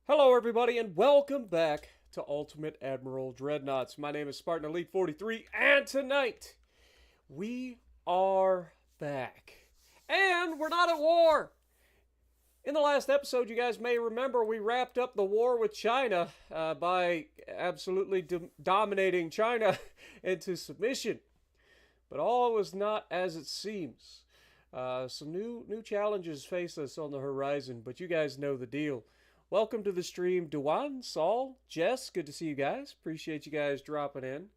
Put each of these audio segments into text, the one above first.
Hello, everybody, and welcome back to Ultimate Admiral Dreadnoughts. My name is Spartan Elite 43, and tonight we are back. And we're not at war! In the last episode, you guys may remember we wrapped up the war with China by absolutely dominating China into submission. But all was not as it seems. Some new challenges face us on the horizon, but you guys know the deal. Welcome to the stream, Duan, Saul, Jess. Good to see you guys. Appreciate you guys dropping in.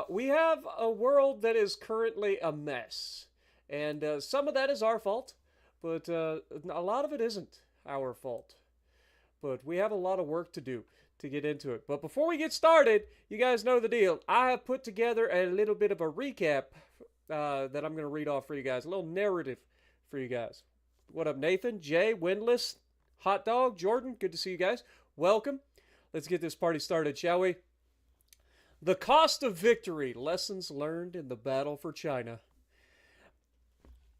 We have a world that is currently a mess. And some of that is our fault, but a lot of it isn't our fault. But we have a lot of work to do to get into it. But before we get started, you guys know the deal. I have put together a little bit of a recap that I'm going to read off for you guys. A little narrative for you guys. What up, Nathan, Jay, Windless, Hot Dog, Jordan, good to see you guys. Welcome. Let's get this party started, shall we? The cost of victory. Lessons learned in the battle for China.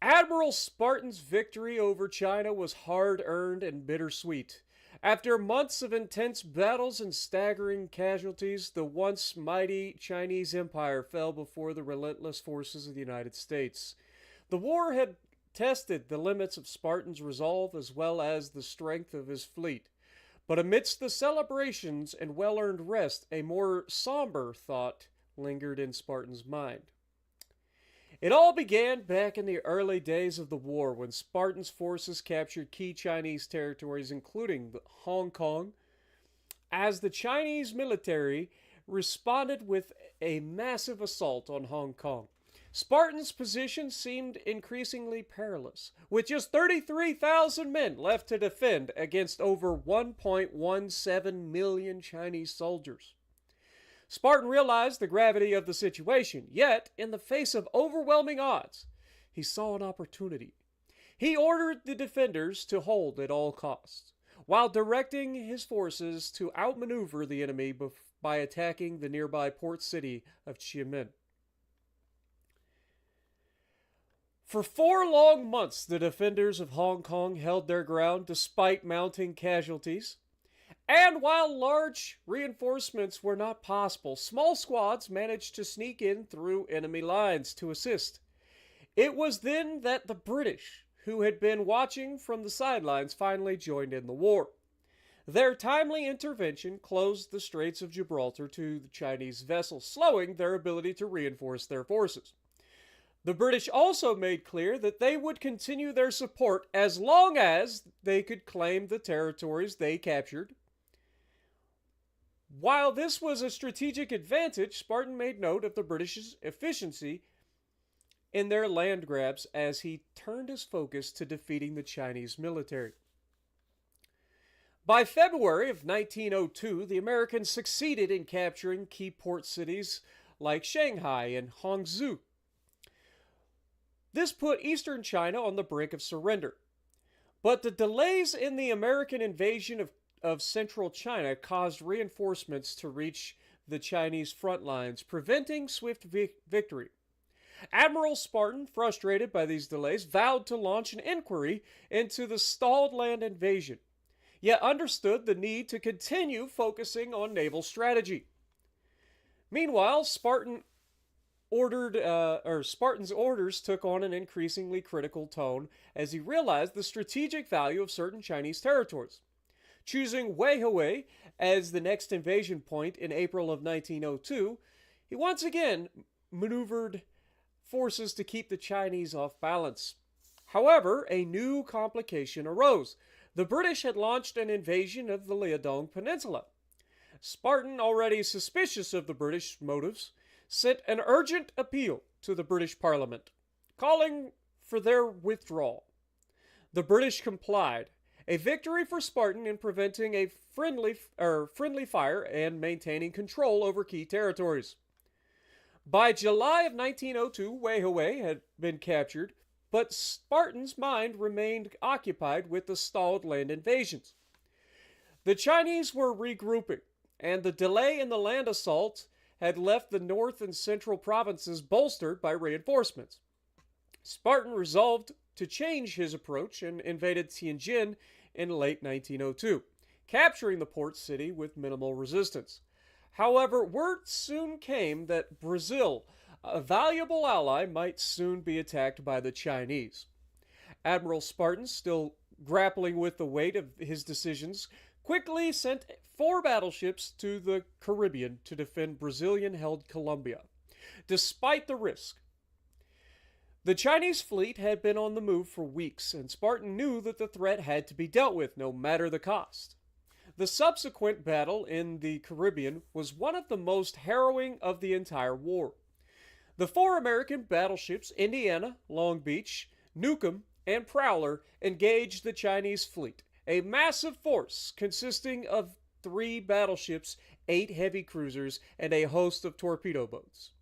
Admiral Spartan's victory over China was hard-earned and bittersweet. After months of intense battles and staggering casualties, the once mighty Chinese Empire fell before the relentless forces of the United States. The war had tested the limits of Spartan's resolve as well as the strength of his fleet. But amidst the celebrations and well-earned rest, a more somber thought lingered in Spartan's mind. It all began back in the early days of the war when Spartan's forces captured key Chinese territories including Hong Kong, as the Chinese military responded with a massive assault on Hong Kong. Spartan's position seemed increasingly perilous, with just 33,000 men left to defend against over 1.17 million Chinese soldiers. Spartan realized the gravity of the situation, yet, in the face of overwhelming odds, he saw an opportunity. He ordered the defenders to hold at all costs, while directing his forces to outmaneuver the enemy by attacking the nearby port city of Xiamen. For 4 long months, the defenders of Hong Kong held their ground despite mounting casualties. And while large reinforcements were not possible, small squads managed to sneak in through enemy lines to assist. It was then that the British, who had been watching from the sidelines, finally joined in the war. Their timely intervention closed the Straits of Gibraltar to the Chinese vessels, slowing their ability to reinforce their forces. The British also made clear that they would continue their support as long as they could claim the territories they captured. While this was a strategic advantage, Spartan made note of the British efficiency in their land grabs as he turned his focus to defeating the Chinese military. By February of 1902, the Americans succeeded in capturing key port cities like Shanghai and Hangzhou. This put eastern China on the brink of surrender. But the delays in the American invasion of central China caused reinforcements to reach the Chinese front lines, preventing swift victory. Admiral Spartan, frustrated by these delays, vowed to launch an inquiry into the stalled land invasion, yet understood the need to continue focusing on naval strategy. Meanwhile, Spartan's orders took on an increasingly critical tone as he realized the strategic value of certain Chinese territories. Choosing Weihua as the next invasion point in April of 1902, he once again maneuvered forces to keep the Chinese off balance. However, a new complication arose. The British had launched an invasion of the Liaodong Peninsula. Spartan, already suspicious of the British motives, sent an urgent appeal to the British Parliament, calling for their withdrawal. The British complied, a victory for Spartan in preventing a friendly fire and maintaining control over key territories. By July of 1902, Weihua had been captured, but Spartan's mind remained occupied with the stalled land invasions. The Chinese were regrouping, and the delay in the land assault had left the north and central provinces bolstered by reinforcements. Spartan resolved to change his approach and invaded Tianjin in late 1902. capturing the port city with minimal resistance. However, word soon came that Brazil, a valuable ally, might soon be attacked by the Chinese. Admiral Spartan, still grappling with the weight of his decisions, quickly sent 4 battleships to the Caribbean to defend Brazilian-held Colombia. Despite the risk, the Chinese fleet had been on the move for weeks, and Spartan knew that the threat had to be dealt with, no matter the cost. The subsequent battle in the Caribbean was one of the most harrowing of the entire war. The 4 American battleships, Indiana, Long Beach, Newcomb, and Prowler, engaged the Chinese fleet, a massive force consisting of 3 battleships, 8 heavy cruisers, and a host of torpedo boats.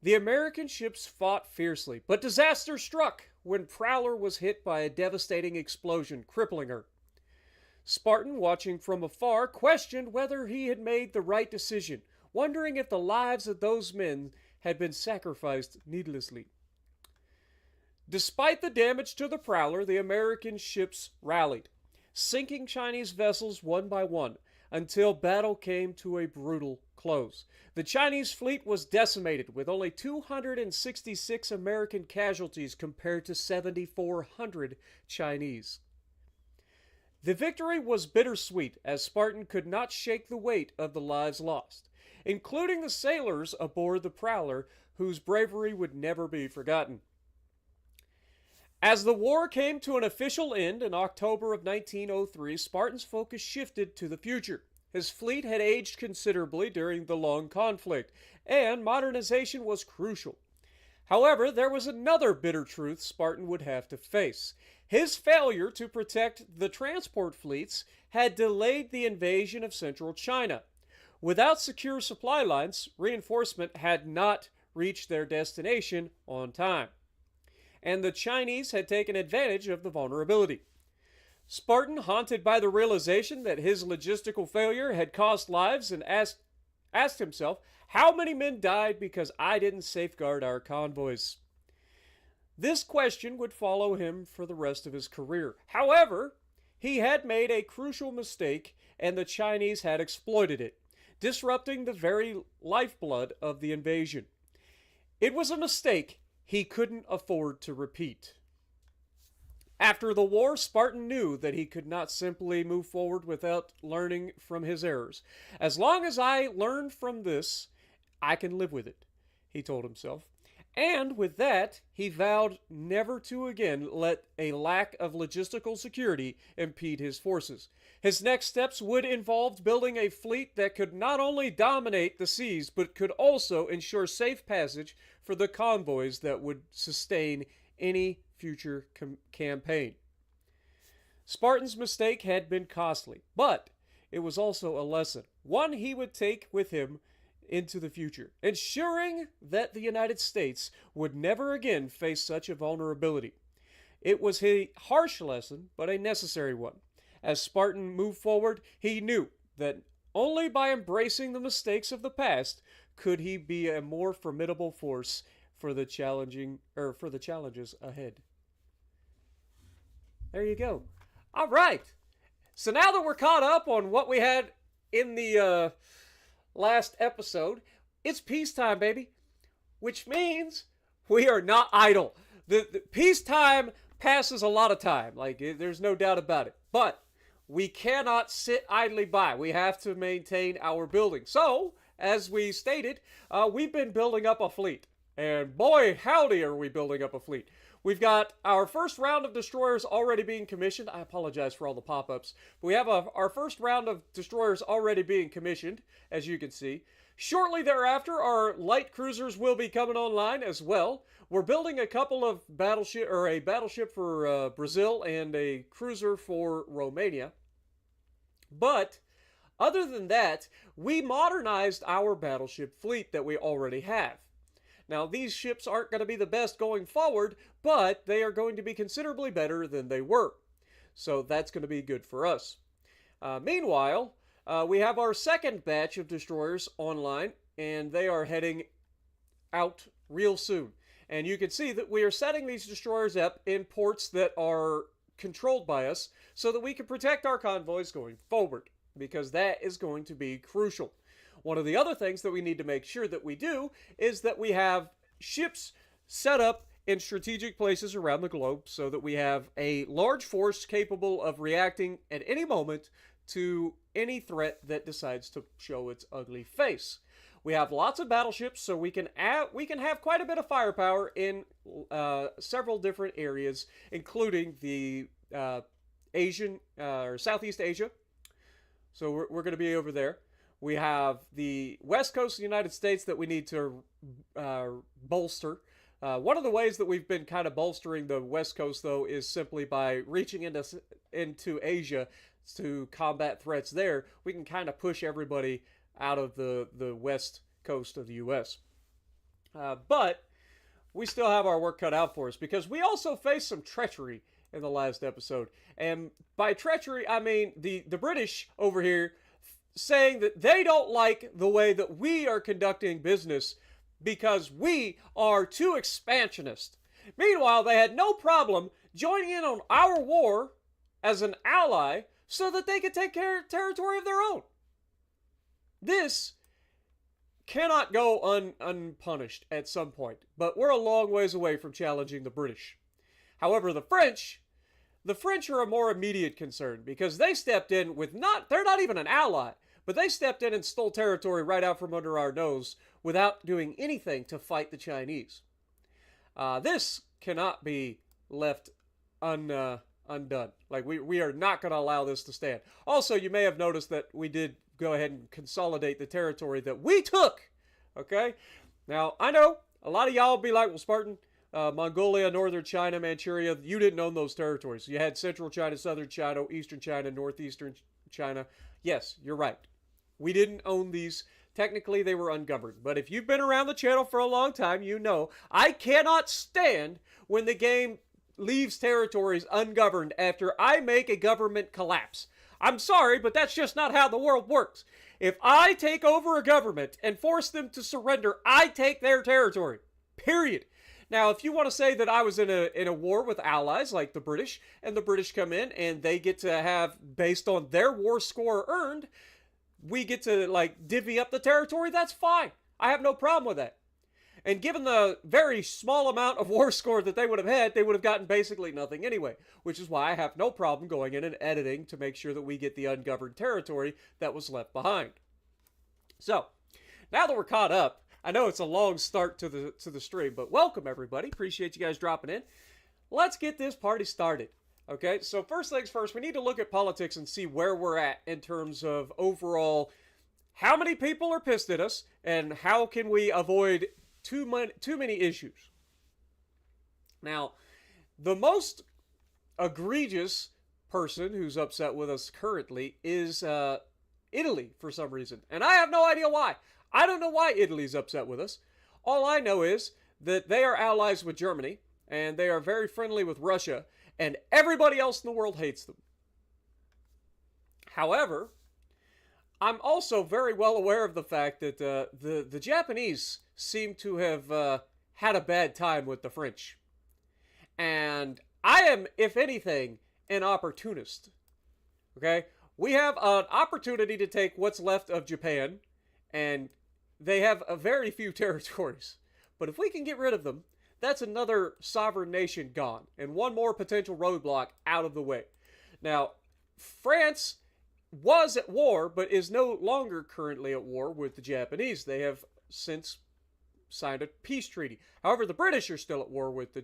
The American ships fought fiercely, but disaster struck when Prowler was hit by a devastating explosion, crippling her. Spartan, watching from afar, questioned whether he had made the right decision, wondering if the lives of those men had been sacrificed needlessly. Despite the damage to the Prowler, the American ships rallied, sinking Chinese vessels one by one, until battle came to a brutal close. The Chinese fleet was decimated, with only 266 American casualties compared to 7,400 Chinese. The victory was bittersweet, as Spartan could not shake the weight of the lives lost, including the sailors aboard the Prowler, whose bravery would never be forgotten. As the war came to an official end in October of 1903, Spartan's focus shifted to the future. His fleet had aged considerably during the long conflict, and modernization was crucial. However, there was another bitter truth Spartan would have to face. His failure to protect the transport fleets had delayed the invasion of central China. Without secure supply lines, reinforcement had not reached their destination on time, and the Chinese had taken advantage of the vulnerability. Spartan, haunted by the realization that his logistical failure had cost lives, and asked himself, how many men died because I didn't safeguard our convoys? This question would follow him for the rest of his career. However, he had made a crucial mistake, and the Chinese had exploited it, disrupting the very lifeblood of the invasion. It was a mistake he couldn't afford to repeat. After the war, Spartan knew that he could not simply move forward without learning from his errors. As long as I learn from this, I can live with it, he told himself. And with that, he vowed never to again let a lack of logistical security impede his forces. His next steps would involve building a fleet that could not only dominate the seas, but could also ensure safe passage for the convoys that would sustain any future campaign. Spartan's mistake had been costly, but it was also a lesson, one he would take with him into the future, ensuring that the United States would never again face such a vulnerability. It was a harsh lesson, but a necessary one. As Spartan moved forward, he knew that only by embracing the mistakes of the past could he be a more formidable force for the challenges ahead. There you go. All right. So now that we're caught up on what we had in the last episode, it's peacetime, baby. Which means we are not idle. The peacetime passes a lot of time. There's no doubt about it. But we cannot sit idly by. We have to maintain our building. So, as we stated, we've been building up a fleet. And boy, howdy are we building up a fleet. We've got our first round of destroyers already being commissioned. I apologize for all the pop-ups. But we have our first round of destroyers already being commissioned, as you can see. Shortly thereafter, our light cruisers will be coming online as well. We're building a couple of a battleship for Brazil and a cruiser for Romania. But other than that, we modernized our battleship fleet that we already have. Now, these ships aren't going to be the best going forward, but they are going to be considerably better than they were. So that's going to be good for us. Meanwhile, we have our second batch of destroyers online, and they are heading out real soon. And you can see that we are setting these destroyers up in ports that are controlled by us so that we can protect our convoys going forward, because that is going to be crucial. One of the other things that we need to make sure that we do is that we have ships set up in strategic places around the globe so that we have a large force capable of reacting at any moment to any threat that decides to show its ugly face. We have lots of battleships, so we can have quite a bit of firepower in several different areas, including the Asian or Southeast Asia. So we're going to be over there. We have the west coast of the United States that we need to bolster. One of the ways that we've been kind of bolstering the west coast, though, is simply by reaching into Asia to combat threats there. We can kind of push everybody out of the west coast of the U.S. But we still have our work cut out for us, because we also faced some treachery in the last episode. And by treachery, I mean the British over here saying that they don't like the way that we are conducting business because we are too expansionist. Meanwhile, they had no problem joining in on our war as an ally so that they could take territory of their own. This cannot go unpunished at some point, but we're a long ways away from challenging the British. However, the French are a more immediate concern, because they stepped in with they're not even an ally, but they stepped in and stole territory right out from under our nose without doing anything to fight the Chinese. This cannot be left undone. Like, we are not going to allow this to stand. Also, you may have noticed that we did go ahead and consolidate the territory that we took. Okay? Now, I know a lot of y'all will be like, well, Spartan, Mongolia, Northern China, Manchuria, you didn't own those territories. You had Central China, Southern China, Eastern China, Northeastern China. Yes, you're right. We didn't own these. Technically, they were ungoverned. But if you've been around the channel for a long time, you know I cannot stand when the game leaves territories ungoverned after I make a government collapse. I'm sorry, but that's just not how the world works. If I take over a government and force them to surrender, I take their territory. Period. Now, if you want to say that I was in a war with allies like the British, and the British come in and they get to have, based on their war score earned, we get to, like, divvy up the territory, that's fine. I have no problem with that. And given the very small amount of war score that they would have had, they would have gotten basically nothing anyway, which is why I have no problem going in and editing to make sure that we get the ungoverned territory that was left behind. So, now that we're caught up, I know it's a long start to the stream, but welcome everybody. Appreciate you guys dropping in. Let's get this party started. Okay, so first things first, we need to look at politics and see where we're at in terms of overall how many people are pissed at us and how can we avoid too many issues. Now, the most egregious person who's upset with us currently is Italy for some reason, and I have no idea why. I don't know why Italy's upset with us. All I know is that they are allies with Germany, and they are very friendly with Russia, and everybody else in the world hates them. However, I'm also very well aware of the fact that the Japanese seem to have had a bad time with the French. And I am, if anything, an opportunist. Okay? We have an opportunity to take what's left of Japan, and they have a very few territories. But if we can get rid of them, that's another sovereign nation gone, and one more potential roadblock out of the way. Now, France was at war, but is no longer currently at war with the Japanese. They have since signed a peace treaty. However, the British are still at war with the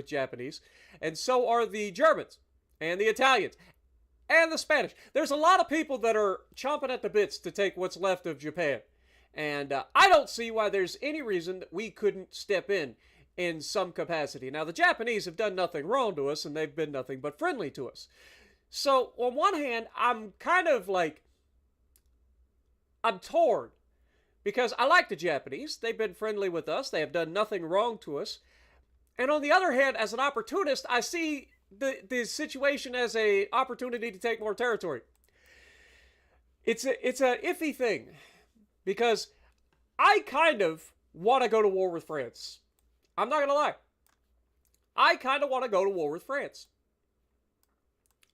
Japanese, and so are the Germans, and the Italians, and the Spanish. There's a lot of people that are chomping at the bits to take what's left of Japan. And I don't see why there's any reason that we couldn't step in some capacity. Now, the Japanese have done nothing wrong to us, and they've been nothing but friendly to us. So, on one hand, I'm kind of like, I'm torn. Because I like the Japanese. They've been friendly with us. They have done nothing wrong to us. And on the other hand, as an opportunist, I see the situation as an opportunity to take more territory. It's a iffy thing. Because I kind of want to go to war with France. I'm not going to lie. I kind of want to go to war with France.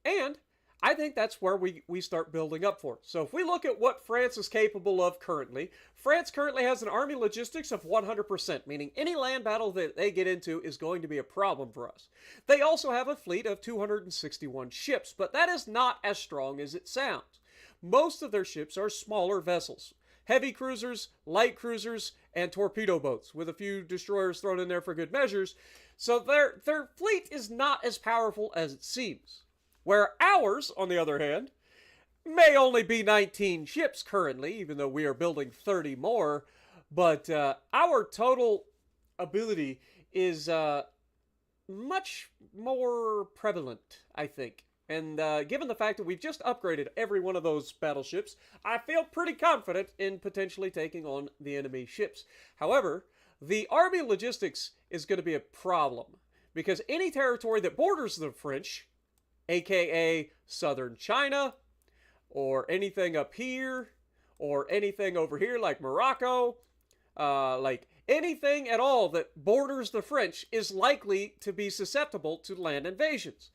And I think that's where we start building up for. So if we look at what France is capable of currently, France currently has an army logistics of 100%, meaning any land battle that they get into is going to be a problem for us. They also have a fleet of 261 ships, but that is not as strong as it sounds. Most of their ships are smaller vessels. Heavy cruisers, light cruisers, and torpedo boats, with a few destroyers thrown in there for good measures. So their fleet is not as powerful as it seems. Where ours, on the other hand, may only be 19 ships currently, even though we are building 30 more, but our total ability is much more prevalent, I think. And given the fact that we've just upgraded every one of those battleships, I feel pretty confident in potentially taking on the enemy ships. However, the army logistics is going to be a problem, because any territory that borders the French, aka southern China, or anything up here, or anything over here like Morocco, like anything at all that borders the French is likely to be susceptible to land invasions,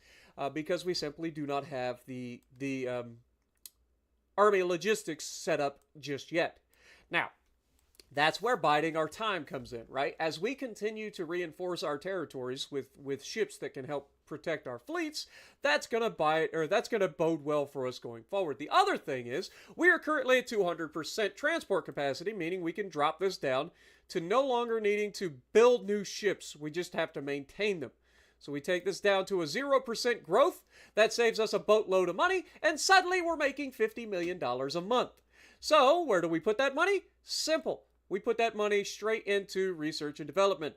because we simply do not have the army logistics set up just yet. Now, that's where biding our time comes in, right? As we continue to reinforce our territories with ships that can help protect our fleets, that's going to bode well for us going forward. The other thing is, we are currently at 200% transport capacity, meaning we can drop this down to no longer needing to build new ships. We just have to maintain them. So we take this down to a 0% growth. That saves us a boatload of money, and suddenly we're making $50 million a month. So where do we put that money? Simple. We put that money straight into research and development.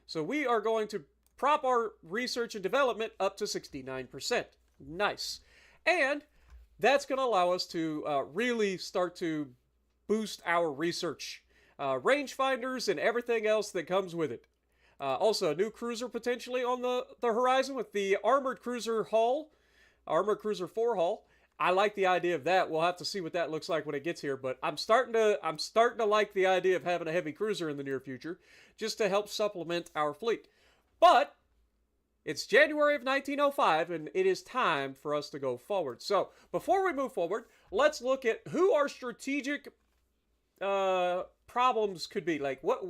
So we are going to prop our research and development up to 69%. Nice. And that's going to allow us to really start to boost our research. Rangefinders and everything else that comes with it. Also, a new cruiser potentially on the horizon with the Armored Cruiser Hull, Armored Cruiser 4 hull. I like the idea of that. We'll have to see what that looks like when it gets here, but I'm starting to like the idea of having a heavy cruiser in the near future, just to help supplement our fleet. But it's January of 1905, and it is time for us to go forward. So before we move forward, let's look at who our strategic problems could be. Like, what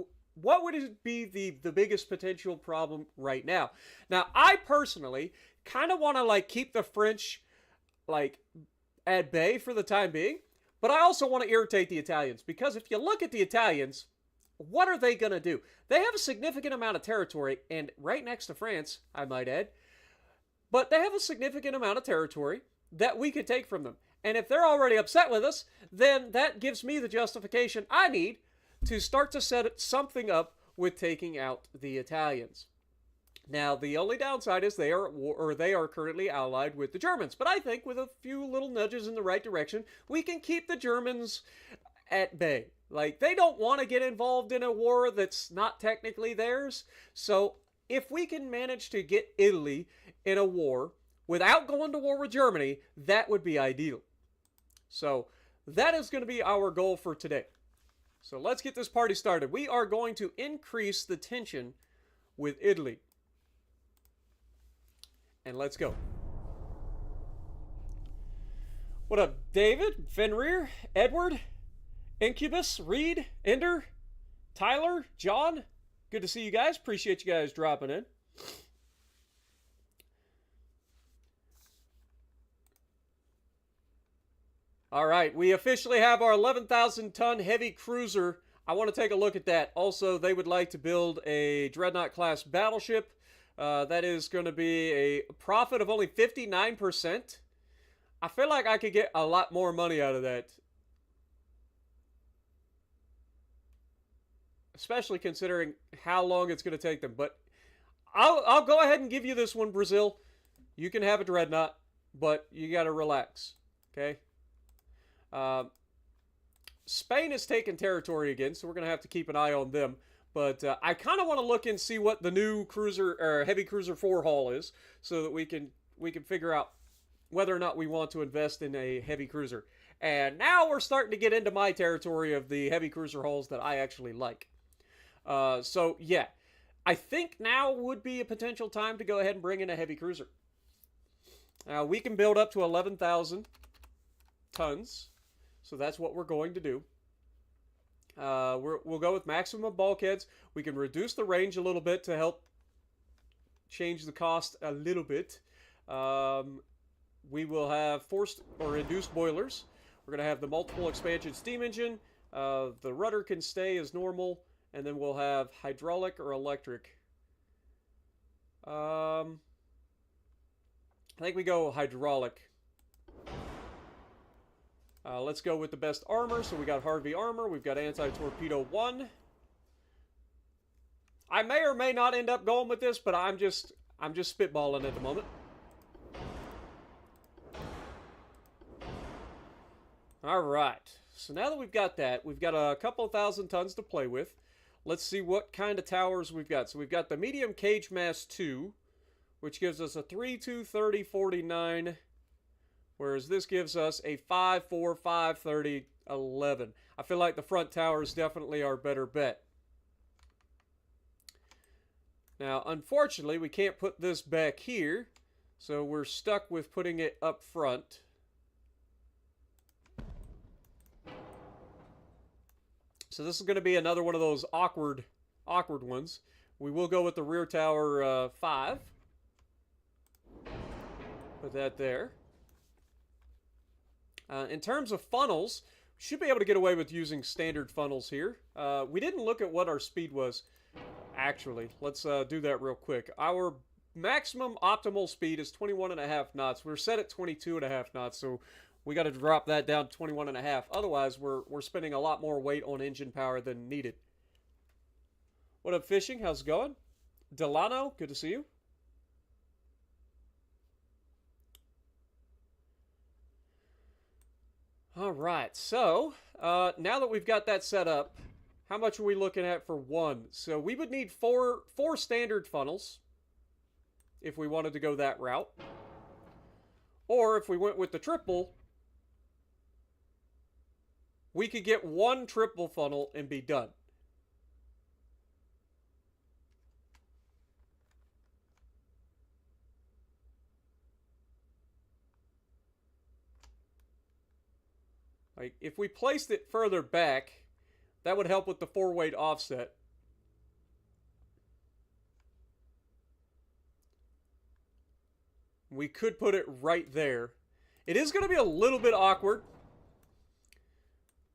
would it be the biggest potential problem right now? Now, I personally kind of want to like keep the French like at bay for the time being, but I also want to irritate the Italians, because if you look at the Italians, what are they going to do? They have a significant amount of territory, and right next to France, I might add, but they have a significant amount of territory that we could take from them. And if they're already upset with us, then that gives me the justification I need to start to set something up with taking out the Italians. Now, the only downside is they are currently allied with the Germans. But I think with a few little nudges in the right direction, we can keep the Germans at bay. Like, they don't want to get involved in a war that's not technically theirs. So if we can manage to get Italy in a war without going to war with Germany, that would be ideal. So that is going to be our goal for today. So let's get this party started. We are going to increase the tension with Italy. And let's go. What up, David, Fenrir, Edward, Incubus, Reed, Ender, Tyler, John? Good to see you guys. Appreciate you guys dropping in. All right, we officially have our 11,000-ton heavy cruiser. I want to take a look at that. Also, they would like to build a Dreadnought-class battleship. That is going to be a profit of only 59%. I feel like I could get a lot more money out of that. Especially considering how long it's going to take them. But I'll go ahead and give you this one, Brazil. You can have a Dreadnought, but you got to relax. Okay? Spain has taken territory again, so we're going to have to keep an eye on them. But I kind of want to look and see what the new cruiser or heavy cruiser 4 hull is, so that we can figure out whether or not we want to invest in a heavy cruiser. And now we're starting to get into my territory of the heavy cruiser hulls that I actually like. So yeah, I think now would be a potential time to go ahead and bring in a heavy cruiser. Now, we can build up to 11,000 tons, so that's what we're going to do. We'll go with maximum bulkheads. We can reduce the range a little bit to help change the cost a little bit. We will have forced or induced boilers. We're going to have the multiple expansion steam engine. The rudder can stay as normal. And then we'll have hydraulic or electric. I think we go hydraulic. Let's go with the best armor. So we got Harvey armor. We've got anti-torpedo 1. I may or may not end up going with this, but I'm just spitballing at the moment. All right. So now that we've got that, we've got a couple of thousand tons to play with. Let's see what kind of towers we've got. So we've got the medium cage mass 2, which gives us a 3, 2, 30, 49. Whereas this gives us a 5, 4, 5, 30, 11. I feel like the front tower is definitely our better bet. Now, unfortunately, we can't put this back here. So we're stuck with putting it up front. So this is going to be another one of those awkward ones. We will go with the rear tower 5. Put that there. In terms of funnels, we should be able to get away with using standard funnels here. We didn't look at what our speed was, actually. Let's do that real quick. Our maximum optimal speed is 21.5 knots. We're set at 22.5 knots, so we got to drop that down to 21.5. Otherwise, we're spending a lot more weight on engine power than needed. What up, Fishing? How's it going? Delano, good to see you. All right, so now that we've got that set up, how much are we looking at for one? So we would need four standard funnels if we wanted to go that route. Or if we went with the triple, we could get one triple funnel and be done. Like, if we placed it further back, that would help with the 4-weight offset. We could put it right there. It is going to be a little bit awkward.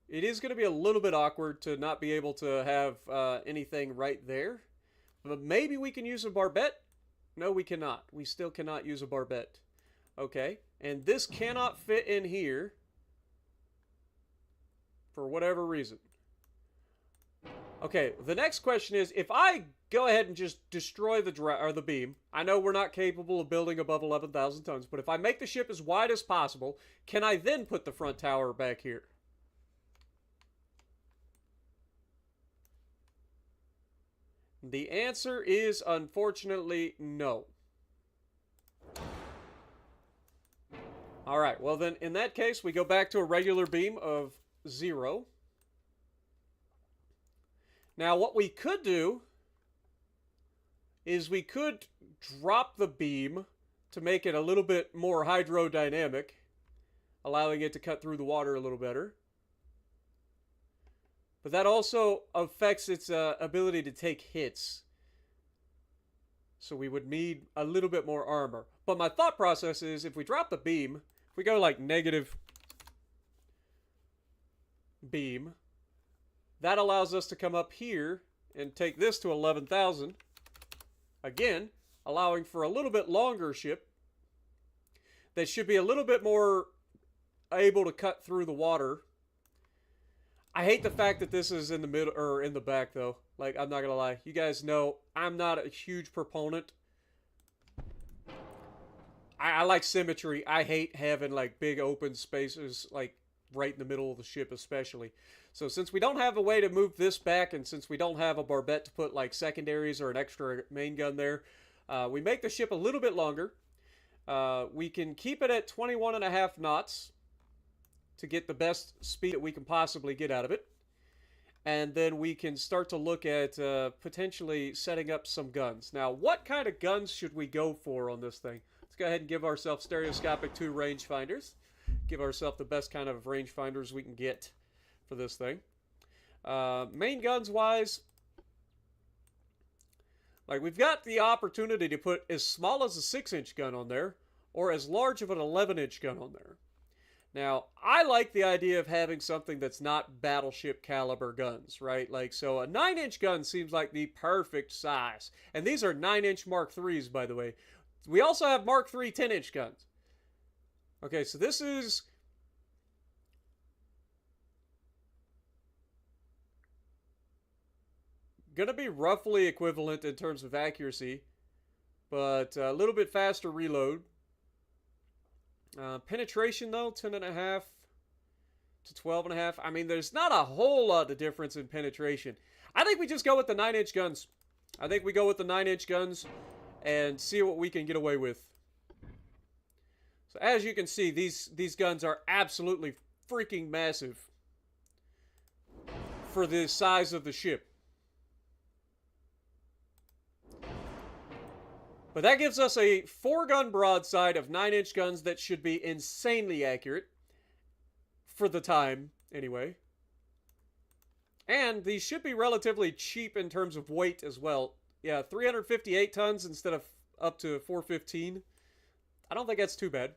It is going to be a little bit awkward to not be able to have anything right there. But maybe we can use a barbette? No, we cannot. We still cannot use a barbette. Okay, and this cannot fit in here for whatever reason. Okay, the next question is, if I go ahead and just destroy the beam, I know we're not capable of building above 11,000 tons, but if I make the ship as wide as possible, can I then put the front tower back here? The answer is, unfortunately, no. Alright, well then, in that case, we go back to a regular beam of 0. Now, what we could do is we could drop the beam to make it a little bit more hydrodynamic, allowing it to cut through the water a little better. But that also affects its ability to take hits. So we would need a little bit more armor. But my thought process is, if we drop the beam, if we go like negative beam, that allows us to come up here and take this to 11,000. Again, allowing for a little bit longer ship that should be a little bit more able to cut through the water. I hate the fact that this is in the middle or in the back though. Like, I'm not gonna lie. You guys know I'm not a huge proponent. I like symmetry. I hate having like big open spaces like right in the middle of the ship especially. So since we don't have a way to move this back, and since we don't have a barbette to put like secondaries or an extra main gun there, we make the ship a little bit longer. We can keep it at 21.5 knots to get the best speed that we can possibly get out of it. And then we can start to look at potentially setting up some guns. Now, what kind of guns should we go for on this thing? Let's go ahead and give ourselves stereoscopic 2 rangefinders. Give ourselves the best kind of rangefinders we can get for this thing. Main guns wise, like we've got the opportunity to put as small as a 6-inch gun on there, or as large of an 11-inch gun on there. Now, I like the idea of having something that's not battleship caliber guns, right? Like, so a 9-inch gun seems like the perfect size. And these are 9-inch Mark IIIs, by the way. We also have Mark III 10-inch guns. Okay, so this is going to be roughly equivalent in terms of accuracy, but a little bit faster reload. Penetration, though, 10.5 to 12.5. I mean, there's not a whole lot of difference in penetration. I think we just go with the 9-inch guns. I think we go with the 9-inch guns and see what we can get away with. So as you can see, these guns are absolutely freaking massive for the size of the ship. But that gives us a 4-gun broadside of 9-inch guns that should be insanely accurate. For the time, anyway. And these should be relatively cheap in terms of weight as well. Yeah, 358 tons instead of up to 415. I don't think that's too bad.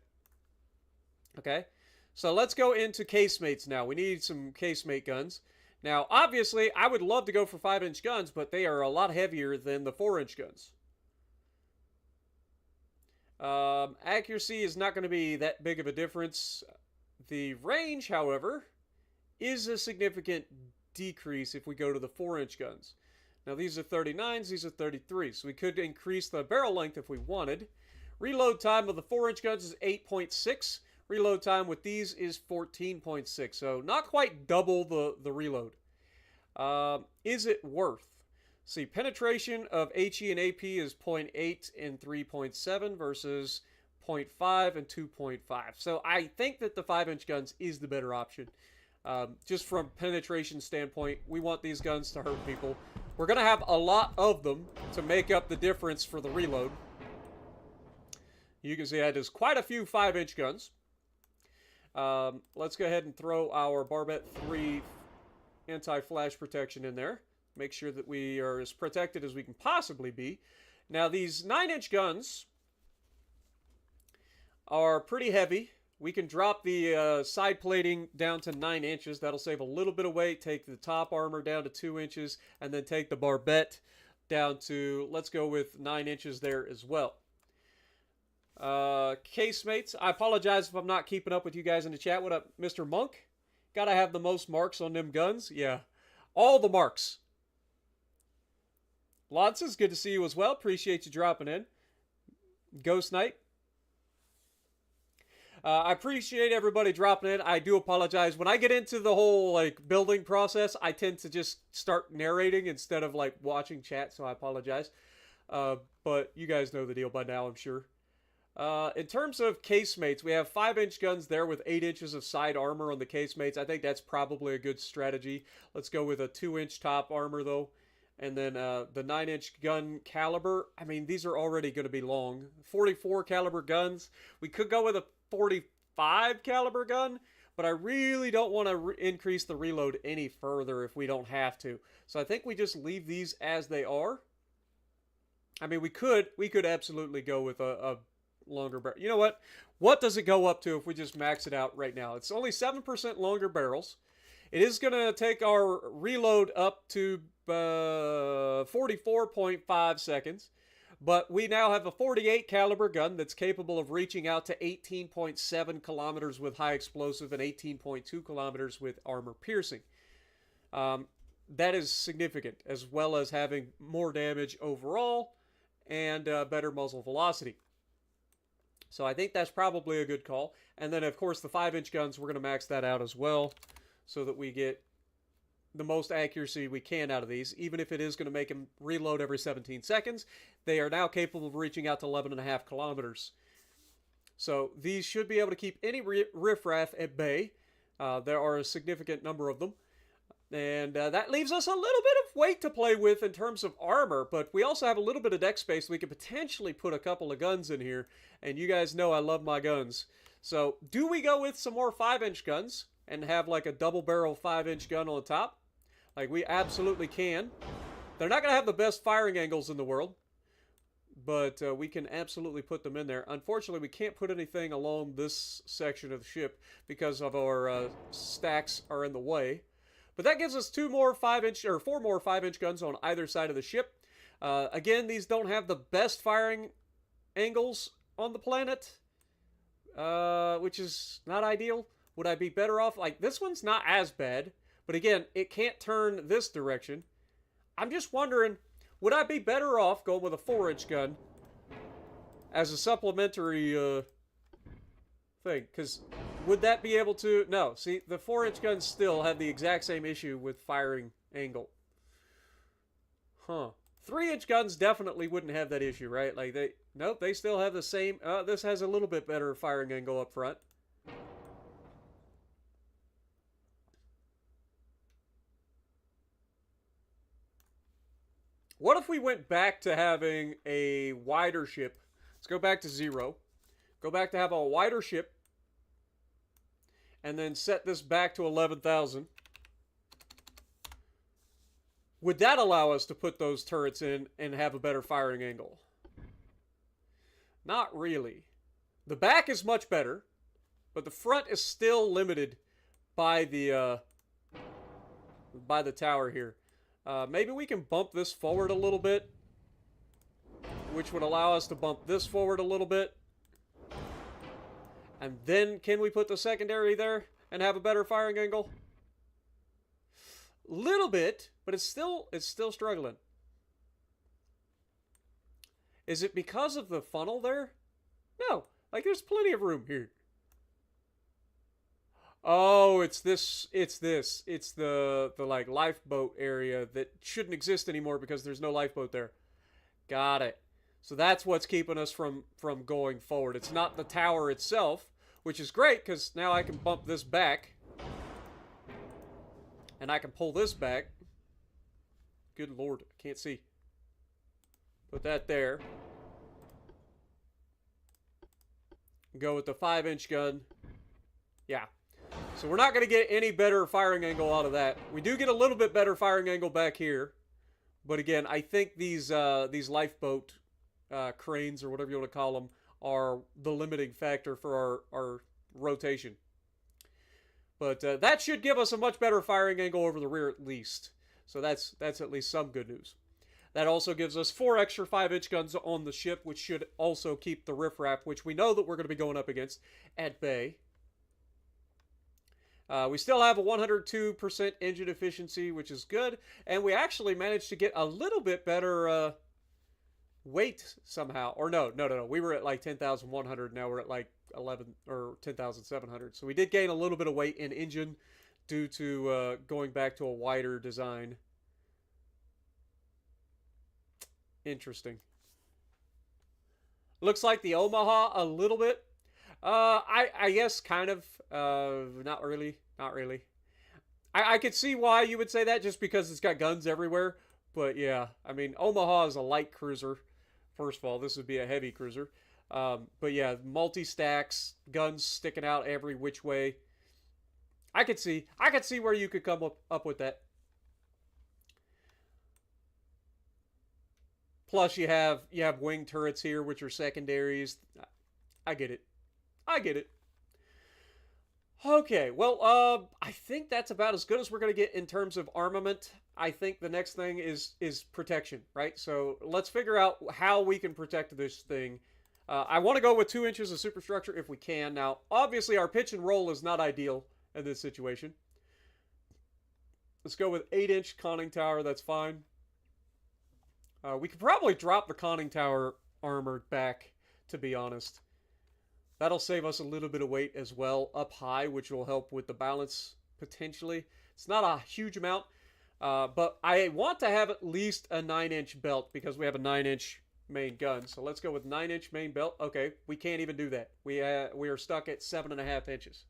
Okay, so let's go into casemates now. We need some casemate guns. Now, obviously, I would love to go for 5-inch guns, but they are a lot heavier than the 4-inch guns. Accuracy is not going to be that big of a difference. The range, however, is a significant decrease if we go to the 4-inch guns. Now, these are 39s, these are 33s, so we could increase the barrel length if we wanted. Reload time of the 4-inch guns is 8.6. Reload time with these is 14.6, so not quite double the reload. Is it worth? See, penetration of HE and AP is 0.8 and 3.7 versus 0.5 and 2.5. So I think that the 5-inch guns is the better option. Just from penetration standpoint, we want these guns to hurt people. We're going to have a lot of them to make up the difference for the reload. You can see that is quite a few 5-inch guns. Let's go ahead and throw our Barbette 3 anti-flash protection in there. Make sure that we are as protected as we can possibly be. Now, these 9-inch guns are pretty heavy. We can drop the side plating down to 9 inches. That'll save a little bit of weight. Take the top armor down to 2 inches. And then take the barbette down to, let's go with 9 inches there as well. Casemates. I apologize if I'm not keeping up with you guys in the chat. What up, Mr. Monk? Gotta have the most marks on them guns. Yeah. All the marks. Lances, good to see you as well. Appreciate you dropping in. Ghost Knight. I appreciate everybody dropping in. I do apologize. When I get into the whole like building process, I tend to just start narrating instead of like watching chat, so I apologize. But you guys know the deal by now, I'm sure. In terms of casemates, we have 5-inch guns there with 8 inches of side armor on the casemates. I think that's probably a good strategy. Let's go with a 2-inch top armor though. And then the 9-inch gun caliber. I mean, these are already going to be long. 44 caliber guns. We could go with a 45 caliber gun, but I really don't want to increase the reload any further if we don't have to. So I think we just leave these as they are. I mean, we could absolutely go with a longer barrel. You know what? What does it go up to if we just max it out right now? It's only 7% longer barrels. It is going to take our reload up to 44.5 seconds. But we now have a 48 caliber gun that's capable of reaching out to 18.7 kilometers with high explosive and 18.2 kilometers with armor piercing. That is significant, as well as having more damage overall and better muzzle velocity. So I think that's probably a good call. And then, of course, the 5-inch guns, we're going to max that out as well so that we get the most accuracy we can out of these. Even if it is going to make them reload every 17 seconds, they are now capable of reaching out to 11.5 kilometers. So these should be able to keep any riffraff at bay. There are a significant number of them. And that leaves us a little bit of weight to play with in terms of armor, but we also have a little bit of deck space. We could potentially put a couple of guns in here, and you guys know I love my guns. So do we go with some more 5-inch guns and have like a double barrel 5-inch gun on the top? Like, we absolutely can. They're not going to have the best firing angles in the world, but we can absolutely put them in there. Unfortunately, we can't put anything along this section of the ship because of our stacks are in the way. But that gives us 4 more 5-inch guns on either side of the ship. Again, these don't have the best firing angles on the planet, which is not ideal. Would I be better off? Like, this one's not as bad, but again, it can't turn this direction. I'm just wondering, would I be better off going with a 4-inch gun as a supplementary thing? Because would that be able to... No, see, the 4-inch guns still have the exact same issue with firing angle. Huh. 3-inch guns definitely wouldn't have that issue, right? Like, nope, they still have the same... this has a little bit better firing angle up front. What if we went back to having a wider ship? Let's go back to 0. Go back to have a wider ship. And then set this back to 11,000. Would that allow us to put those turrets in and have a better firing angle? Not really. The back is much better, but the front is still limited by the tower here. Maybe we can bump this forward a little bit, which would allow us to bump this forward a little bit. And then can we put the secondary there and have a better firing angle? Little bit, but it's still struggling. Is it because of the funnel there? No, like there's plenty of room here. Oh, it's this. It's the like lifeboat area that shouldn't exist anymore because there's no lifeboat there. Got it. So that's what's keeping us from going forward. It's not the tower itself, which is great because now I can bump this back. And I can pull this back. Good lord, I can't see. Put that there. Go with the 5-inch gun. Yeah. So we're not going to get any better firing angle out of that. We do get a little bit better firing angle back here. But again, I think these lifeboat cranes, or whatever you want to call them, are the limiting factor for our rotation. But that should give us a much better firing angle over the rear at least. So that's at least some good news. That also gives us 4 extra 5-inch guns on the ship, which should also keep the riffraff, which we know that we're going to be going up against, at bay. We still have a 102% engine efficiency, which is good. And we actually managed to get a little bit better weight somehow. Or no. We were at like 10,100. Now we're at like 11 or 10,700. So we did gain a little bit of weight in engine due to going back to a wider design. Interesting. Looks like the Omaha a little bit. I guess kind of. Not really. I could see why you would say that just because it's got guns everywhere. But yeah, I mean, Omaha is a light cruiser. First of all, this would be a heavy cruiser. But yeah, multi-stacks, guns sticking out every which way. I could see where you could come up with that. Plus, you have wing turrets here, which are secondaries. I get it. Okay, well, I think that's about as good as we're going to get in terms of armament. I think the next thing is protection, right? So let's figure out how we can protect this thing. I want to go with 2 inches of superstructure if we can. Now, obviously, our pitch and roll is not ideal in this situation. Let's go with 8-inch conning tower. That's fine. We could probably drop the conning tower armor back, to be honest. That'll save us a little bit of weight as well up high, which will help with the balance potentially. It's not a huge amount, but I want to have at least a 9-inch belt because we have a 9-inch main gun. So let's go with 9-inch main belt. Okay, we can't even do that. We are stuck at 7.5 inches.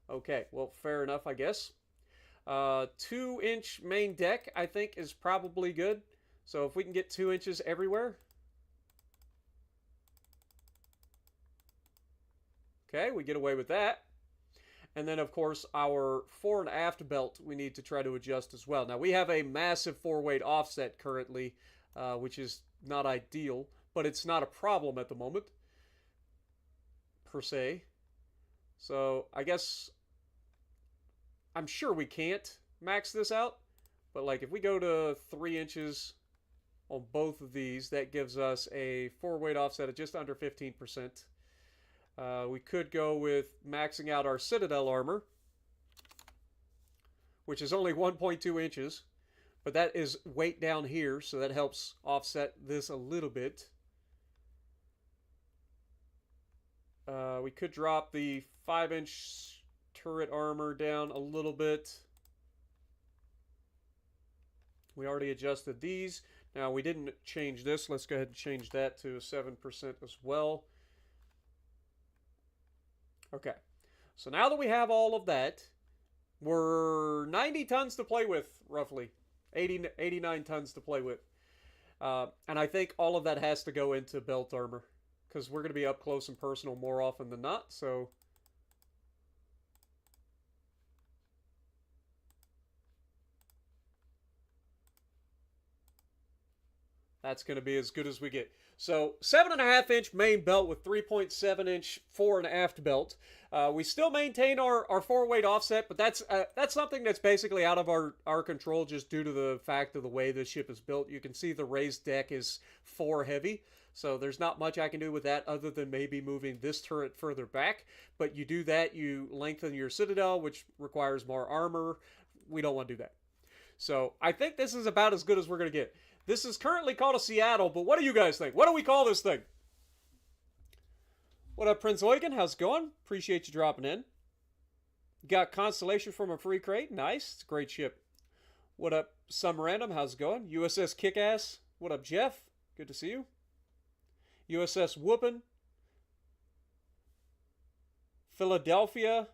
Okay, well, fair enough, I guess. 2-inch main deck, I think, is probably good. So if we can get 2 inches everywhere. Okay, we get away with that. And then, of course, our fore and aft belt we need to try to adjust as well. Now, we have a massive forward offset currently, which is not ideal, but it's not a problem at the moment, per se. So, I guess I'm sure we can't max this out, but like if we go to 3 inches on both of these, that gives us a forward offset of just under 15%. We could go with maxing out our Citadel armor, which is only 1.2 inches, but that is weight down here, so that helps offset this a little bit. We could drop the 5-inch turret armor down a little bit. We already adjusted these. Now, we didn't change this. Let's go ahead and change that to 7% as well. Okay. So now that we have all of that, we're 90 tons to play with, roughly. 89 tons to play with. And I think all of that has to go into belt armor, because we're going to be up close and personal more often than not, so that's going to be as good as we get. So 7.5-inch main belt with 3.7-inch fore and aft belt. We still maintain our forward offset, but that's something that's basically out of our control just due to the fact of the way the ship is built. You can see the raised deck is fore heavy, so there's not much I can do with that other than maybe moving this turret further back. But you do that, you lengthen your Citadel, which requires more armor. We don't want to do that. So I think this is about as good as we're going to get. This is currently called a Seattle, but what do you guys think? What do we call this thing? What up, Prince Eugen? How's it going? Appreciate you dropping in. Got Constellation from a free crate. Nice. It's a great ship. What up, Some Random? How's it going? USS Kickass. What up, Jeff? Good to see you. USS Whoopin. Philadelphia.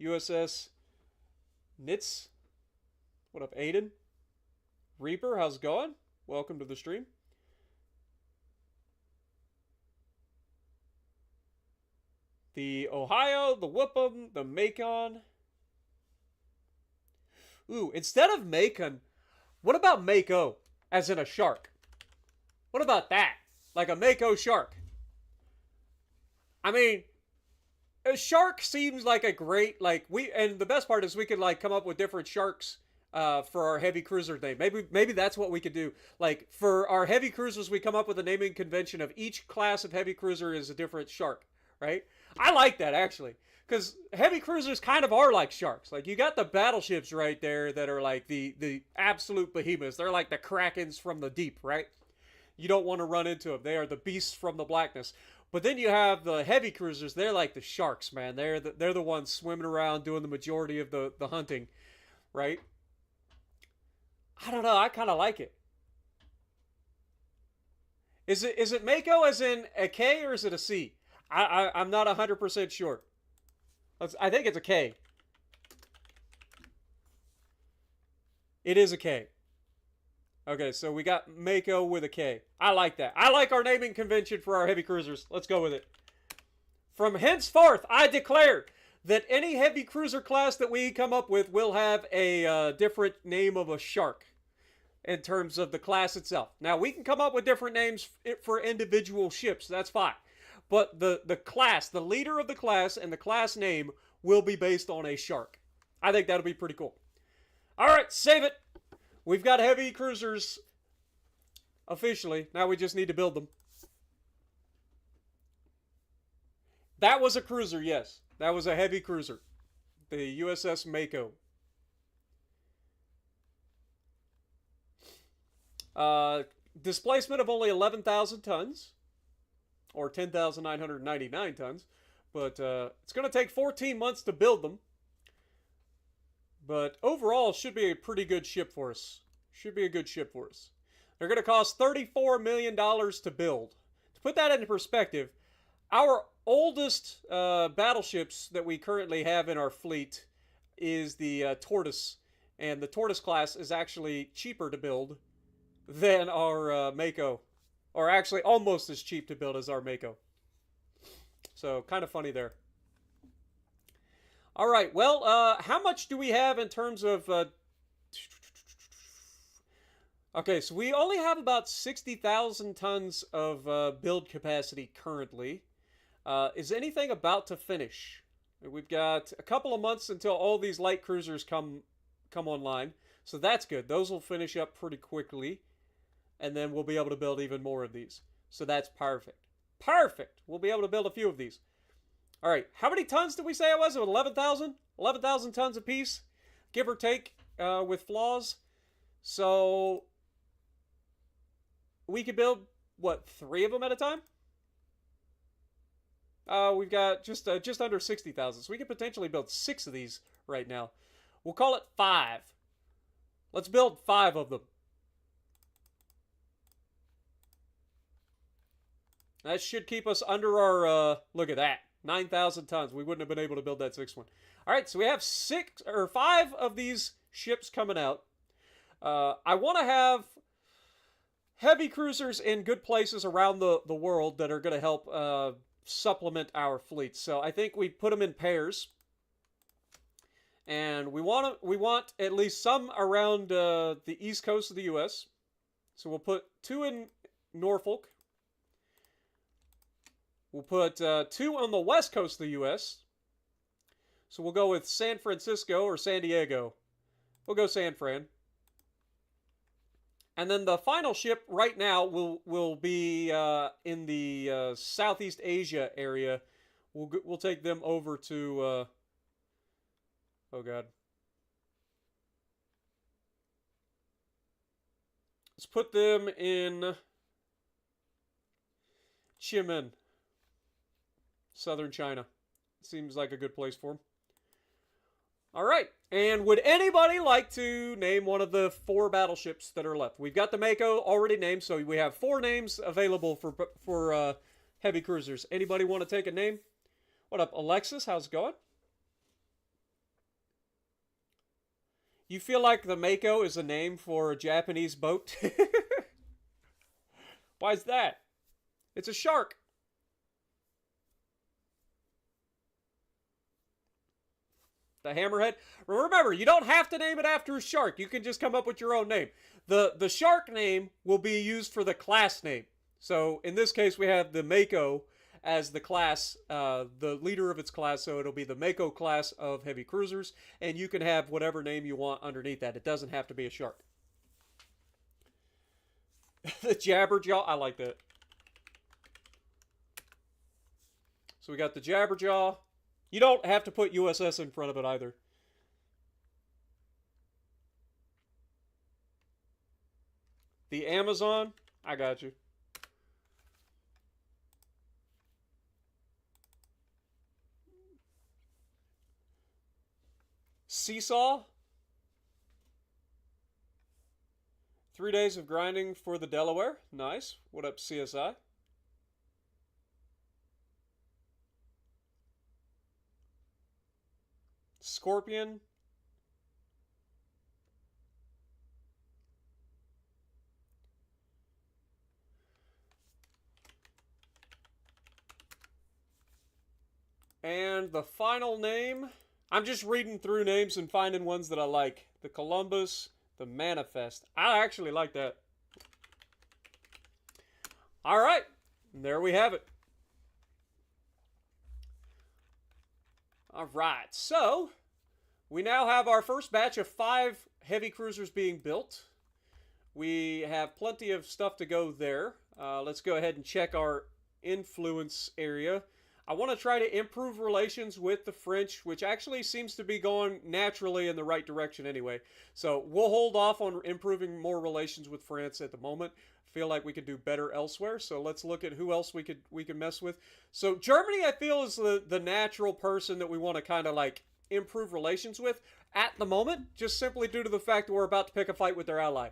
USS Nitz. What up, Aiden? Reaper, how's it going? Welcome to the stream. The Ohio, the Whoop'em, the Macon. Ooh, instead of Macon, what about Mako? As in a shark. What about that? Like a Mako shark. I mean, a shark seems like a great, and the best part is we could, come up with different sharks for our heavy cruiser name. Maybe that's what we could do. Like, for our heavy cruisers, we come up with a naming convention of each class of heavy cruiser is a different shark, right? I like that, actually, because heavy cruisers kind of are like sharks. Like, you got the battleships right there that are like the absolute behemoths. They're like the krakens from the deep, right? You don't want to run into them. They are the beasts from the blackness. But then you have the heavy cruisers. They're like the sharks, man. They're the ones swimming around doing the majority of the hunting, right? I don't know. I kind of like it. Is it Mako as in a K or is it a C? I'm not 100% sure. I think it's a K. It is a K. Okay, so we got Mako with a K. I like that. I like our naming convention for our heavy cruisers. Let's go with it. From henceforth, I declare that any heavy cruiser class that we come up with will have a different name of a shark in terms of the class itself. Now, we can come up with different names for individual ships. That's fine. But the class, the leader of the class and the class name will be based on a shark. I think that'll be pretty cool. All right, save it. We've got heavy cruisers officially. Now we just need to build them. That was a cruiser, yes. That was a heavy cruiser. The USS Mako. Displacement of only 11,000 tons. Or 10,999 tons. But it's going to take 14 months to build them. But overall, it should be a pretty good ship for us. Should be a good ship for us. They're going to cost $34 million to build. To put that into perspective, our oldest battleships that we currently have in our fleet is the Tortoise, and the Tortoise class is actually cheaper to build than our Mako, or actually almost as cheap to build as our Mako. So kind of funny there. All right, well, how much do we have in terms of... Okay, so we only have about 60,000 tons of build capacity currently. Is anything about to finish? We've got a couple of months until all these light cruisers come online, so that's good. Those will finish up pretty quickly, and then we'll be able to build even more of these. So that's perfect. Perfect! We'll be able to build a few of these. All right, how many tons did we say it was? 11,000? 11,000 tons apiece, give or take, with flaws. So we could build, what, 3 of them at a time? We've got just under 60,000, so we could potentially build 6 of these right now. We'll call it 5. Let's build 5 of them. That should keep us under our, look at that, 9,000 tons. We wouldn't have been able to build that 6th one. All right, so we have 5 of these ships coming out. I want to have heavy cruisers in good places around the world that are going to help supplement our fleet. So I think we put them in pairs, and we want at least some around the east coast of the U.S. So we'll put 2 in Norfolk. We'll put 2 on the west coast of the U.S. So we'll go with San Francisco or San Diego. We'll go San Fran. And then the final ship right now will be in the Southeast Asia area. We'll take them over to oh god. Let's put them in Xiamen, southern China. Seems like a good place for them. All right, and would anybody like to name one of the 4 battleships that are left? We've got the Mako already named, so we have 4 names available for heavy cruisers. Anybody want to take a name? What up, Alexis? How's it going? You feel like the Mako is a name for a Japanese boat? Why is that? It's a shark. The Hammerhead. Remember, you don't have to name it after a shark. You can just come up with your own name. The shark name will be used for the class name. So in this case, we have the Mako as the class, the leader of its class. So it'll be the Mako class of heavy cruisers, and you can have whatever name you want underneath that. It doesn't have to be a shark. The Jabberjaw. I like that. So we got the Jabberjaw. You don't have to put USS in front of it either. The Amazon, I got you. Seesaw. 3 days of grinding for the Delaware. Nice. What up, CSI? Scorpion. And the final name, I'm just reading through names and finding ones that I like. The Columbus, the Manifest. I actually like that. All right, there we have it. All right, so we now have our first batch of 5 heavy cruisers being built. We have plenty of stuff to go there. Let's go ahead and check our influence area. I want to try to improve relations with the French, which actually seems to be going naturally in the right direction anyway. So we'll hold off on improving more relations with France at the moment. Feel like we could do better elsewhere. So let's look at who else we could mess with. So Germany, I feel, is the natural person that we want to kind of like improve relations with at the moment, just simply due to the fact that we're about to pick a fight with their ally.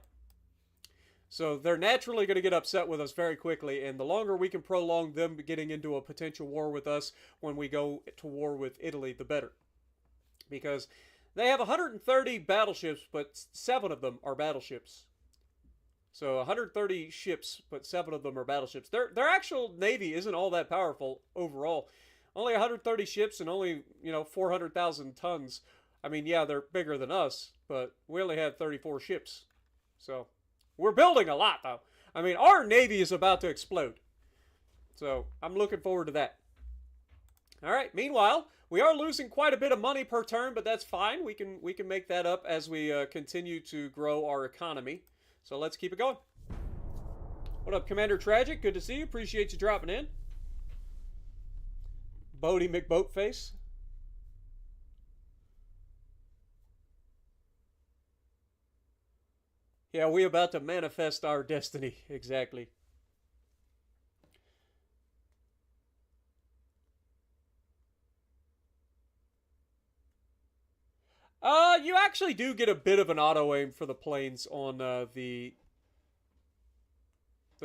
So they're naturally going to get upset with us very quickly, and the longer we can prolong them getting into a potential war with us when we go to war with Italy, the better. Because They have 130 battleships, but 7 of them are battleships. So 130 ships, but 7 of them are battleships. Their actual navy isn't all that powerful overall. Only 130 ships and only 400,000 tons. I mean, yeah, they're bigger than us, but we only have 34 ships. So we're building a lot, though. I mean, our navy is about to explode. So I'm looking forward to that. All right. Meanwhile, we are losing quite a bit of money per turn, but that's fine. We can make that up as we continue to grow our economy. So let's keep it going. What up, Commander Tragic? Good to see you. Appreciate you dropping in. Bodie McBoatface. Yeah, we about to manifest our destiny. Exactly. You actually do get a bit of an auto aim for the planes on the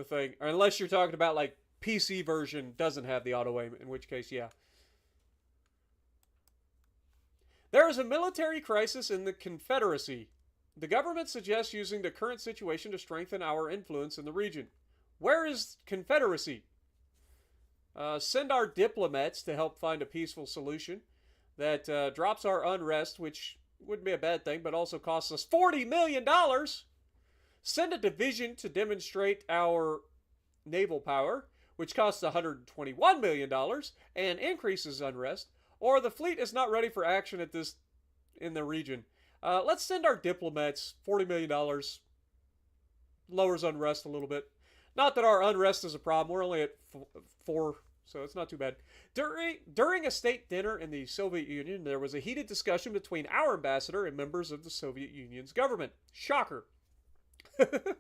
thing, unless you're talking about like PC version doesn't have the auto aim, in which case, yeah. There is a military crisis in the Confederacy. The government suggests using the current situation to strengthen our influence in the region. Where is Confederacy? Send our diplomats to help find a peaceful solution that drops our unrest, which wouldn't be a bad thing, but also costs us $40 million. Send a division to demonstrate our naval power, which costs $121 million and increases unrest. Or the fleet is not ready for action in the region. Let's send our diplomats $40 million. Lowers unrest a little bit. Not that our unrest is a problem. We're only at 4, so it's not too bad. During a state dinner in the Soviet Union, there was a heated discussion between our ambassador and members of the Soviet Union's government. Shocker. The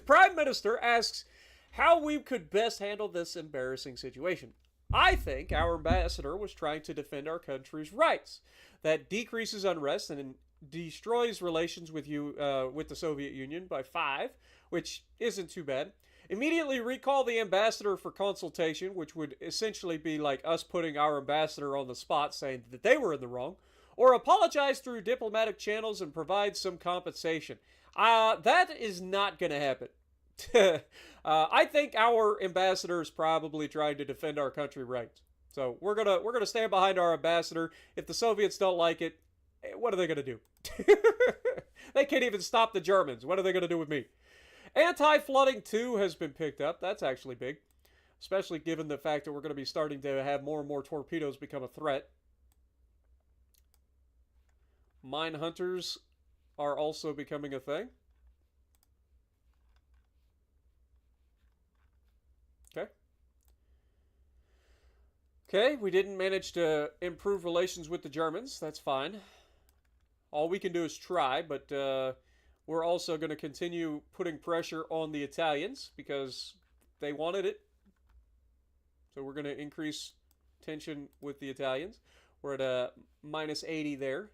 Prime Minister asks how we could best handle this embarrassing situation. I think our ambassador was trying to defend our country's rights. That decreases unrest and destroys relations with the Soviet Union by 5, which isn't too bad. Immediately recall the ambassador for consultation, which would essentially be like us putting our ambassador on the spot saying that they were in the wrong. Or apologize through diplomatic channels and provide some compensation. That is not going to happen. I think our ambassador is probably trying to defend our country rights. So we're gonna stand behind our ambassador. If the Soviets don't like it, what are they gonna do? They can't even stop the Germans. What are they gonna do with me? Anti-flooding 2 has been picked up. That's actually big, especially given the fact that we're going to be starting to have more and more torpedoes become a threat. Mine hunters are also becoming a thing. Okay. Okay, we didn't manage to improve relations with the Germans. That's fine. All we can do is try, but we're also going to continue putting pressure on the Italians because they wanted it. So we're going to increase tension with the Italians. We're at a minus 80 there.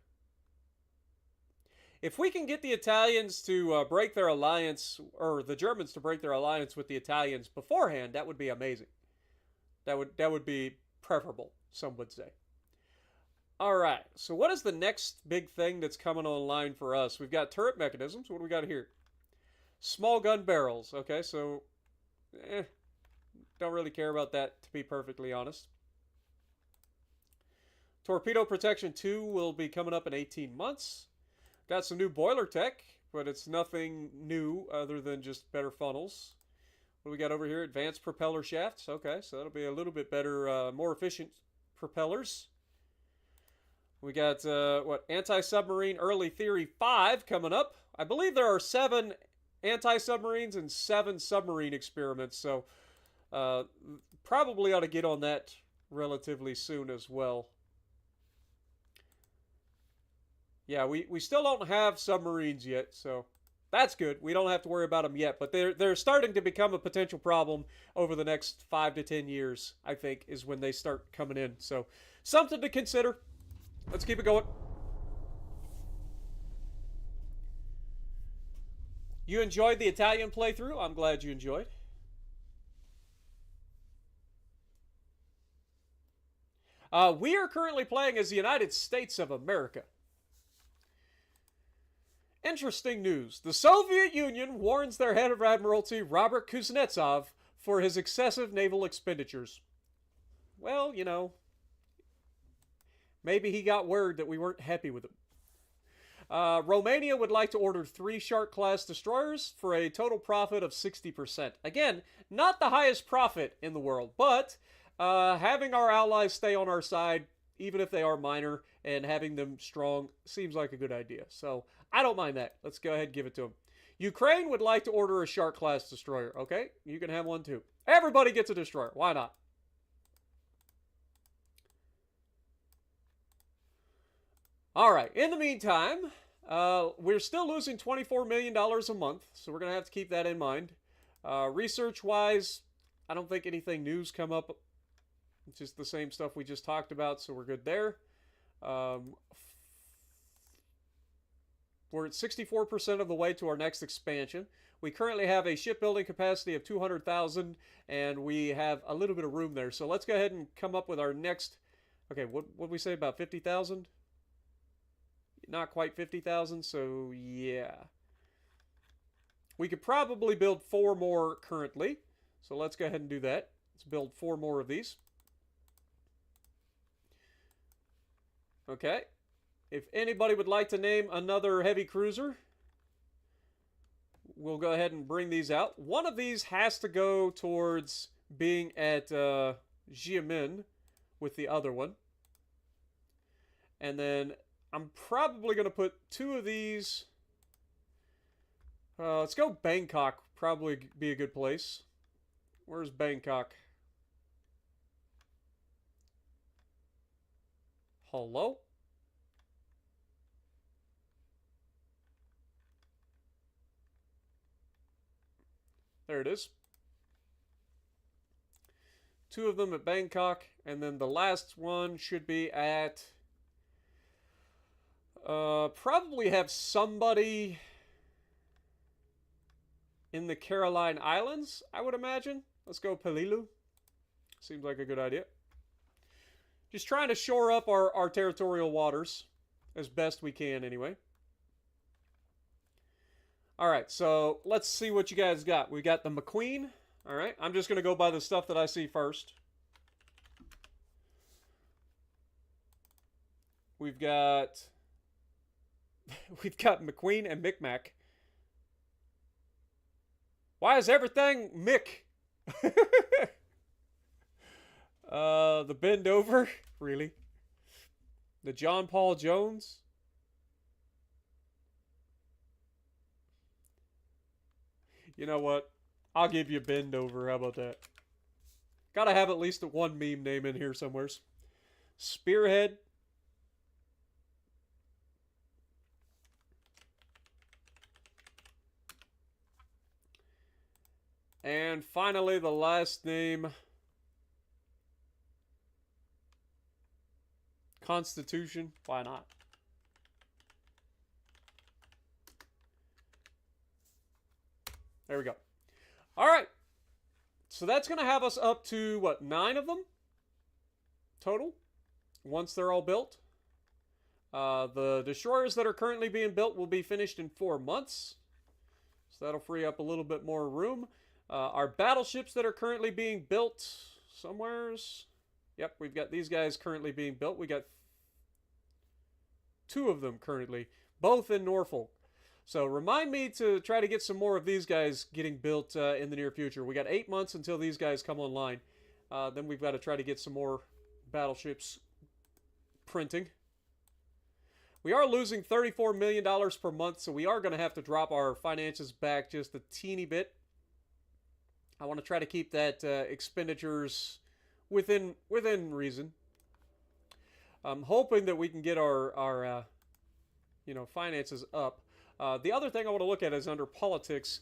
If we can get the Italians to break their alliance, or the Germans to break their alliance with the Italians beforehand, that would be amazing. That would be preferable, some would say. All right, so what is the next big thing that's coming online for us? We've got turret mechanisms. What do we got here? Small gun barrels. Okay, so don't really care about that, to be perfectly honest. Torpedo Protection 2 will be coming up in 18 months. Got some new boiler tech, but it's nothing new other than just better funnels. What do we got over here? Advanced propeller shafts. Okay, so that'll be a little bit better, more efficient propellers. We got, Anti-Submarine Early Theory 5 coming up. I believe there are 7 anti-submarines and 7 submarine experiments, so probably ought to get on that relatively soon as well. Yeah, we still don't have submarines yet, so that's good. We don't have to worry about them yet, but they're starting to become a potential problem over the next 5 to 10 years, I think, is when they start coming in. So something to consider. Let's keep it going. You enjoyed the Italian playthrough? I'm glad you enjoyed. We are currently playing as the United States of America. Interesting news. The Soviet Union warns their head of admiralty, Robert Kuznetsov, for his excessive naval expenditures. Well, you know, maybe he got word that we weren't happy with him. Romania would like to order 3 Shark-class destroyers for a total profit of 60%. Again, not the highest profit in the world, but having our allies stay on our side, even if they are minor, and having them strong seems like a good idea. So I don't mind that. Let's go ahead and give it to them. Ukraine would like to order a Shark-class destroyer. Okay, you can have one too. Everybody gets a destroyer. Why not? All right, in the meantime, we're still losing $24 million a month, so we're going to have to keep that in mind. Research-wise, I don't think anything new's come up. It's just the same stuff we just talked about, so we're good there. We're at 64% of the way to our next expansion. We currently have a shipbuilding capacity of 200,000, and we have a little bit of room there. So let's go ahead and come up with our next... Okay, what did we say about 50,000? Not quite 50,000, so yeah. We could probably build 4 more currently. So let's go ahead and do that. Let's build 4 more of these. Okay. If anybody would like to name another heavy cruiser, we'll go ahead and bring these out. One of these has to go towards being at Xiamen with the other one. And then I'm probably going to put 2 of these. Let's go Bangkok. Probably be a good place. Where's Bangkok? Hello? There it is. 2 of them at Bangkok. And then the last one should be at... probably have somebody in the Caroline Islands, I would imagine. Let's go Palilu. Seems like a good idea. Just trying to shore up our territorial waters as best we can anyway. Alright, so let's see what you guys got. We got the McQueen. Alright, I'm just going to go by the stuff that I see first. We've got McQueen and Micmac. Why is everything Mick? The Bend Over? Really? The John Paul Jones? You know what? I'll give you Bend Over. How about that? Gotta have at least one meme name in here somewheres. Spearhead. And finally, the last name. Constitution. Why not? There we go. All right. So that's going to have us up to, what, 9 of them total once they're all built. The destroyers that are currently being built will be finished in 4 months. So that'll free up a little bit more room. Our battleships that are currently being built somewheres. Yep, we've got these guys currently being built. We got 2 of them currently, both in Norfolk. So remind me to try to get some more of these guys getting built in the near future. We got 8 months until these guys come online. Then we've got to try to get some more battleships printing. We are losing $34 million per month, so we are going to have to drop our finances back just a teeny bit. I want to try to keep that expenditures within reason. I'm hoping that we can get our finances up. The other thing I want to look at is under politics.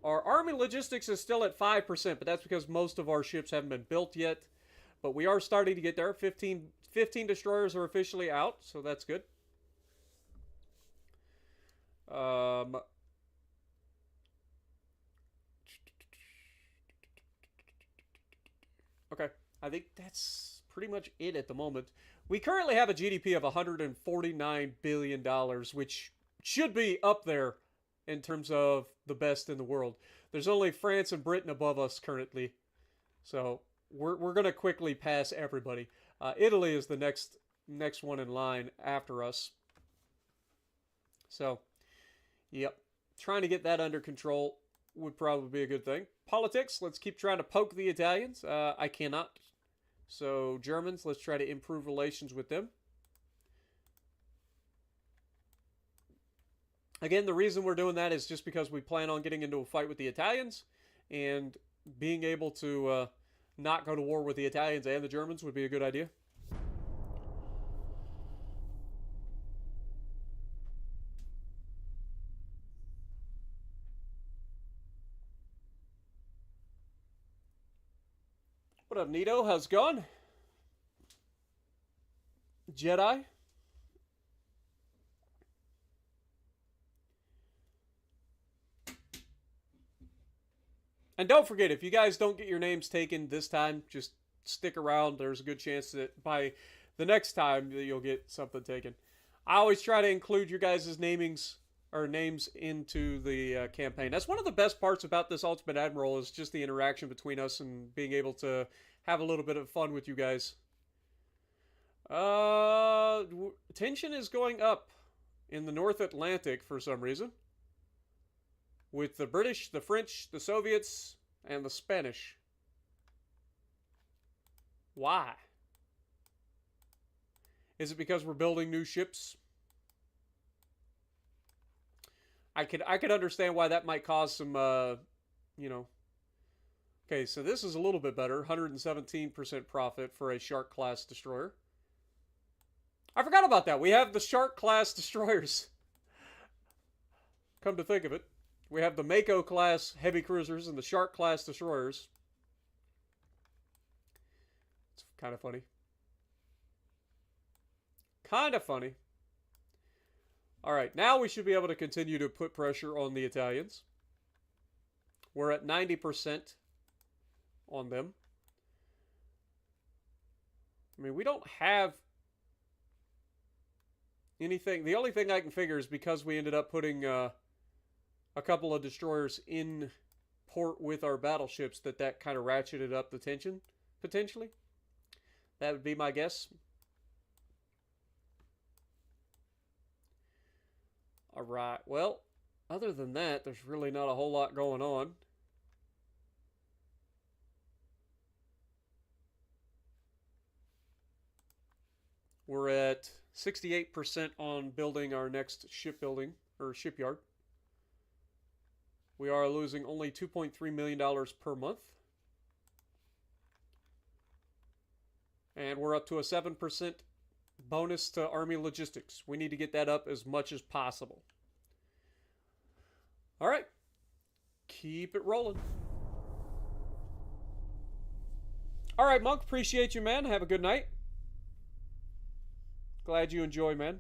Our Army logistics is still at 5%, but that's because most of our ships haven't been built yet. But we are starting to get there. 15 destroyers are officially out, so that's good. Okay, I think that's pretty much it at the moment. We currently have a GDP of $149 billion, which should be up there in terms of the best in the world. There's only France and Britain above us currently. So we're going to quickly pass everybody. Italy is the next one in line after us. So, yep. Trying to get that under control would probably be a good thing. Politics, let's keep trying to poke the Italians. I cannot. So, Germans, let's try to improve relations with them. Again, the reason we're doing that is just because we plan on getting into a fight with the Italians, and being able to not go to war with the Italians and the Germans would be a good idea. What up, Nito? How's it going? Jedi? And don't forget, if you guys don't get your names taken this time, just stick around. There's a good chance that by the next time that you'll get something taken. I always try to include your guys' names into the campaign. That's one of the best parts about this Ultimate Admiral, is just the interaction between us and being able to have a little bit of fun with you guys. Tension is going up in the North Atlantic for some reason, with the British, the French, the Soviets, and the Spanish. Why? Is it because we're building new ships? I could understand why that might cause some, you know. Okay, so this is a little bit better. 117% profit for a Shark-class destroyer. I forgot about that. We have the Shark-class destroyers. Come to think of it. We have the Mako-class heavy cruisers and the Shark-class destroyers. It's kind of funny. Kind of funny. All right, now we should be able to continue to put pressure on the Italians. We're at 90% on them. I mean, we don't have anything. The only thing I can figure is because we ended up putting a couple of destroyers in port with our battleships, that kind of ratcheted up the tension, potentially. That would be my guess. All right, well, other than that, there's really not a whole lot going on. We're at 68% on building our next shipbuilding, or shipyard. We are losing only $2.3 million per month. And we're up to a 7% bonus to Army logistics. We need to get that up as much as possible. All right. Keep it rolling. All right, Monk. Appreciate you, man. Have a good night. Glad you enjoy, man.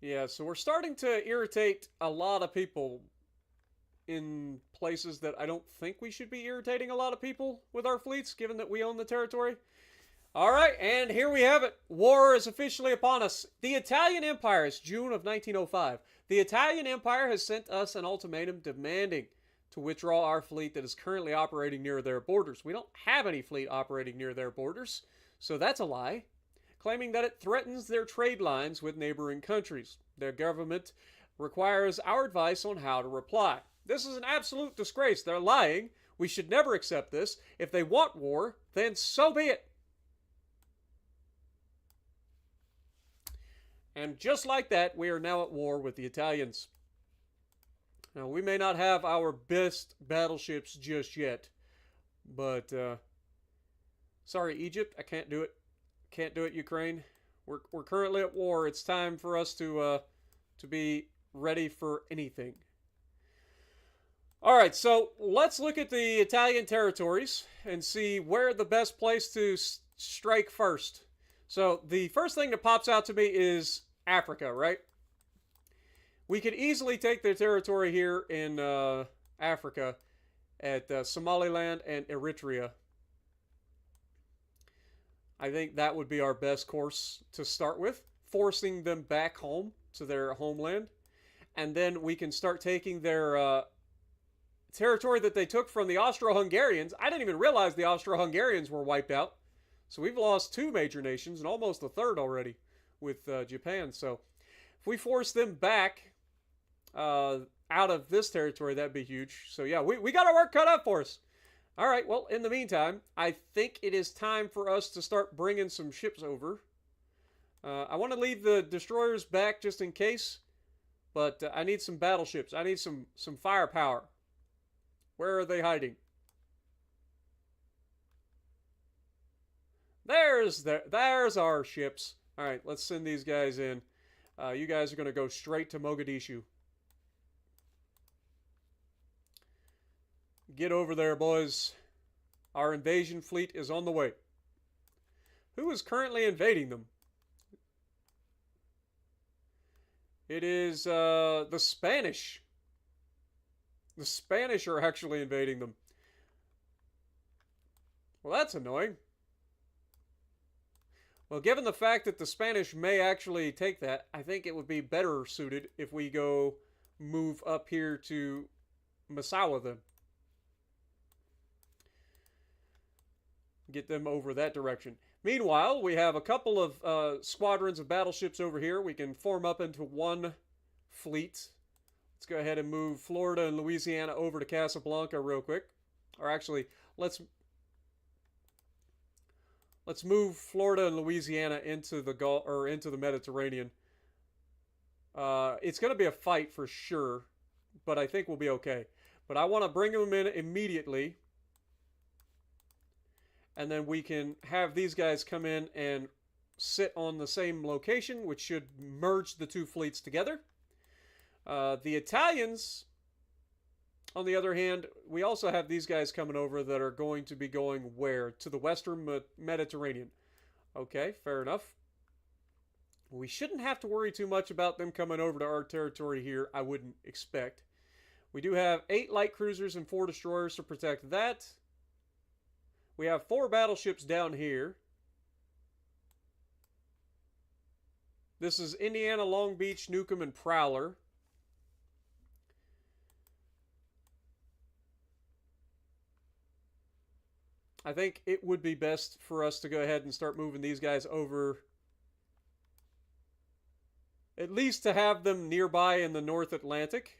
Yeah, so we're starting to irritate a lot of people in places that I don't think we should be irritating a lot of people with our fleets, given that we own the territory. All right, and here we have it. War is officially upon us. The Italian Empire, it's June of 1905. The Italian Empire has sent us an ultimatum demanding to withdraw our fleet that is currently operating near their borders. We don't have any fleet operating near their borders, so that's a lie, claiming that it threatens their trade lines with neighboring countries. Their government requires our advice on how to reply. This is an absolute disgrace. They're lying. We should never accept this. If they want war, then so be it. And just like that, we are now at war with the Italians. Now, we may not have our best battleships just yet, but sorry, Egypt, I can't do it. Can't do it, Ukraine. We're currently at war. It's time for us to be ready for anything. All right, so let's look at the Italian territories and see where the best place to strike first. So the first thing that pops out to me is Africa, right? We could easily take their territory here in Africa at Somaliland and Eritrea. I think that would be our best course to start with, forcing them back home to their homeland. And then we can start taking their territory that they took from the Austro-Hungarians. I didn't even realize the Austro-Hungarians were wiped out. So we've lost 2 major nations and almost a third already with Japan. So if we force them back out of this territory, that'd be huge. So yeah, we got our work cut out for us. All right, well, in the meantime, I think it is time for us to start bringing some ships over. I want to leave the destroyers back just in case, but I need some battleships. I need some firepower. Where are they hiding? There's our ships. All right, let's send these guys in. You guys are going to go straight to Mogadishu. Get over there, boys. Our invasion fleet is on the way. Who is currently invading them? It is the Spanish. The Spanish are actually invading them. Well, that's annoying. Well, given the fact that the Spanish may actually take that, I think it would be better suited if we go move up here to Massawa then. Get them over that direction. Meanwhile, we have a couple of squadrons of battleships over here. We can form up into one fleet. Let's go ahead and move Florida and Louisiana over to Casablanca real quick. Or actually, let's move Florida and Louisiana into the Gulf or into the Mediterranean. It's going to be a fight for sure, but I think we'll be okay. But I want to bring them in immediately. And then we can have these guys come in and sit on the same location, which should merge the 2 fleets together. The Italians, on the other hand, we also have these guys coming over that are going to be going where? To the Western Mediterranean. Okay, fair enough. We shouldn't have to worry too much about them coming over to our territory here, I wouldn't expect. We do have 8 light cruisers and 4 destroyers to protect that. We have 4 battleships down here. This is Indiana, Long Beach, Newcomb, and Prowler. I think it would be best for us to go ahead and start moving these guys over. At least to have them nearby in the North Atlantic.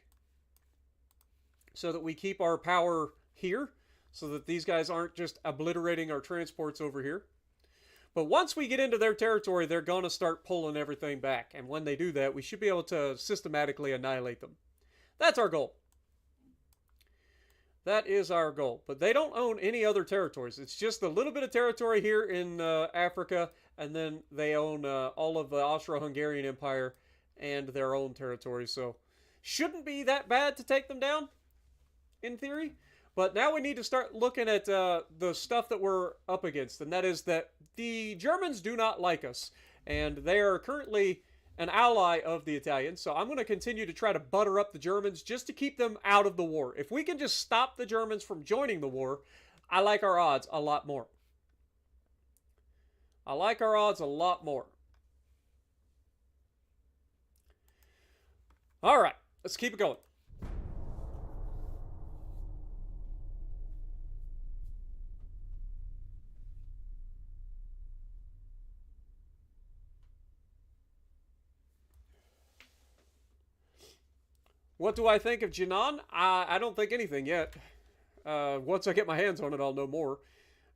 So that we keep our power here. So that these guys aren't just obliterating our transports over here. But once we get into their territory, they're going to start pulling everything back. And when they do that, we should be able to systematically annihilate them. That's our goal. That is our goal. But they don't own any other territories. It's just a little bit of territory here in Africa. And then they own all of the Austro-Hungarian Empire and their own territory. So shouldn't be that bad to take them down, in theory. But now we need to start looking at the stuff that we're up against. And that is that the Germans do not like us. And they are currently an ally of the Italians. So I'm going to continue to try to butter up the Germans just to keep them out of the war. If we can just stop the Germans from joining the war, I like our odds a lot more. I like our odds a lot more. All right, let's keep it going. What do I think of Jinan? I don't think anything yet. Once I get my hands on it, I'll know more.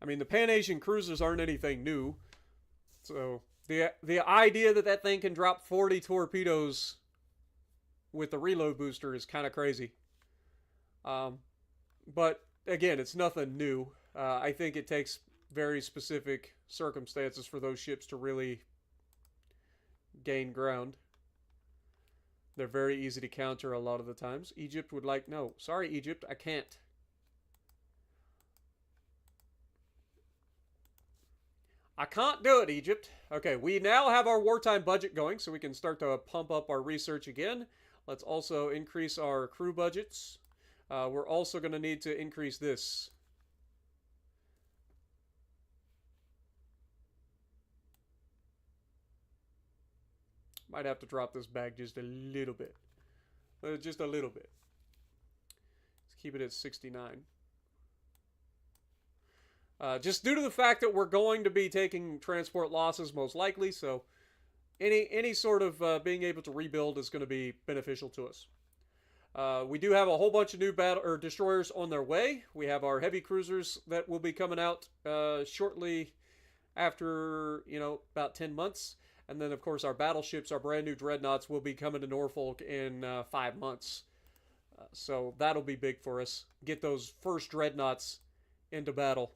I mean, the Pan-Asian cruisers aren't anything new. So, the idea that that thing can drop 40 torpedoes with the reload booster is kind of crazy. But, again, it's nothing new. I think it takes very specific circumstances for those ships to really gain ground. They're very easy to counter a lot of the times. Egypt would like, no, sorry Egypt, I can't. I can't do it, Egypt. Okay, we now have our wartime budget going, so we can start to pump up our research again. Let's also increase our crew budgets. We're also going to need to increase this. Might have to drop this back just a little bit. Just a little bit. Let's keep it at 69. Just due to the fact that we're going to be taking transport losses most likely, so any sort of being able to rebuild is going to be beneficial to us. We do have a whole bunch of new destroyers on their way. We have our heavy cruisers that will be coming out shortly after, about 10 months. And then, of course, our battleships, our brand new dreadnoughts, will be coming to Norfolk in 5 months. So that'll be big for us. Get those first dreadnoughts into battle.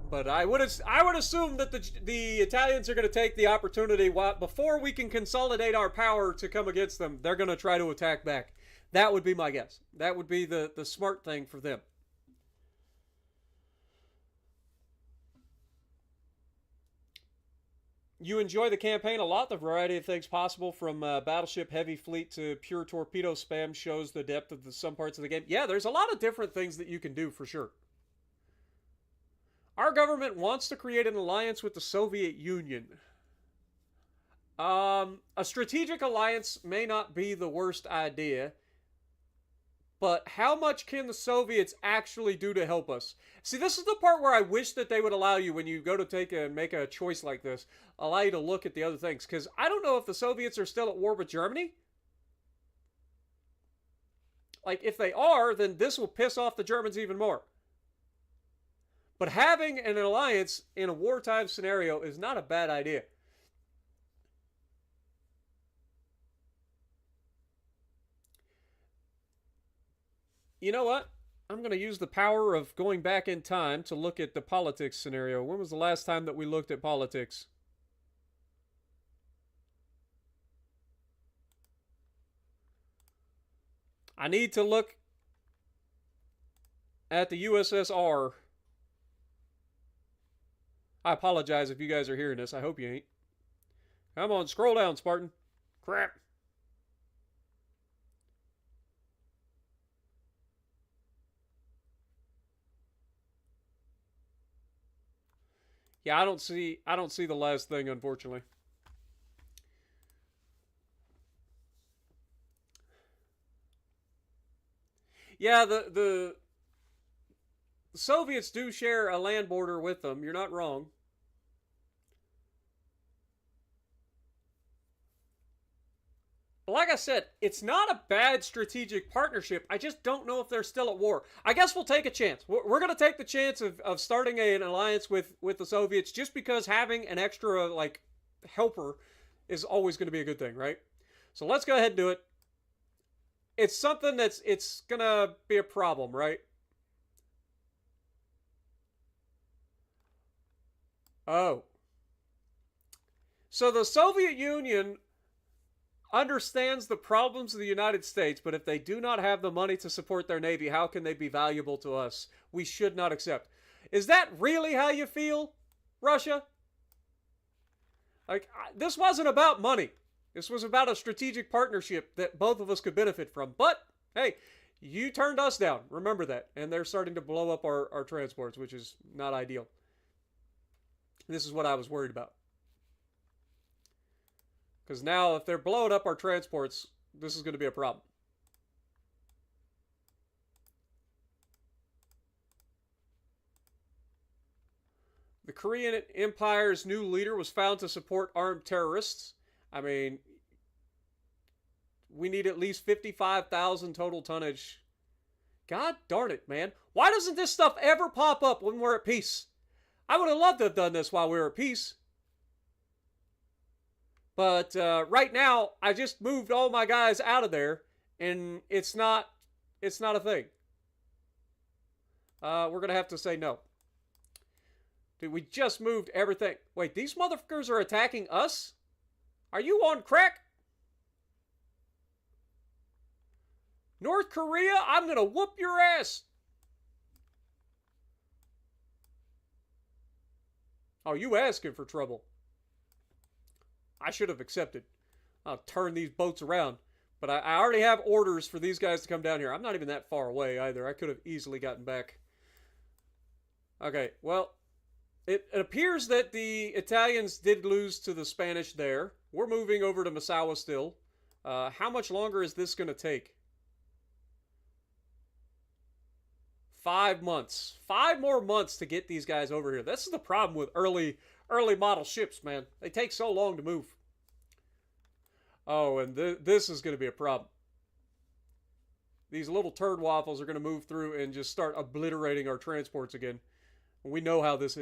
But I would assume that the Italians are going to take the opportunity before we can consolidate our power to come against them. They're going to try to attack back. That would be my guess. That would be the smart thing for them. You enjoy the campaign a lot. The variety of things possible from battleship heavy fleet to pure torpedo spam shows the depth of some parts of the game. Yeah, there's a lot of different things that you can do for sure. Our government wants to create an alliance with the Soviet Union. A strategic alliance may not be the worst idea, but how much can the Soviets actually do to help us? See, this is the part where I wish that they would allow you, when you go to make a choice like this, allow you to look at the other things. Because I don't know if the Soviets are still at war with Germany. Like, if they are, then this will piss off the Germans even more. But having an alliance in a wartime scenario is not a bad idea. You know what? I'm going to use the power of going back in time to look at the politics scenario. When was the last time that we looked at politics? I need to look at the USSR. I apologize if you guys are hearing this. I hope you ain't. Come on, scroll down, Spartan. Crap. Yeah, I don't see the last thing, unfortunately. Yeah, the Soviets do share a land border with them. You're not wrong. But like I said, it's not a bad strategic partnership. I just don't know if they're still at war. I guess we'll take a chance. We're going to take the chance of starting an alliance with the Soviets, just because having an extra, helper is always going to be a good thing, right? So let's go ahead and do it. It's something it's going to be a problem, right? Oh. So the Soviet Union understands the problems of the United States, but if they do not have the money to support their Navy, how can they be valuable to us? We should not accept. Is that really how you feel, Russia? This wasn't about money. This was about a strategic partnership that both of us could benefit from. But, hey, you turned us down. Remember that. And they're starting to blow up our transports, which is not ideal. This is what I was worried about. Because now, if they're blowing up our transports, this is going to be a problem. The Korean Empire's new leader was found to support armed terrorists. I mean, we need at least 55,000 total tonnage. God darn it, man. Why doesn't this stuff ever pop up when we're at peace? I would have loved to have done this while we were at peace. But right now, I just moved all my guys out of there, and it's not a thing. We're going to have to say no. Dude, we just moved everything. Wait, these motherfuckers are attacking us? Are you on crack? North Korea, I'm going to whoop your ass. Oh, you asking for trouble. I should have accepted. I'll turn these boats around. But I already have orders for these guys to come down here. I'm not even that far away either. I could have easily gotten back. Okay, well, it appears that the Italians did lose to the Spanish there. We're moving over to Misawa still. How much longer is this going to take? 5 months. 5 more months to get these guys over here. This is the problem with early model ships, man. They take so long to move. Oh, and this is going to be a problem. These little turd waffles are going to move through and just start obliterating our transports again. We know how this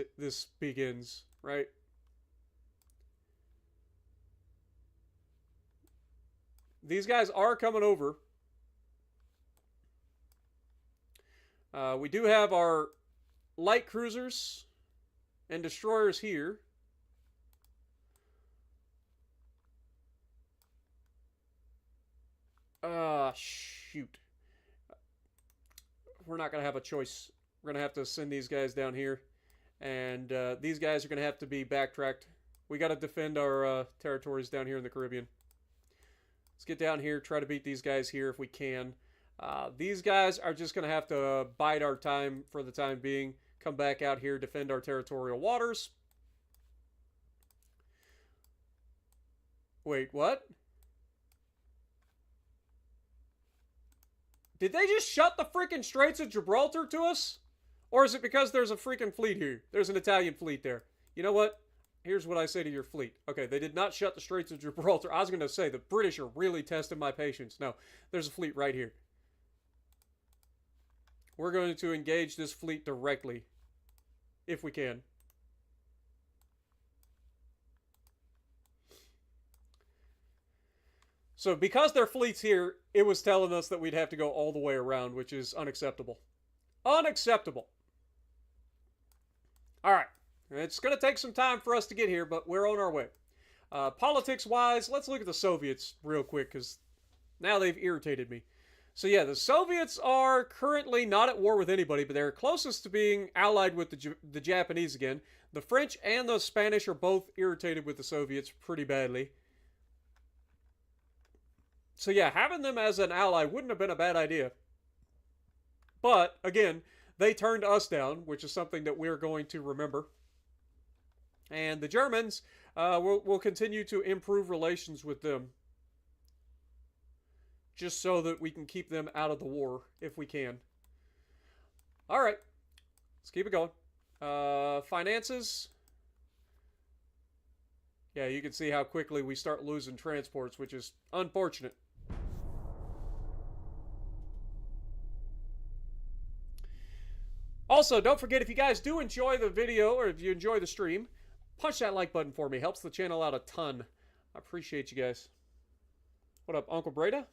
begins, right? These guys are coming over. We do have our light cruisers and destroyers here. Shoot. We're not going to have a choice. We're going to have to send these guys down here. And these guys are going to have to be backtracked. We got to defend our territories down here in the Caribbean. Let's get down here, try to beat these guys here if we can. These guys are just going to have to bide our time for the time being. Come back out here, defend our territorial waters. Wait, what? Did they just shut the freaking Straits of Gibraltar to us? Or is it because there's a freaking fleet here? There's an Italian fleet there. You know what? Here's what I say to your fleet. Okay, they did not shut the Straits of Gibraltar. I was going to say, the British are really testing my patience. No, there's a fleet right here. We're going to engage this fleet directly. If we can. So because their fleet's here, it was telling us that we'd have to go all the way around, which is unacceptable. Unacceptable. Alright. It's going to take some time for us to get here, but we're on our way. Politics-wise, let's look at the Soviets real quick, because now they've irritated me. So yeah, the Soviets are currently not at war with anybody, but they're closest to being allied with the Japanese again. The French and the Spanish are both irritated with the Soviets pretty badly. So yeah, having them as an ally wouldn't have been a bad idea. But, again, they turned us down, which is something that we're going to remember. And the Germans, will continue to improve relations with them. Just so that we can keep them out of the war, if we can. Alright, let's keep it going. Finances. Yeah, you can see how quickly we start losing transports, which is unfortunate. Also, don't forget, if you guys do enjoy the video, or if you enjoy the stream, punch that like button for me. Helps the channel out a ton. I appreciate you guys. What up, Uncle Breda?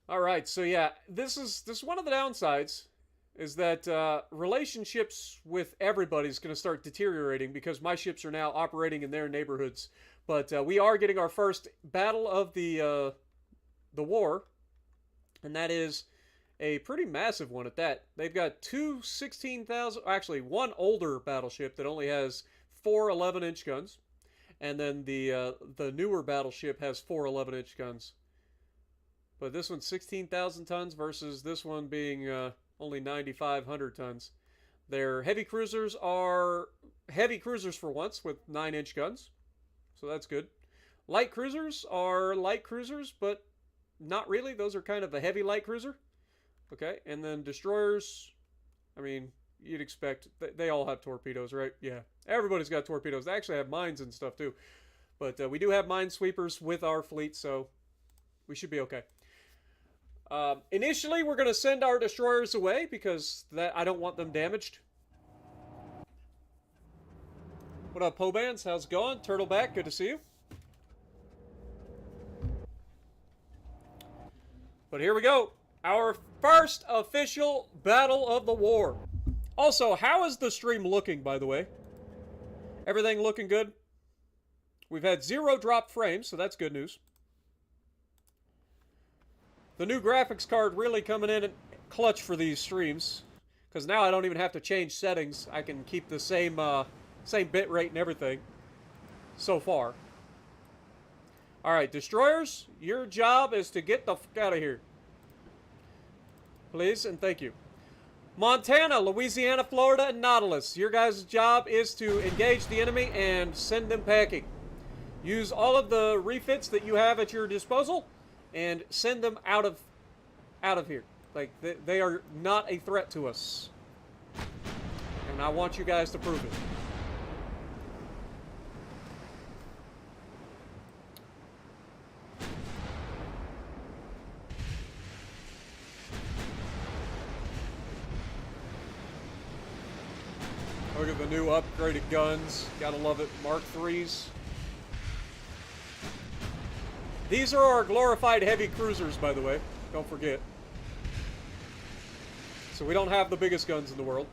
Alright, so yeah, this is one of the downsides, is that relationships with everybody's going to start deteriorating because my ships are now operating in their neighborhoods. But we are getting our first battle of the war, and that is a pretty massive one at that. They've got two 16,000, actually one older battleship that only has 4 11-inch guns, and then the newer battleship has 4 11-inch guns. But this one's 16,000 tons versus this one being only 9,500 tons. Their heavy cruisers are heavy cruisers for once with 9-inch guns. So that's good. Light cruisers are light cruisers, but not really. Those are kind of a heavy light cruiser. Okay, and then destroyers, I mean, you'd expect, they all have torpedoes, right? Yeah, everybody's got torpedoes. They actually have mines and stuff too. But we do have minesweepers with our fleet, so we should be okay. Initially, we're going to send our destroyers away because I don't want them damaged. What up, Pobands? How's it going? Turtleback, good to see you. But here we go. Our first official battle of the war. Also, how is the stream looking, by the way? Everything looking good? We've had 0 drop frames, so that's good news. The new graphics card really coming in clutch for these streams, because now I don't even have to change settings. I can keep the same bit rate and everything so far. All right, destroyers, your job is to get the fuck out of here. Please and thank you. Montana, Louisiana, Florida, and Nautilus. Your guys' job is to engage the enemy and send them packing. Use all of the refits that you have at your disposal and send them out of here. Like, they are not a threat to us. And I want you guys to prove it. Look at the new upgraded guns. Gotta love it. Mark IIIs. These are our glorified heavy cruisers, by the way. Don't forget. So we don't have the biggest guns in the world.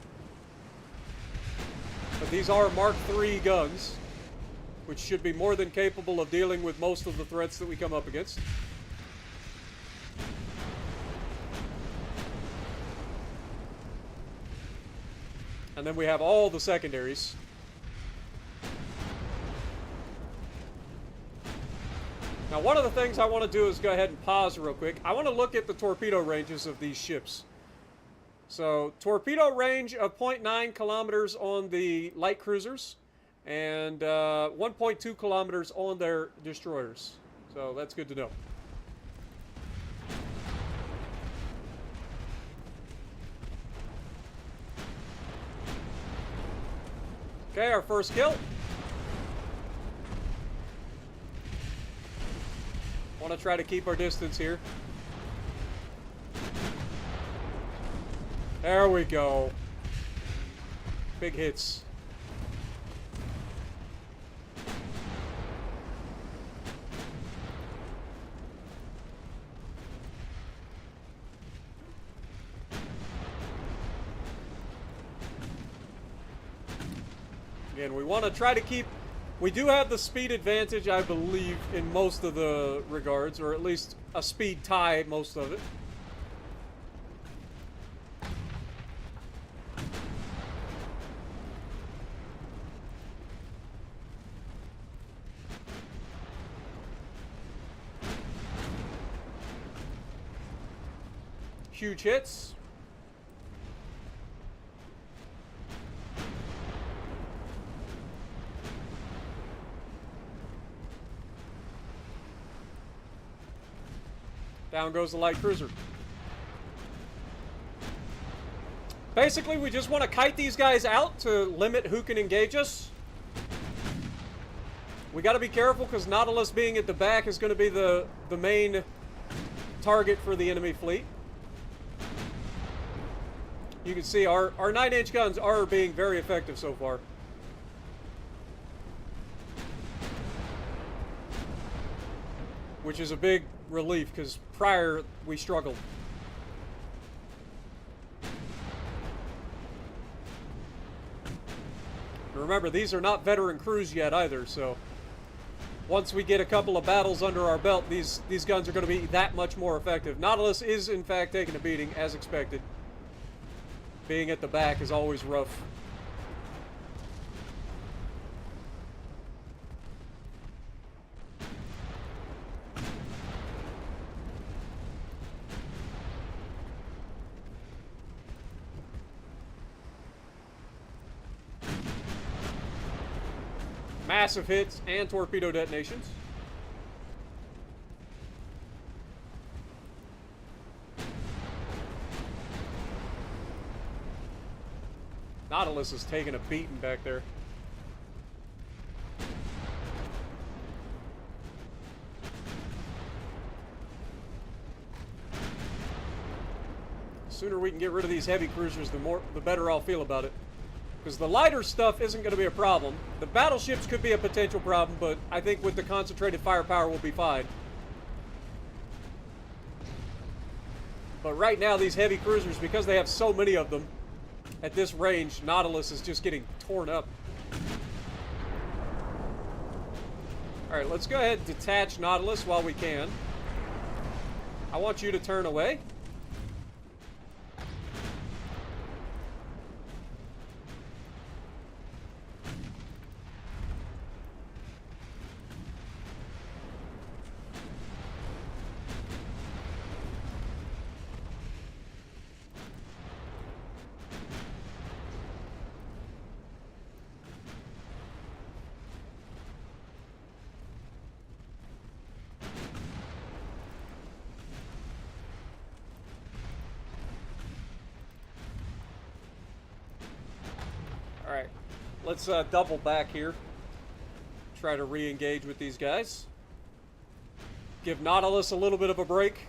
But these are Mark III guns, which should be more than capable of dealing with most of the threats that we come up against. And then we have all the secondaries. Now, one of the things I want to do is go ahead and pause real quick. I want to look at the torpedo ranges of these ships. So, torpedo range of 0.9 kilometers on the light cruisers and 1.2 kilometers on their destroyers. So, that's good to know. Okay, our first kill. Want to try to keep our distance here. There we go. Big hits. Again, we want to try to keep... We do have the speed advantage, I believe, in most of the regards, or at least a speed tie, most of it. Huge hits. Down goes the light cruiser. Basically, we just want to kite these guys out to limit who can engage us. We got to be careful because Nautilus being at the back is going to be the main target for the enemy fleet. You can see our 9-inch guns are being very effective so far. Which is a big relief, because prior we struggled. Remember, these are not veteran crews yet either, so once we get a couple of battles under our belt, these guns are going to be that much more effective. Nautilus is, in fact, taking a beating, as expected. Being at the back is always rough. Massive hits and torpedo detonations. Nautilus is taking a beating back there. The sooner we can get rid of these heavy cruisers, the better I'll feel about it. Because the lighter stuff isn't going to be a problem. The battleships could be a potential problem, but I think with the concentrated firepower we'll be fine. But right now, these heavy cruisers, because they have so many of them, at this range, Nautilus is just getting torn up. Alright, let's go ahead and detach Nautilus while we can. I want you to turn away. Alright, let's double back here. Try to re-engage with these guys. Give Nautilus a little bit of a break.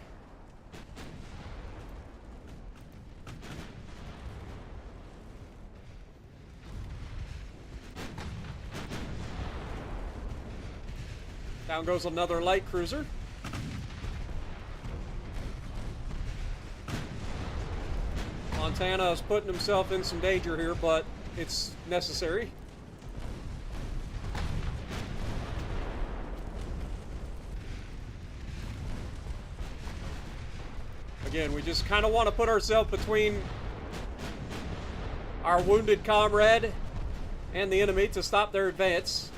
Down goes another light cruiser. Montana is putting himself in some danger here, but it's necessary. Again, we just kind of want to put ourselves between our wounded comrade and the enemy to stop their advance.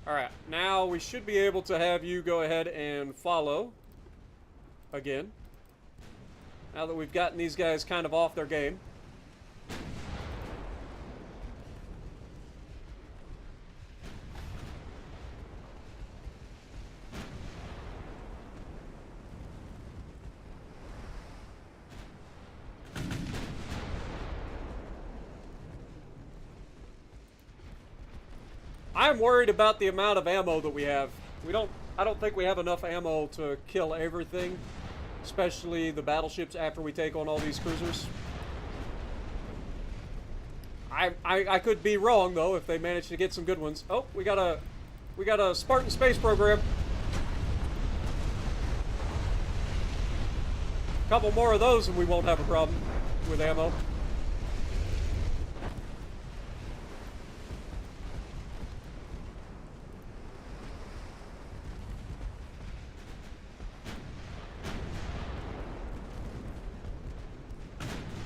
Alright, now we should be able to have you go ahead and follow again. Now that we've gotten these guys kind of off their game. I'm worried about the amount of ammo that we have. I don't think we have enough ammo to kill everything, especially the battleships after we take on all these cruisers. I could be wrong though if they manage to get some good ones. Oh, we got a Spartan space program. A couple more of those and we won't have a problem with ammo.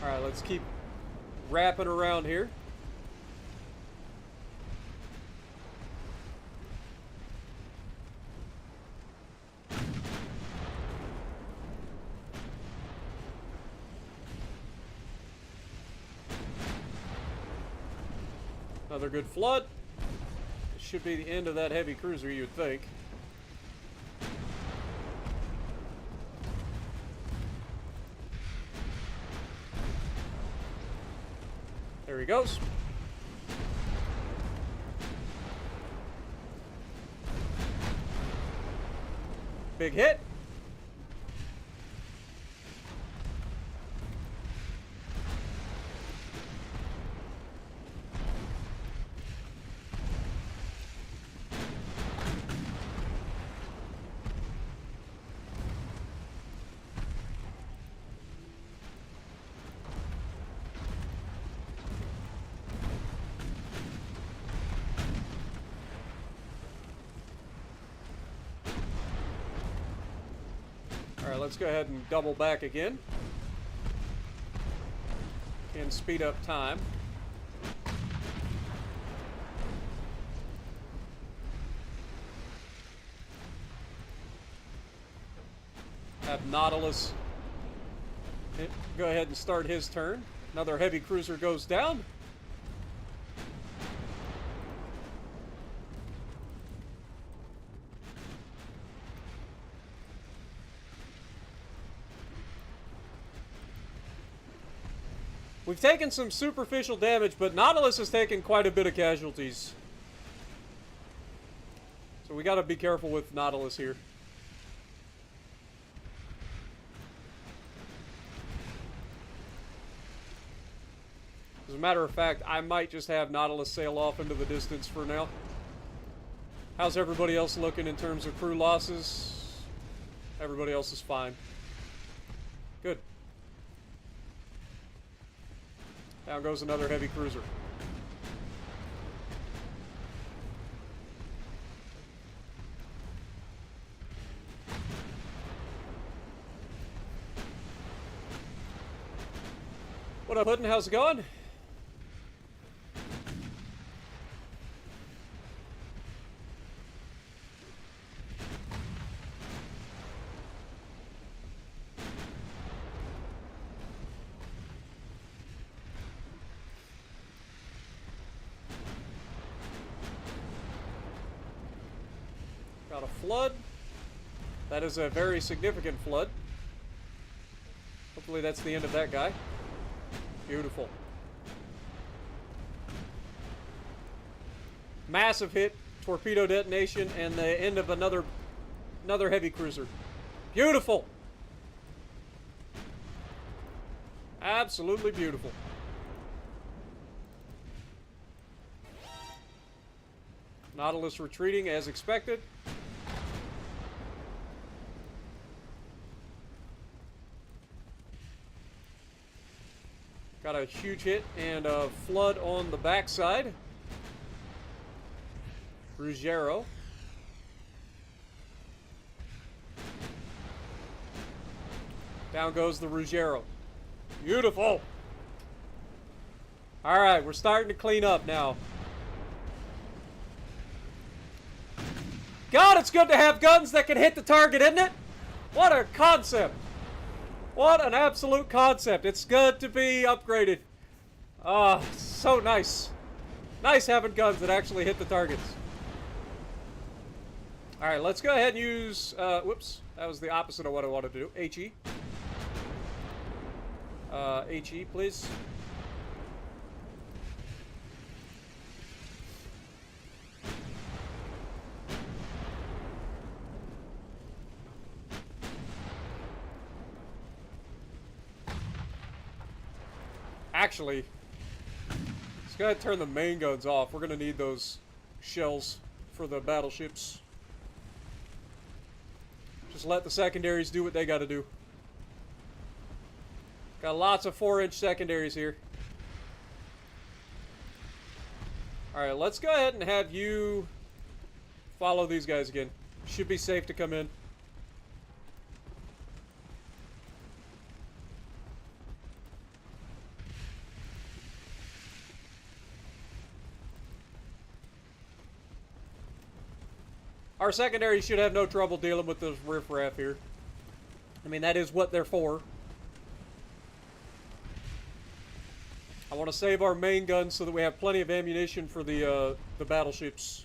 Alright, let's keep wrapping around here. Another good flood. This should be the end of that heavy cruiser, you'd think. There he goes. Big hit. Alright, let's go ahead and double back again. And speed up time. Have Nautilus go ahead and start his turn. Another heavy cruiser goes down. We've taken some superficial damage, but Nautilus has taken quite a bit of casualties. So we gotta be careful with Nautilus here. As a matter of fact, I might just have Nautilus sail off into the distance for now. How's everybody else looking in terms of crew losses? Everybody else is fine. Good. Down goes another heavy cruiser. What up, Puddin'? How's it going? Got a flood. That is a very significant flood. Hopefully that's the end of that guy. Beautiful. Massive hit, torpedo detonation, and the end of another heavy cruiser. Beautiful. Absolutely beautiful. Nautilus retreating as expected. Got a huge hit and a flood on the backside. Ruggiero. Down goes the Ruggiero. Beautiful. All right, we're starting to clean up now. God, it's good to have guns that can hit the target, isn't it? What a concept. What an absolute concept. It's good to be upgraded. So nice. Nice having guns that actually hit the targets. Alright, let's go ahead and use... whoops. That was the opposite of what I wanted to do. HE. HE, please. Actually, let's go ahead and turn the main guns off. We're going to need those shells for the battleships. Just let the secondaries do what they got to do. Got lots of 4-inch secondaries here. Alright, let's go ahead and have you follow these guys again. Should be safe to come in. Our secondaries should have no trouble dealing with this riffraff here. I mean, that is what they're for. I want to save our main guns so that we have plenty of ammunition for the battleships.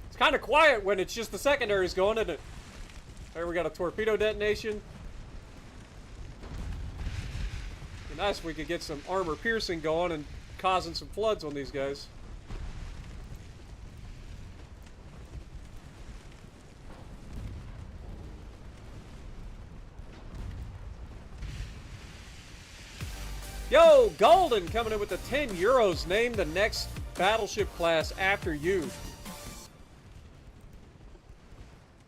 It's kind of quiet when it's just the secondaries going, isn't it? There we got a torpedo detonation. Be nice if we could get some armor piercing going and causing some floods on these guys. Yo, Golden coming in with the 10 euros. Name the next battleship class after you.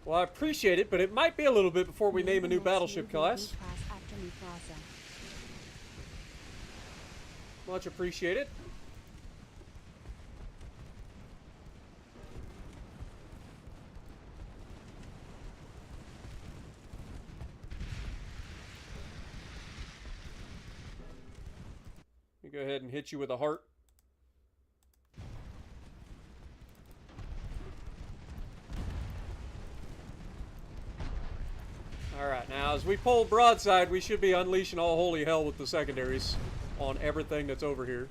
Well, I appreciate it, but it might be a little bit before we name a new battleship class. Much appreciated. Let me go ahead and hit you with a heart. Alright, now as we pull broadside, we should be unleashing all holy hell with the secondaries on everything that's over here.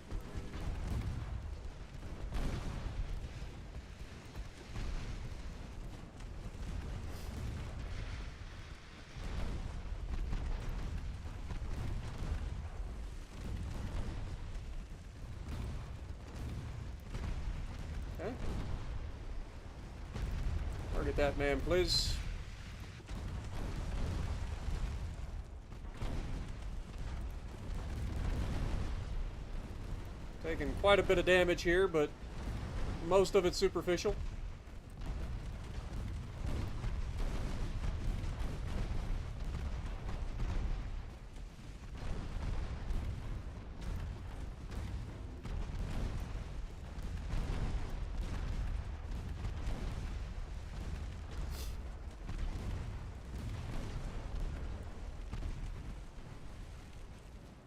Okay. Target that man, please. Taking quite a bit of damage here, but most of it's superficial.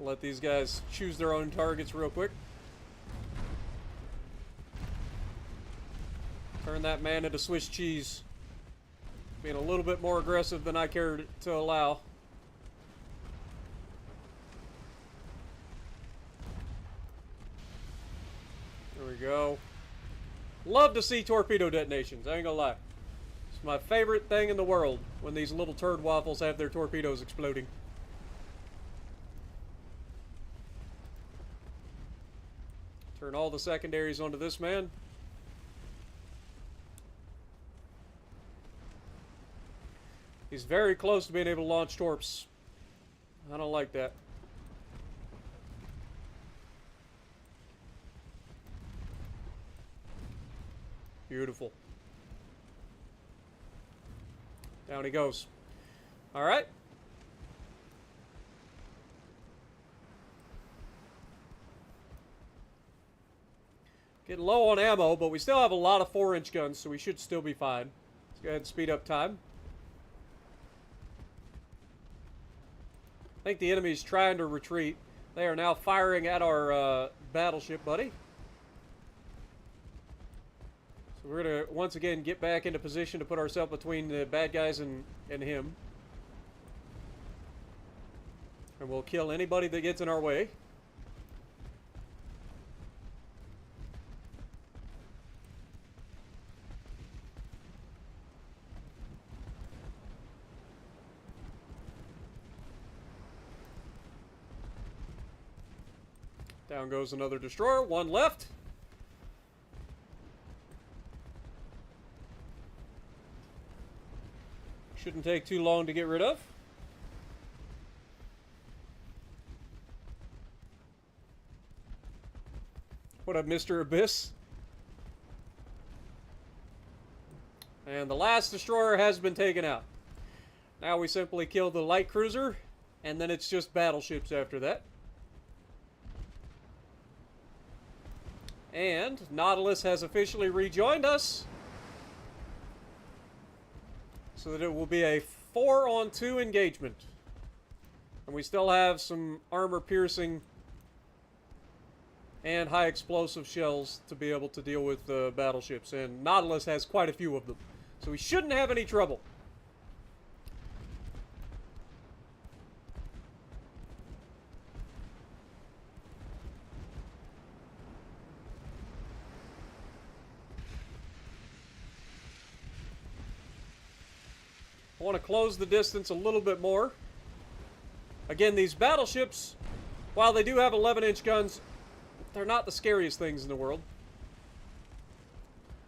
Let these guys choose their own targets real quick. Turn that man into Swiss cheese. Being a little bit more aggressive than I cared to allow. There we go. Love to see torpedo detonations, I ain't gonna lie. It's my favorite thing in the world when these little turd waffles have their torpedoes exploding. Turn all the secondaries onto this man. He's very close to being able to launch torps. I don't like that. Beautiful. Down he goes. All right. Getting low on ammo, but we still have a lot of 4-inch guns, so we should still be fine. Let's go ahead and speed up time. I think the enemy's trying to retreat. They are now firing at our battleship, buddy. So we're going to, once again, get back into position to put ourselves between the bad guys and him. And we'll kill anybody that gets in our way. Down goes another destroyer. One left. Shouldn't take too long to get rid of. What up, Mr. Abyss? And the last destroyer has been taken out. Now we simply kill the light cruiser, and then it's just battleships after that. And Nautilus has officially rejoined us, so that it will be a 4-on-2 engagement. And we still have some armor-piercing and high explosive shells to be able to deal with battleships. And Nautilus has quite a few of them, so we shouldn't have any trouble. I want to close the distance a little bit more. Again, these battleships, while they do have 11-inch guns, they're not the scariest things in the world.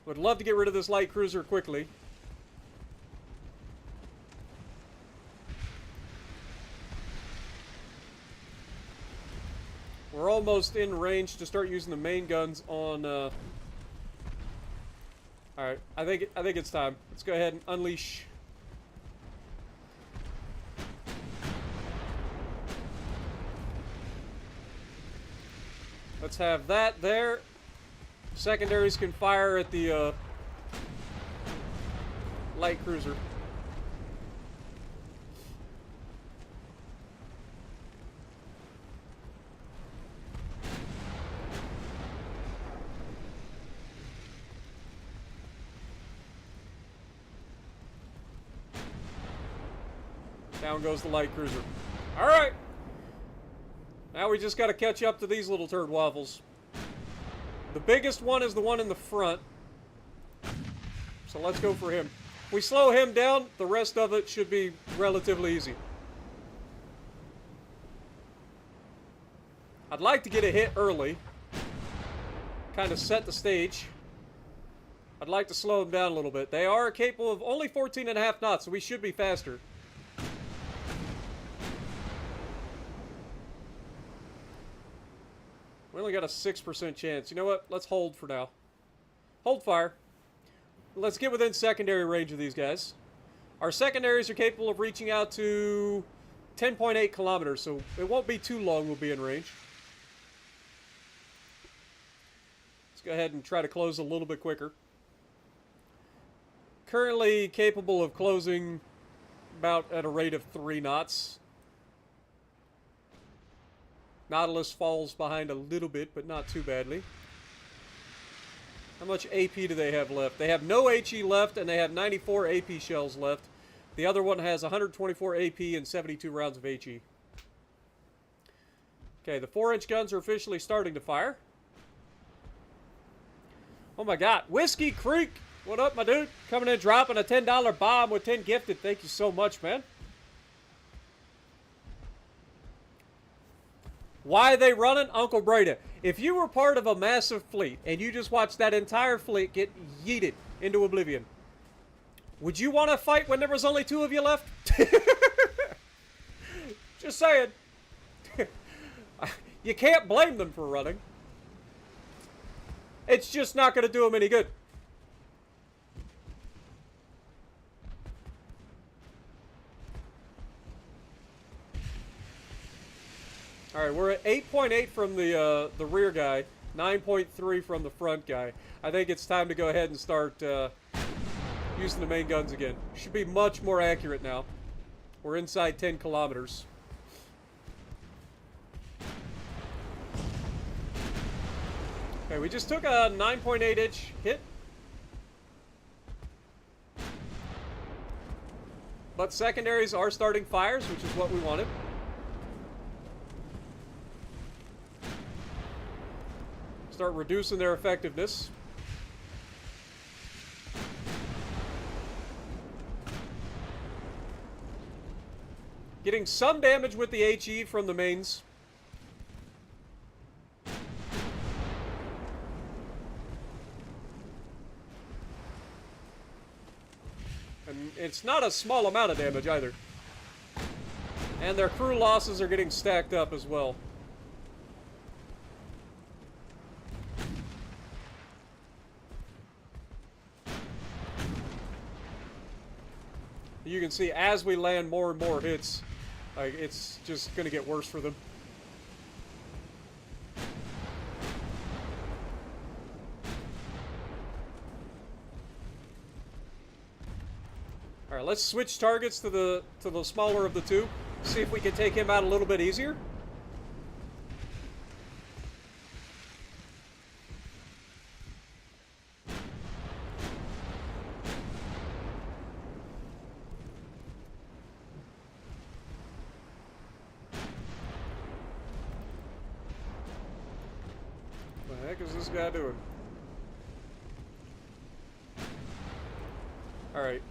Would love to get rid of this light cruiser quickly. We're almost in range to start using the main guns on... Alright, I think it's time. Let's go ahead and unleash... Let's have that there. Secondaries can fire at the light cruiser. Down goes the light cruiser. All right. Now we just got to catch up to these little turd waffles. The biggest one is the one in the front. So let's go for him. If we slow him down, the rest of it should be relatively easy. I'd like to get a hit early. Kind of set the stage. I'd like to slow them down a little bit. They are capable of only 14.5 knots, so we should be faster. We only got a 6% chance. You know what? Let's hold for now. Hold fire. Let's get within secondary range of these guys. Our secondaries are capable of reaching out to 10.8 kilometers, so it won't be too long we'll be in range. Let's go ahead and try to close a little bit quicker. Currently capable of closing about at a rate of 3 knots. Nautilus falls behind a little bit, but not too badly. How much AP do they have left? They have no HE left, and they have 94 AP shells left. The other one has 124 AP and 72 rounds of HE. Okay, the 4-inch guns are officially starting to fire. Oh my god, Whiskey Creek! What up, my dude? Coming in, dropping a $10 bomb with 10 gifted. Thank you so much, man. Why are they running? Uncle Breda, if you were part of a massive fleet and you just watched that entire fleet get yeeted into oblivion, would you want to fight when there was only 2 of you left? Just saying. You can't blame them for running. It's just not going to do them any good. All right, we're at 8.8 from the rear guy, 9.3 from the front guy. I think it's time to go ahead and start using the main guns again. Should be much more accurate now. We're inside 10 kilometers. Okay, we just took a 9.8-inch hit. But secondaries are starting fires, which is what we wanted. Start reducing their effectiveness. Getting some damage with the HE from the mains. And it's not a small amount of damage either. And their crew losses are getting stacked up as well. You can see as we land more and more hits, it's just going to get worse for them. All right, let's switch targets to the smaller of the two. See if we can take him out a little bit easier. What the heck is this guy doing? All right.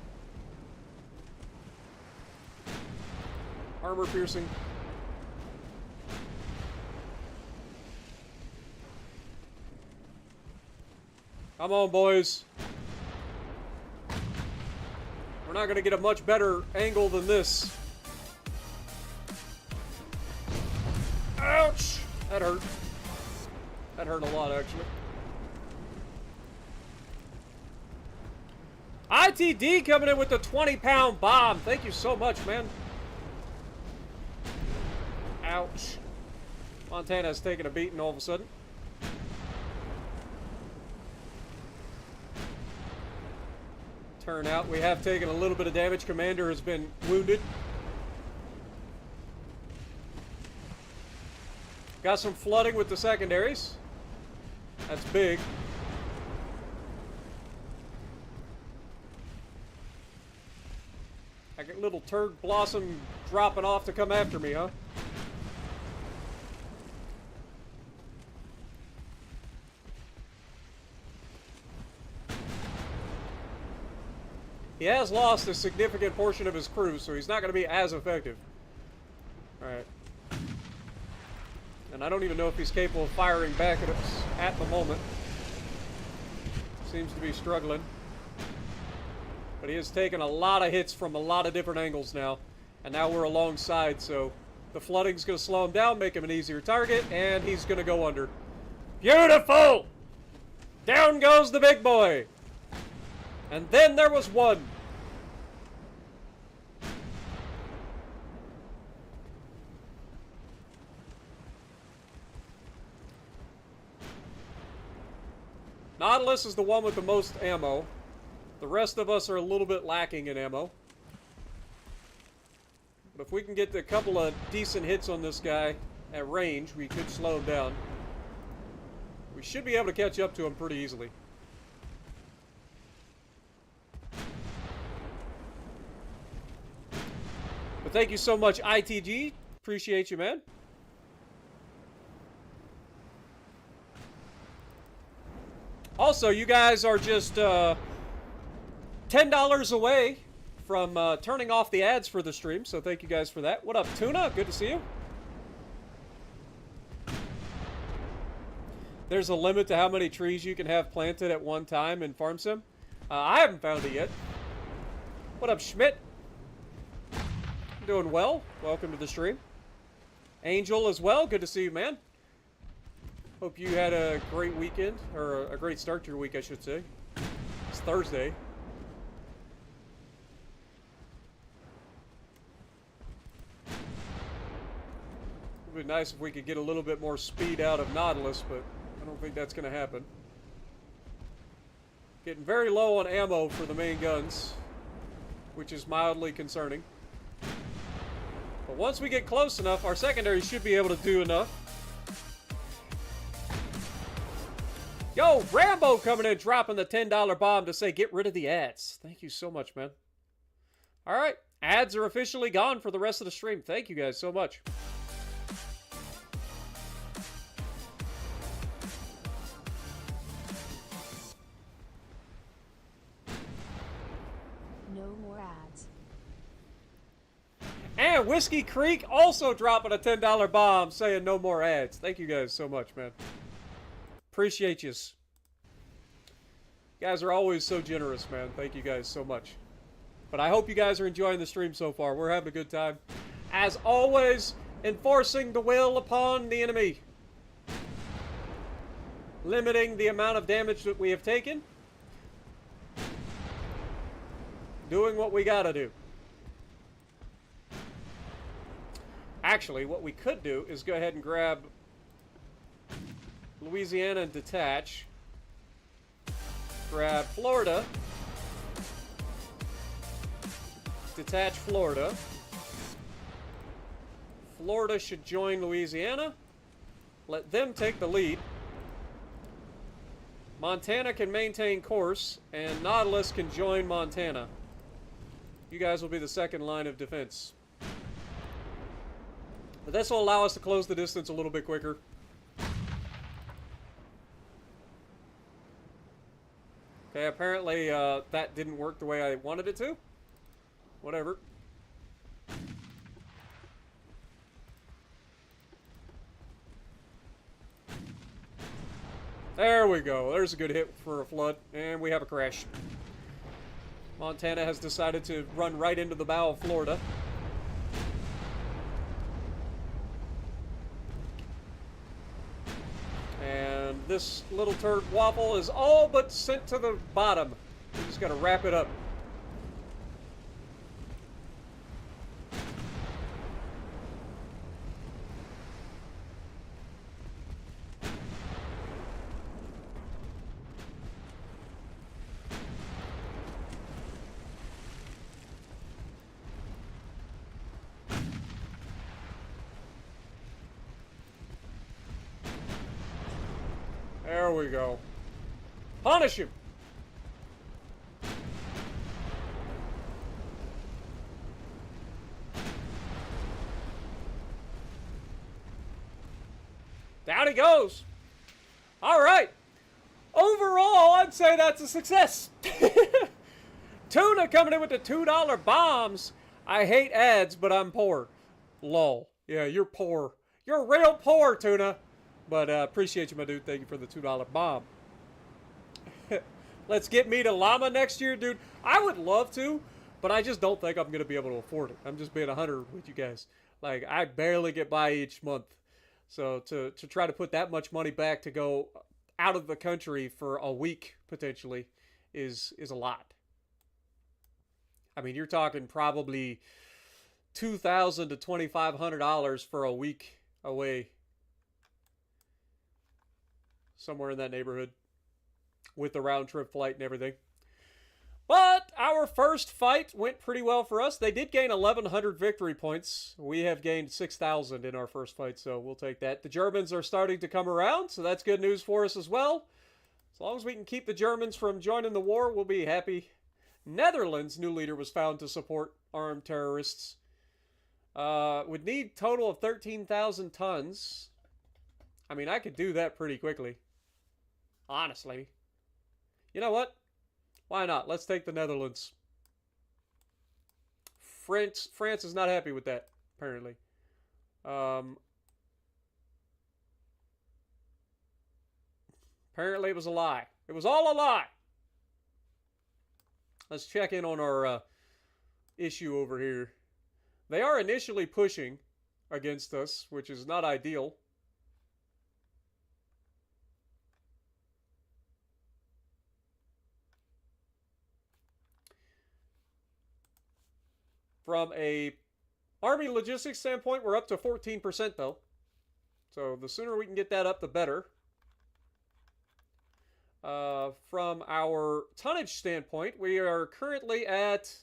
Armor piercing. Come on, boys. We're not going to get a much better angle than this. Ouch! That hurt. That hurt a lot, actually. ITD coming in with the 20-pound bomb. Thank you so much, man. Ouch. Montana's taking a beating all of a sudden. Turn out we have taken a little bit of damage. Commander has been wounded. Got some flooding with the secondaries. That's big. I got little turd blossom dropping off to come after me, huh? He has lost a significant portion of his crew, so he's not going to be as effective. Alright. And I don't even know if he's capable of firing back at us at the moment. Seems to be struggling. But he has taken a lot of hits from a lot of different angles now. And now we're alongside, so the flooding's going to slow him down, make him an easier target, and he's going to go under. Beautiful! Down goes the big boy. And then there was one. Nautilus is the one with the most ammo. The rest of us are a little bit lacking in ammo. But if we can get a couple of decent hits on this guy at range, we could slow him down. We should be able to catch up to him pretty easily. But thank you so much, ITG. Appreciate you, man. Also, you guys are just $10 away from turning off the ads for the stream, so thank you guys for that. What up, Tuna? Good to see you. There's a limit to how many trees you can have planted at one time in Farm Sim. I haven't found it yet. What up, Schmidt? Doing well. Welcome to the stream. Angel as well. Good to see you, man. Hope you had a great weekend, or a great start to your week, I should say. It's Thursday. It would be nice if we could get a little bit more speed out of Nautilus, but I don't think that's going to happen. Getting very low on ammo for the main guns, which is mildly concerning. But once we get close enough, our secondary should be able to do enough. Yo, Rambo coming in, dropping the $10 bomb to say, get rid of the ads. Thank you so much, man. All right, ads are officially gone for the rest of the stream. Thank you guys so much. No more ads. And Whiskey Creek also dropping a $10 bomb saying no more ads. Thank you guys so much, man. Appreciate yous. You guys are always so generous, man. Thank you guys so much. But I hope you guys are enjoying the stream so far. We're having a good time. As always, enforcing the will upon the enemy. Limiting the amount of damage that we have taken. Doing what we gotta do. Actually, what we could do is go ahead and grab Louisiana and detach. Grab Florida. Detach Florida. Florida should join Louisiana. Let them take the lead. Montana can maintain course, and Nautilus can join Montana. You guys will be the second line of defense. But this will allow us to close the distance a little bit quicker. Okay, apparently that didn't work the way I wanted it to. Whatever. There we go. There's a good hit for a flood. And we have a crash. Montana has decided to run right into the bow of Florida. And this little turd waffle is all but sent to the bottom. We just gotta wrap it up. There we go. Punish him! Down he goes! Alright! Overall, I'd say that's a success! Tuna coming in with the $2 bombs! I hate ads, but I'm poor. Lol. Yeah, you're poor. You're real poor, Tuna! But appreciate you, my dude. Thank you for the $2 bomb. Let's get me to Llama next year, dude. I would love to, but I just don't think I'm gonna be able to afford it. I'm just being 100 with you guys. Like I barely get by each month, so to try to put that much money back to go out of the country for a week potentially is a lot. I mean, you're talking probably $2,000 to $2,500 for a week away, somewhere in that neighborhood, with the round trip flight and everything. But our first fight went pretty well for us. They did gain 1,100 victory points. We have gained 6,000 in our first fight, so we'll take that. The Germans are starting to come around, so that's good news for us as well. As long as we can keep the Germans from joining the war, we'll be happy. Netherlands' new leader was found to support armed terrorists. Would need total of 13,000 tons. I mean, I could do that pretty quickly. Honestly. You know what? Why not? Let's take the Netherlands. France is not happy with that, apparently. Apparently it was a lie. It was all a lie. Let's check in on our issue over here. They are initially pushing against us, which is not ideal. From a Army logistics standpoint, we're up to 14% though. So the sooner we can get that up, the better. From our tonnage standpoint, we are currently at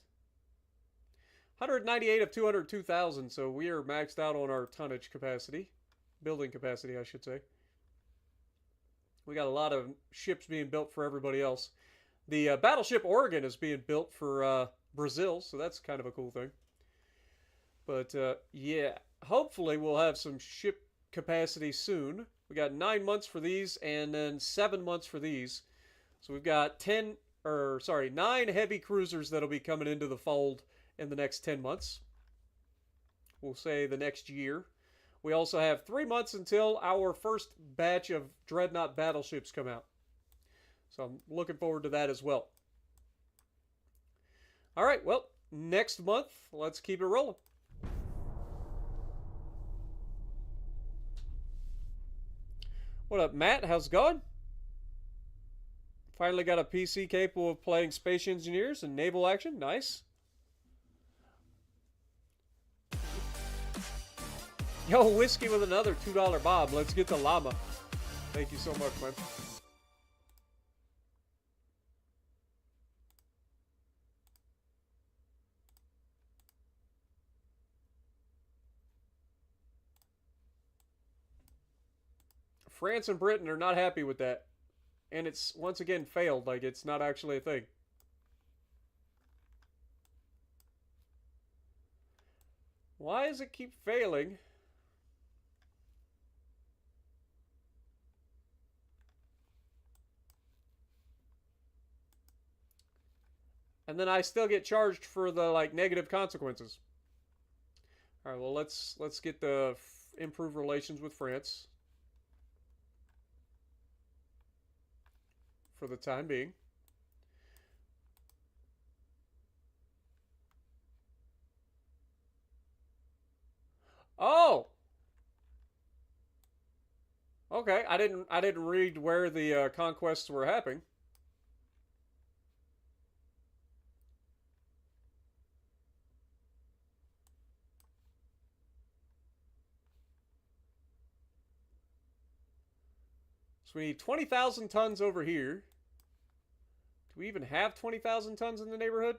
198 of 202,000, so we are maxed out on our tonnage capacity. Building capacity, I should say. We got a lot of ships being built for everybody else. The battleship Oregon is being built for Brazil, so that's kind of a cool thing. But yeah, hopefully we'll have some ship capacity soon. We got 9 months for these and then 7 months for these. So we've got 9 heavy cruisers that'll be coming into the fold in the next 10 months. We'll say the next year. We also have 3 months until our first batch of dreadnought battleships come out. So I'm looking forward to that as well. All right, well, next month, let's keep it rolling. What up, Matt? How's it going? Finally got a PC capable of playing Space Engineers and naval action. Nice. Yo, whiskey with another $2 bob. Let's get the llama. Thank you so much, man. France and Britain are not happy with that. And it's, once again, failed. Like, it's not actually a thing. Why does it keep failing? And then I still get charged for the, like, negative consequences. All right, well, let's get the improved relations with France. For the time being. Oh. Okay, I didn't read where the conquests were happening. So we need 20,000 tons over here. Do we even have 20,000 tons in the neighborhood?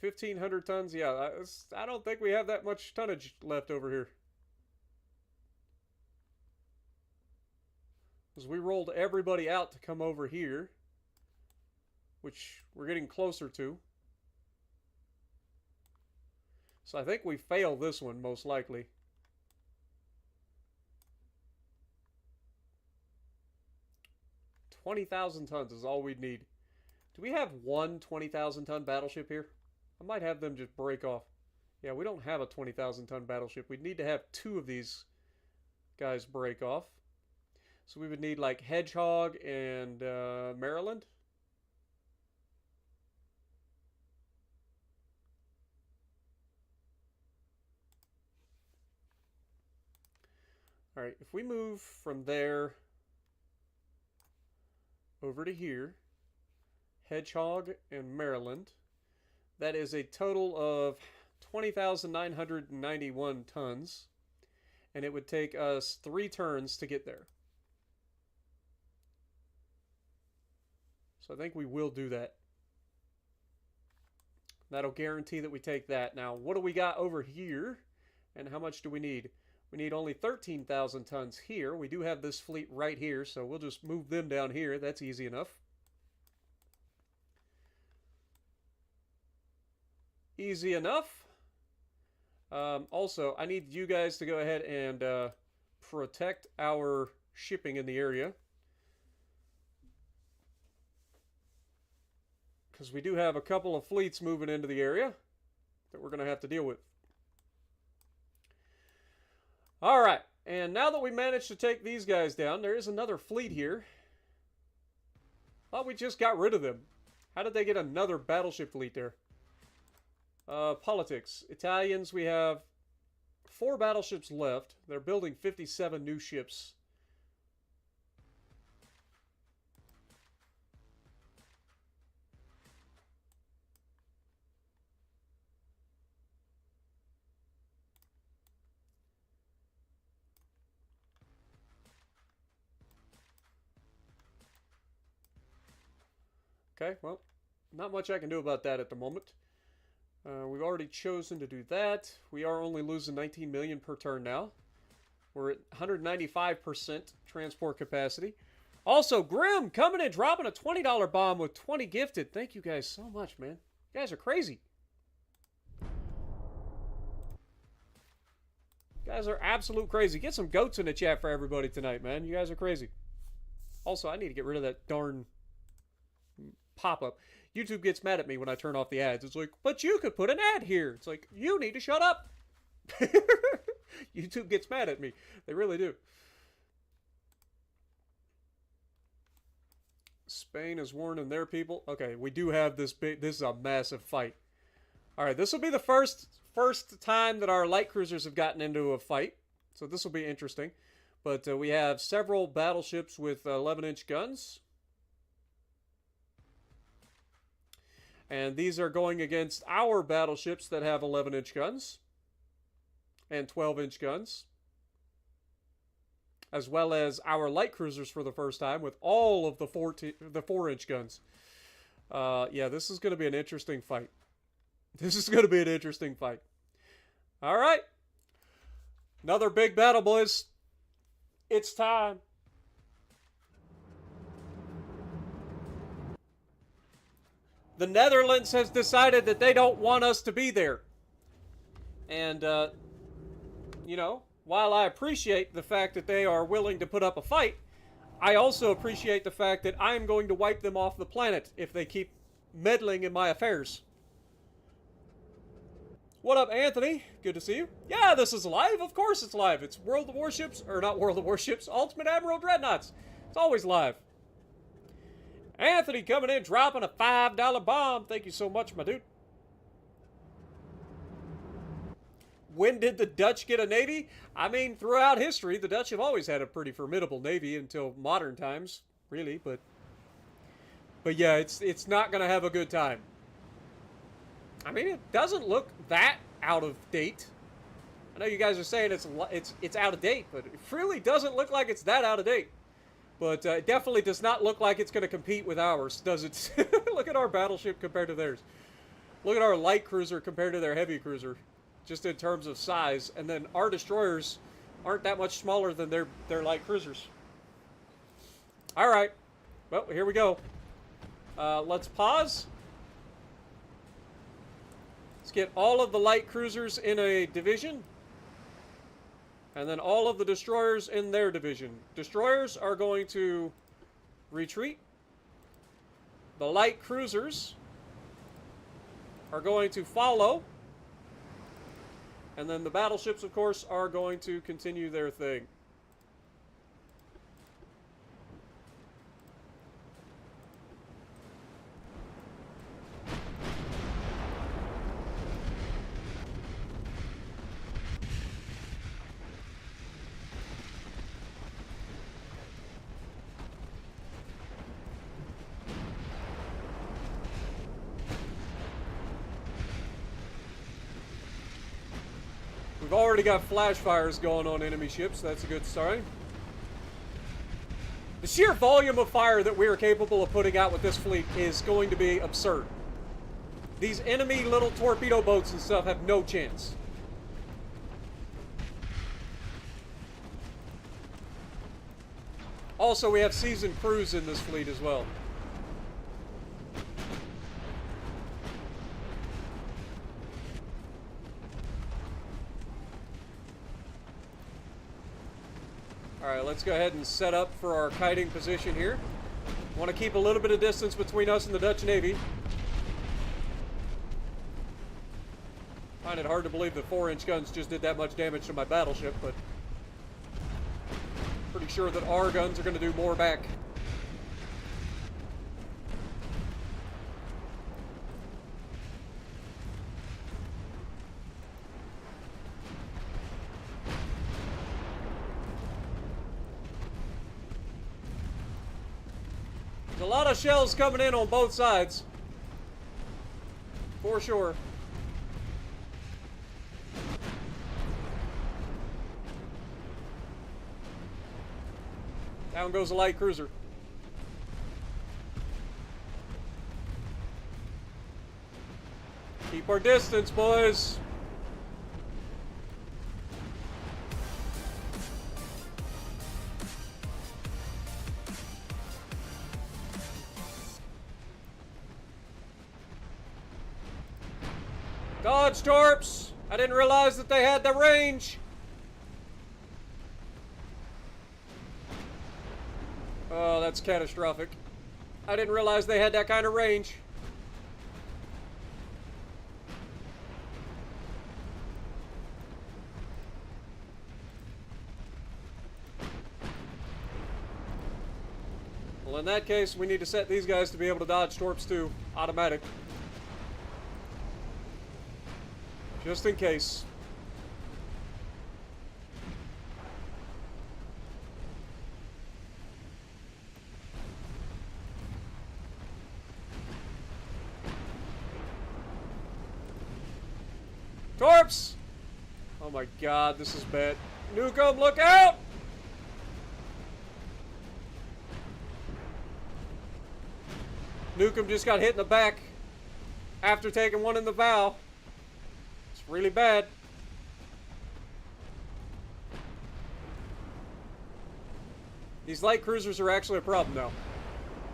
$1,500 tons. Yeah, I don't think we have that much tonnage left over here. Because we rolled everybody out to come over here, which we're getting closer to. So I think we fail this one, most likely. $20,000 tons is all we'd need. Do we have one 20,000 ton battleship here? I might have them just break off. Yeah, we don't have a 20,000-ton battleship. We'd need to have two of these guys break off. So we would need like Hedgehog and Maryland. All right, if we move from there over to here, Hedgehog and Maryland, that is a total of 20,991 tons, and it would take us 3 turns to get there. So I think we will do that. That'll guarantee that we take that. Now, what do we got over here, and how much do we need? We need only 13,000 tons here. We do have this fleet right here, so we'll just move them down here. That's easy enough. Easy enough. Also, I need you guys to go ahead and protect our shipping in the area. Because we do have a couple of fleets moving into the area that we're going to have to deal with. All right, and now that we managed to take these guys down, there is another fleet here. Thought we just got rid of them. How did they get another battleship fleet there? Politics. Italians, we have 4 battleships left. They're building 57 new ships. Okay, well, not much I can do about that at the moment. We've already chosen to do that. We are only losing 19 million per turn now. We're at 195% transport capacity. Also, Grim coming in, dropping a $20 bomb with 20 gifted. Thank you guys so much, man. You guys are crazy. You guys are absolute crazy. Get some goats in the chat for everybody tonight, man. You guys are crazy. Also, I need to get rid of that darn pop-up. YouTube gets mad at me when I turn off the ads. It's like, but you could put an ad here. It's like, you need to shut up. YouTube gets mad at me. They really do. Spain is warning their people. Okay, we do have this big. This is a massive fight. All right, this will be the first time that our light cruisers have gotten into a fight. So this will be interesting. But we have several battleships with 11-inch guns. And these are going against our battleships that have 11-inch guns and 12-inch guns, as well as our light cruisers for the first time with all of the 4-inch guns. Yeah, this is going to be an interesting fight. This is going to be an interesting fight. All right. Another big battle, boys. It's time. The Netherlands has decided that they don't want us to be there. And, you know, while I appreciate the fact that they are willing to put up a fight, I also appreciate the fact that I'm going to wipe them off the planet if they keep meddling in my affairs. What up, Anthony? Good to see you. Yeah, this is live. Of course it's live. It's World of Warships, or not World of Warships, Ultimate Admiral Dreadnoughts. It's always live. Anthony coming in, dropping a $5 bomb. Thank you so much, my dude. When did the Dutch get a navy? I mean, throughout history, the Dutch have always had a pretty formidable navy until modern times, really. But yeah, it's not going to have a good time. I mean, it doesn't look that out of date. I know you guys are saying it's out of date, but it really doesn't look like it's that out of date. But it definitely does not look like it's going to compete with ours, does it? Look at our battleship compared to theirs. Look at our light cruiser compared to their heavy cruiser, just in terms of size. And then our destroyers aren't that much smaller than their light cruisers. All right. Well, here we go. Let's pause. Let's get all of the light cruisers in a division. And then all of the destroyers in their division. Destroyers are going to retreat. The light cruisers are going to follow. And then the battleships, of course, are going to continue their thing. We've already got flash fires going on enemy ships. That's a good sign. The sheer volume of fire that we are capable of putting out with this fleet is going to be absurd. These enemy little torpedo boats and stuff have no chance. Also, we have seasoned crews in this fleet as well. Alright, let's go ahead and set up for our kiting position here. Want to keep a little bit of distance between us and the Dutch Navy. Find it hard to believe the 4-inch guns just did that much damage to my battleship, but pretty sure that our guns are going to do more back. There's a lot of shells coming in on both sides. For sure. Down goes a light cruiser. Keep our distance, boys. Dodge torps! I didn't realize that they had the range. Oh, that's catastrophic. I didn't realize they had that kind of range. Well, in that case, we need to set these guys to be able to dodge torps too. Automatic. Just in case. Torps! Oh my god, this is bad. Nuke 'em, look out! Nuke 'em just got hit in the back after taking one in the bow. It's really bad. These light cruisers are actually a problem now.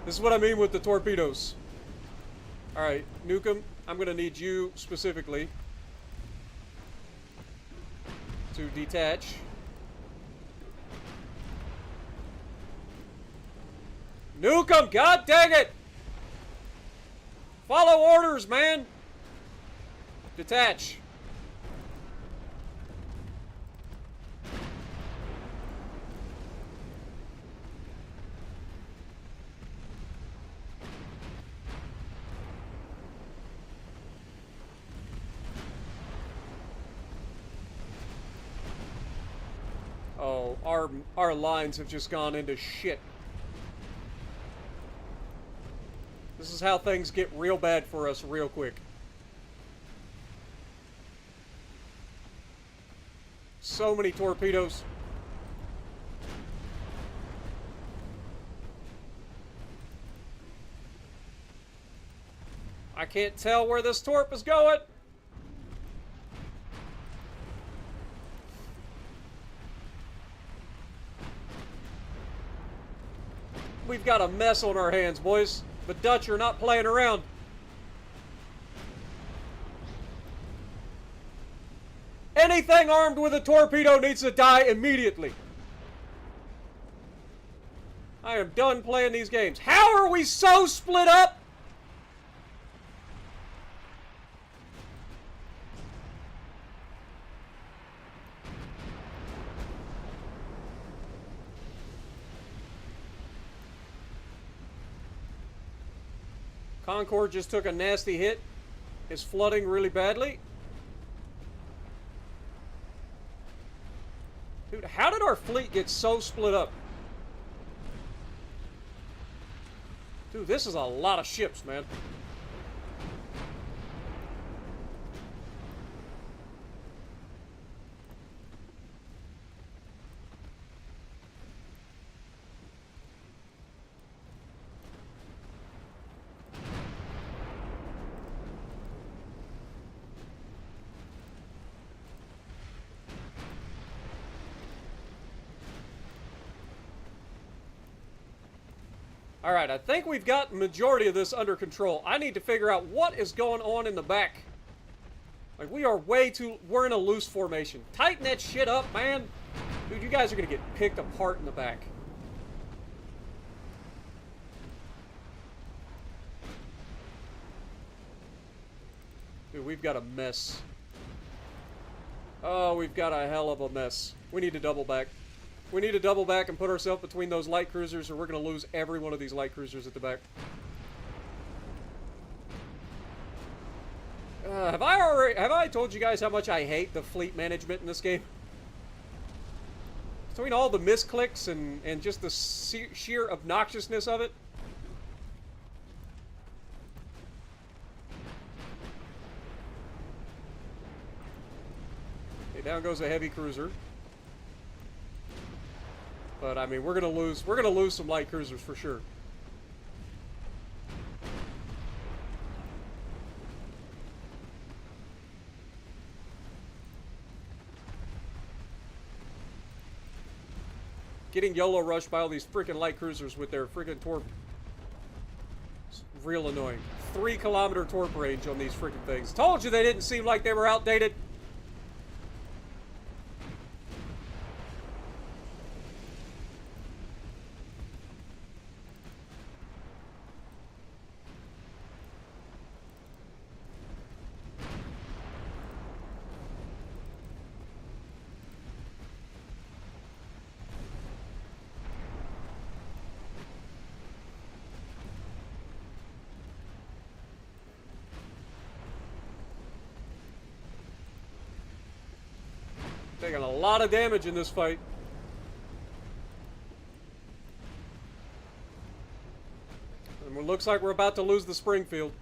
This is what I mean with the torpedoes. Alright, Nuke 'em, I'm gonna need you specifically to detach. Nuke 'em! God dang it! Follow orders, man! Detach. Oh, our lines have just gone into shit. This is how things get real bad for us real quick. So many torpedoes. I can't tell where this torp is going. We've got a mess on our hands, boys. The Dutch are not playing around. Anything armed with a torpedo needs to die immediately. I am done playing these games. How are we so split up? Concord just took a nasty hit. Is flooding really badly. Dude, how did our fleet get so split up? Dude, this is a lot of ships, man. Alright, I think we've got the majority of this under control. I need to figure out what is going on in the back. Like, we're in a loose formation. Tighten that shit up, man. Dude, you guys are gonna get picked apart in the back. Dude, we've got a mess. Oh, we've got a hell of a mess. We need to double back. We need to double back and put ourselves between those light cruisers, or we're going to lose every one of these light cruisers at the back. Have I told you guys how much I hate the fleet management in this game? Between all the misclicks and just the sheer obnoxiousness of it. Okay, down goes a heavy cruiser. But I mean, we're gonna lose some light cruisers for sure. Getting YOLO rushed by all these freaking light cruisers with their freaking torp. It's real annoying. 3-kilometer torp range on these freaking things. Told you they didn't seem like they were outdated. Taking a lot of damage in this fight. And it looks like we're about to lose the Springfield.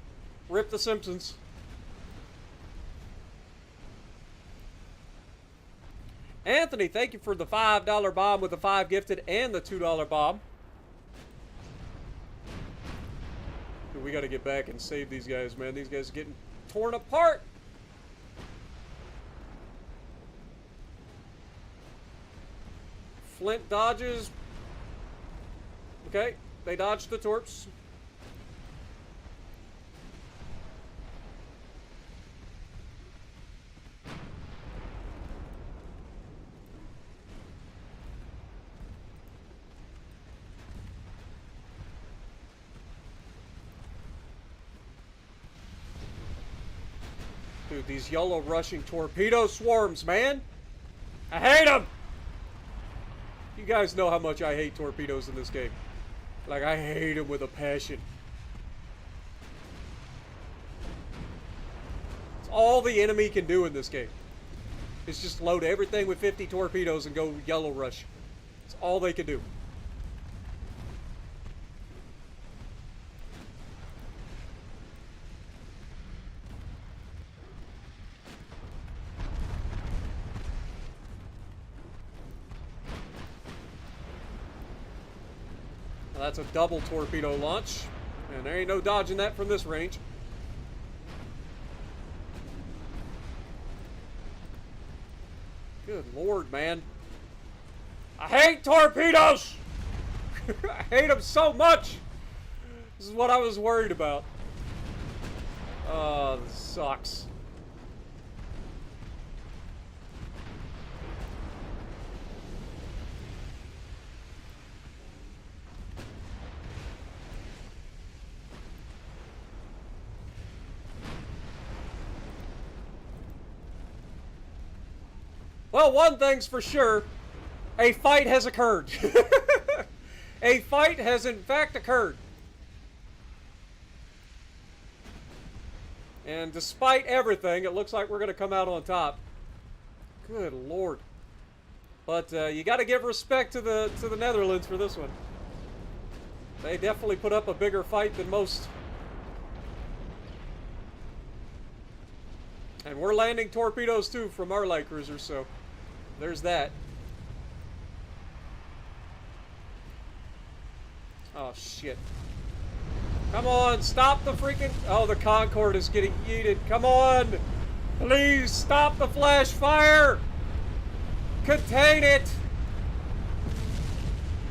Rip the Simpsons. Anthony, thank you for the $5 bomb with the 5 gifted and the $2 bomb. Dude, we got to get back and save these guys, man. These guys are getting torn apart. Flint dodges. Okay, they dodged the torps. Dude, these YOLO rushing torpedo swarms, man. I hate them. You guys know how much I hate torpedoes in this game. Like, I hate them with a passion. It's all the enemy can do in this game. Is just load everything with 50 torpedoes and go YOLO rush. It's all they can do. That's a double torpedo launch, and there ain't no dodging that from this range. Good Lord, man. I hate torpedoes! I hate them so much! This is what I was worried about. Oh, this sucks. Well, one thing's for sure, a fight has occurred. A fight has in fact occurred. And despite everything, it looks like we're going to come out on top. Good Lord. But you got to give respect to the Netherlands for this one. They definitely put up a bigger fight than most. And we're landing torpedoes too from our light cruisers, so there's that. Oh shit. Come on, stop the freaking... Oh, the Concorde is getting yeeted. Come on! Please stop the flash fire! Contain it!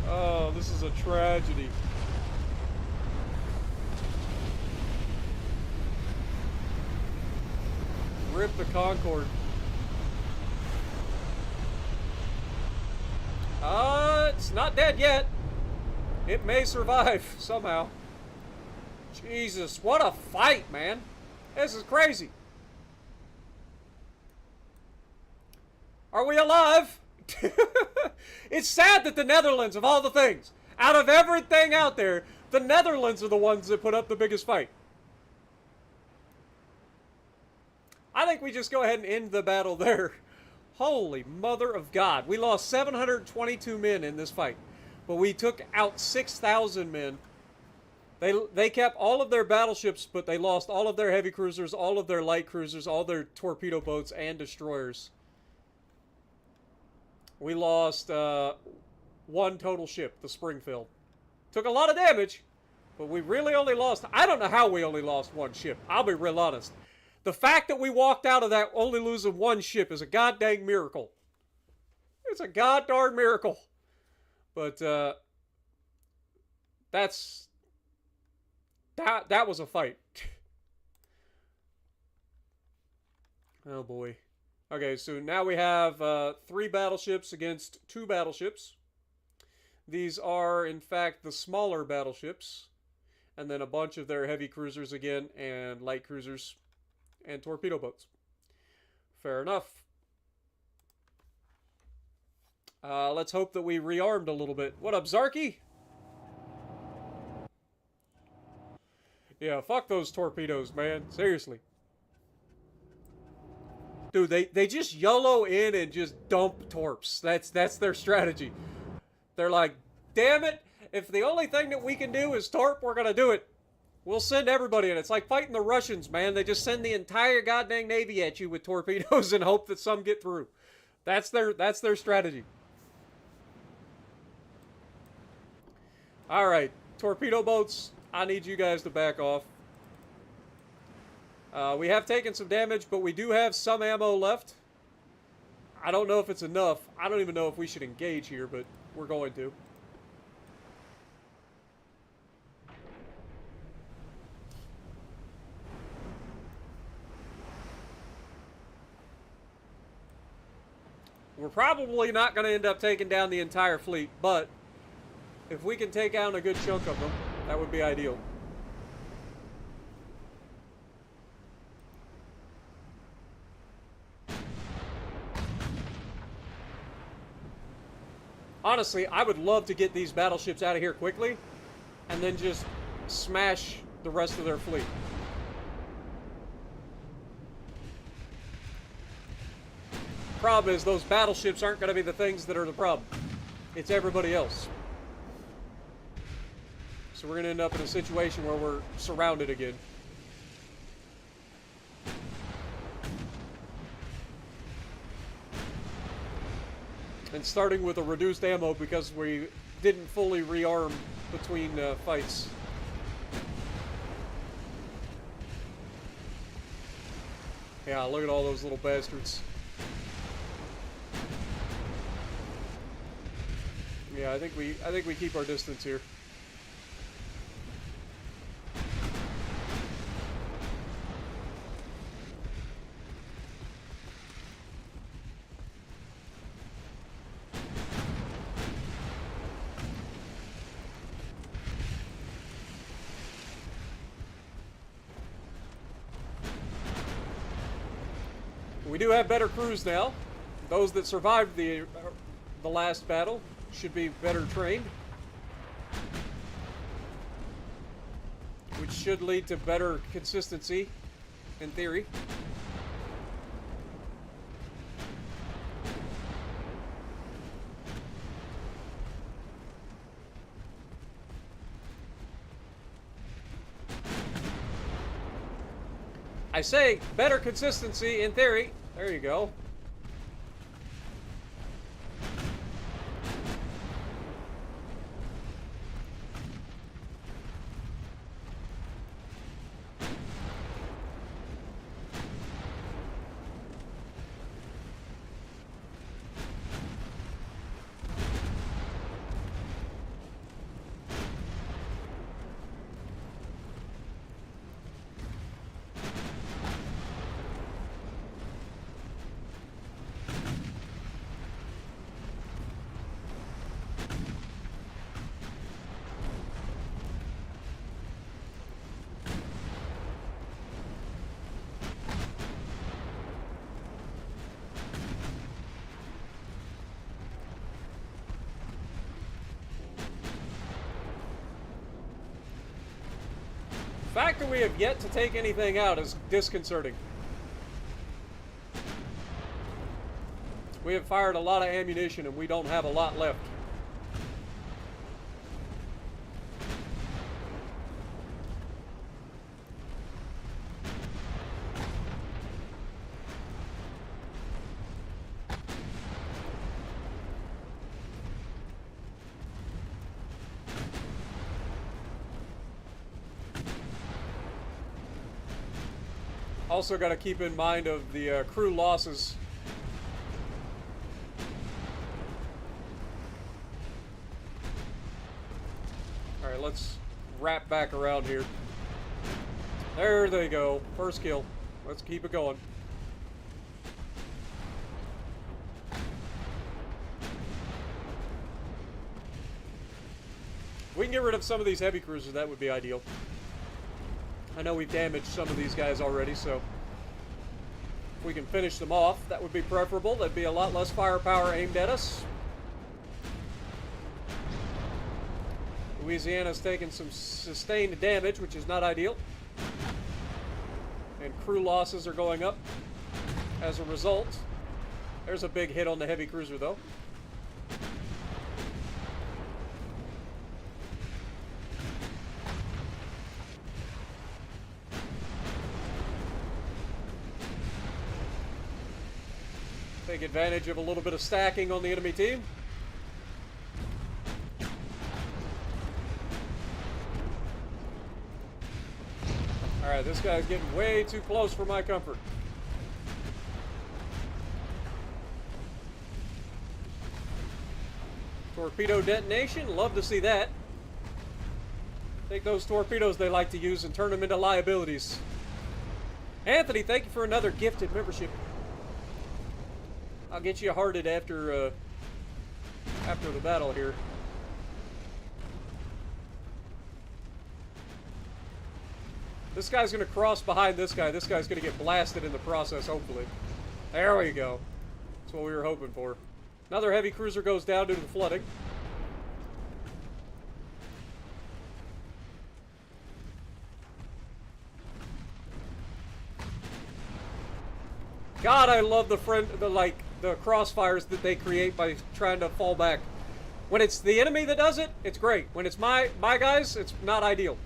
Oh, this is a tragedy. Rip the Concorde. It's not dead yet. It may survive somehow. Jesus, what a fight, man. This is crazy. Are we alive? It's sad that the Netherlands, of all the things, out of everything out there, the Netherlands are the ones that put up the biggest fight. I think we just go ahead and end the battle there. Holy mother of God. We lost 722 men in this fight, but we took out 6,000 men. They kept all of their battleships, but they lost all of their heavy cruisers, all of their light cruisers, all their torpedo boats, and destroyers. We lost one total ship, the Springfield. Took a lot of damage, but we really only lost... I don't know how we only lost one ship. I'll be real honest. The fact that we walked out of that only losing one ship is a goddamn miracle. It's a goddamn miracle. But that was a fight. Oh boy. Okay, so now we have 3 battleships against 2 battleships. These are, in fact, the smaller battleships. And then a bunch of their heavy cruisers again, and light cruisers, and torpedo boats. Fair enough. Let's hope that we rearmed a little bit. What up, Zarky? Yeah, fuck those torpedoes, man. Seriously. Dude, they just YOLO in and just dump torps. That's their strategy. They're like, damn it, if the only thing that we can do is torp, we're gonna do it. We'll send everybody in. It's like fighting the Russians, man. They just send the entire goddamn Navy at you with torpedoes and hope that some get through. That's their strategy. Alright, torpedo boats, I need you guys to back off. We have taken some damage, but we do have some ammo left. I don't know if it's enough. I don't even know if we should engage here, but we're going to. We're probably not going to end up taking down the entire fleet, but if we can take down a good chunk of them, that would be ideal. Honestly, I would love to get these battleships out of here quickly and then just smash the rest of their fleet. Problem is, those battleships aren't going to be the things that are the problem. It's everybody else. So we're going to end up in a situation where we're surrounded again. And starting with a reduced ammo because we didn't fully rearm between fights. Yeah, look at all those little bastards. Yeah, I think we keep our distance here. We do have better crews now. Those that survived the last battle should be better trained, which should lead to better consistency in theory. I say, better consistency in theory. There you go. The fact that we have yet to take anything out is disconcerting. We have fired a lot of ammunition and we don't have a lot left. Also got to keep in mind of the crew losses. Alright, let's wrap back around here. There they go. First kill. Let's keep it going. If we can get rid of some of these heavy cruisers, that would be ideal. I know we've damaged some of these guys already, so if we can finish them off, that would be preferable. That'd be a lot less firepower aimed at us. Louisiana's taken some sustained damage, which is not ideal. And crew losses are going up as a result. There's a big hit on the heavy cruiser, though. Take advantage of a little bit of stacking on the enemy team. Alright, this guy's getting way too close for my comfort. Torpedo detonation, love to see that. Take those torpedoes they like to use and turn them into liabilities. Anthony, thank you for another gifted membership. I'll get you hearted after the battle here. This guy's going to cross behind this guy. This guy's going to get blasted in the process, hopefully. There we go. That's what we were hoping for. Another heavy cruiser goes down due to the flooding. God, I love the crossfires that they create by trying to fall back. When it's the enemy that does it, it's great. When it's my guys, it's not ideal.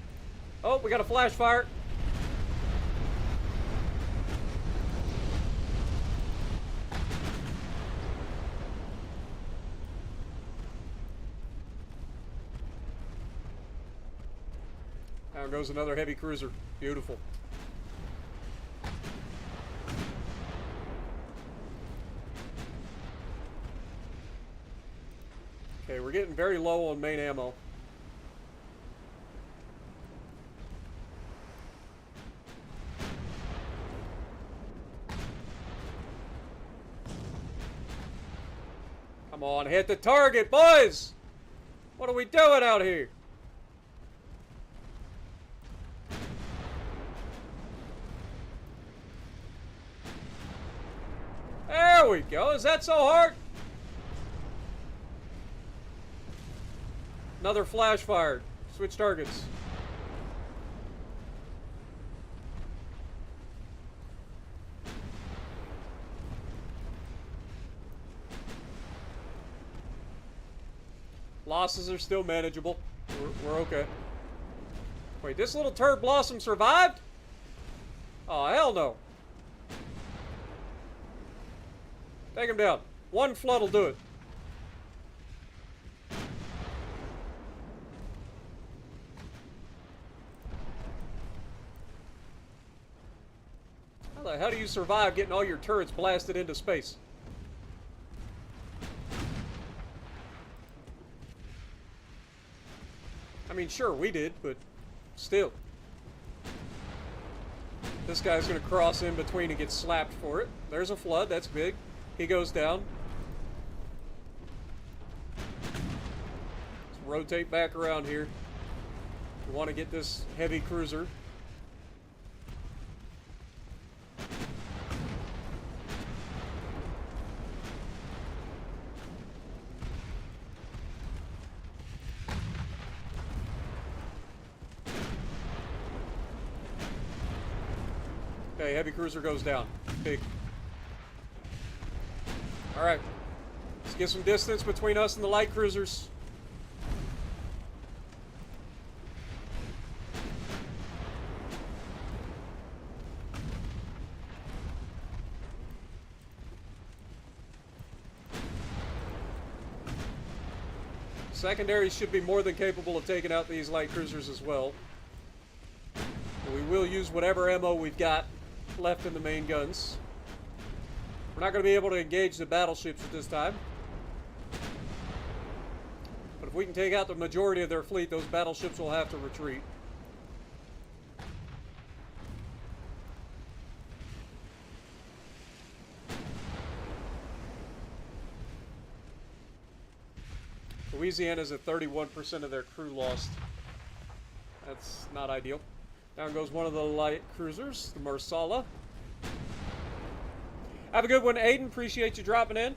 Oh, we got a flash fire. There goes another heavy cruiser. Beautiful. Okay, we're getting very low on main ammo. Come on, hit the target, boys! What are we doing out here? There we go. Is that so hard? Another flash fired. Switch targets. Losses are still manageable. We're okay. Wait, this little turd blossom survived? Oh, hell no. Take him down. One flood will do it. How the hell do you survive getting all your turrets blasted into space? I mean, sure, we did, but still. This guy's going to cross in between and get slapped for it. There's a flood. That's big. He goes down. Let's rotate back around here. We want to get this heavy cruiser. Okay, heavy cruiser goes down. Big. Alright. Let's get some distance between us and the light cruisers. Secondaries should be more than capable of taking out these light cruisers as well. We will use whatever ammo we've got left in the main guns. We're not going to be able to engage the battleships at this time. But if we can take out the majority of their fleet, those battleships will have to retreat. Louisiana's at 31% of their crew lost. That's not ideal. Down goes one of the light cruisers, the Marsala. Have a good one, Aiden. Appreciate you dropping in.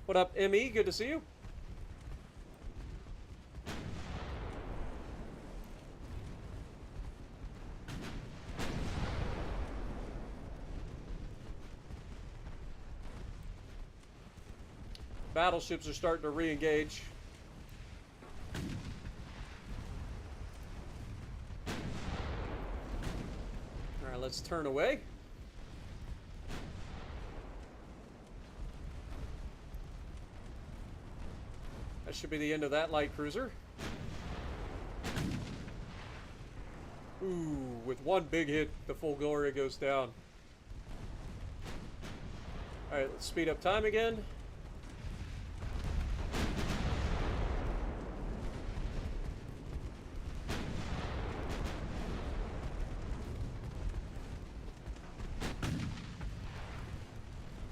What up, ME? Good to see you. Battleships are starting to re-engage. Alright, let's turn away. That should be the end of that light cruiser. Ooh, with one big hit, the Fulgoria goes down. Alright, let's speed up time again.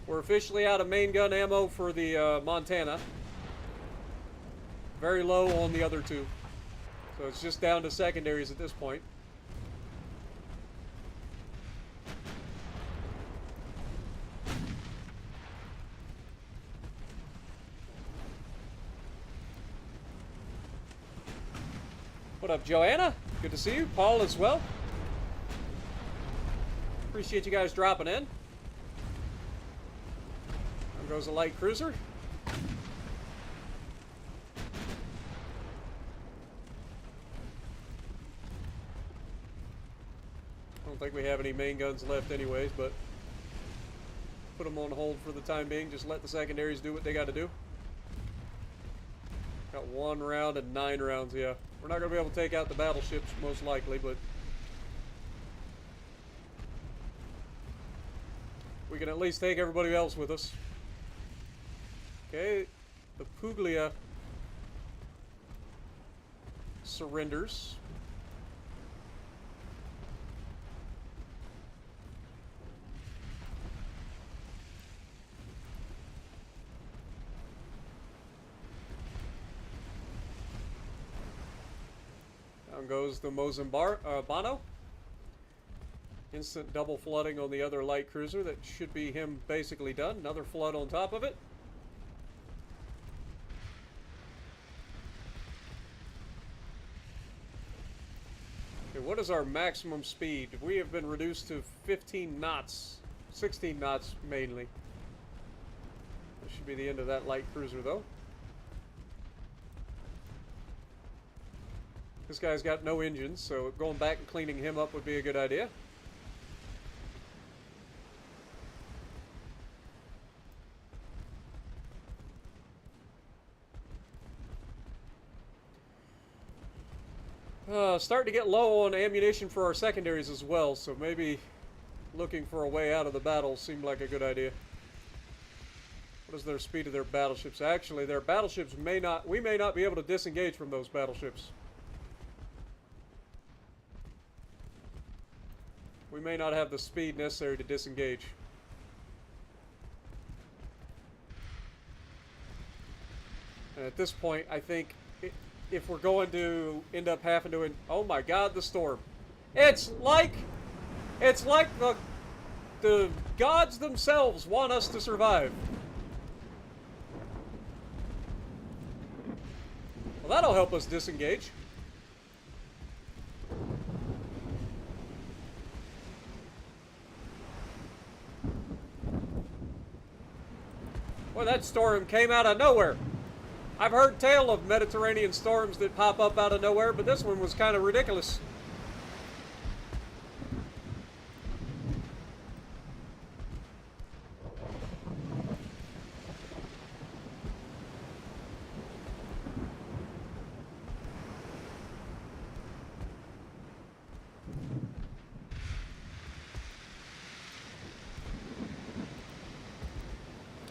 We're officially out of main gun ammo for the Montana. Very low on the other two. So it's just down to secondaries at this point. What up, Joanna? Good to see you. Paul as well. Appreciate you guys dropping in. There goes a light cruiser. I don't think we have any main guns left anyways, but put them on hold for the time being. Just let the secondaries do what they got to do. Got 1 round and 9 rounds, yeah. We're not going to be able to take out the battleships, most likely, but we can at least take everybody else with us. Okay, the Puglia surrenders. Down goes the Mozambano. Instant double flooding on the other light cruiser. That should be him basically done. Another flood on top of it. Okay, what is our maximum speed? We have been reduced to 15 knots. 16 knots mainly. That should be the end of that light cruiser though. This guy's got no engines, so going back and cleaning him up would be a good idea. Starting to get low on ammunition for our secondaries as well, so maybe looking for a way out of the battle seemed like a good idea. What is their speed of their battleships? Actually, their battleships we may not be able to disengage from those battleships. We may not have the speed necessary to disengage. And at this point, I think if we're going to end up having to... Oh my god, the storm. It's like the gods themselves want us to survive. Well, that'll help us disengage. Well, that storm came out of nowhere. I've heard tale of Mediterranean storms that pop up out of nowhere, but this one was kind of ridiculous.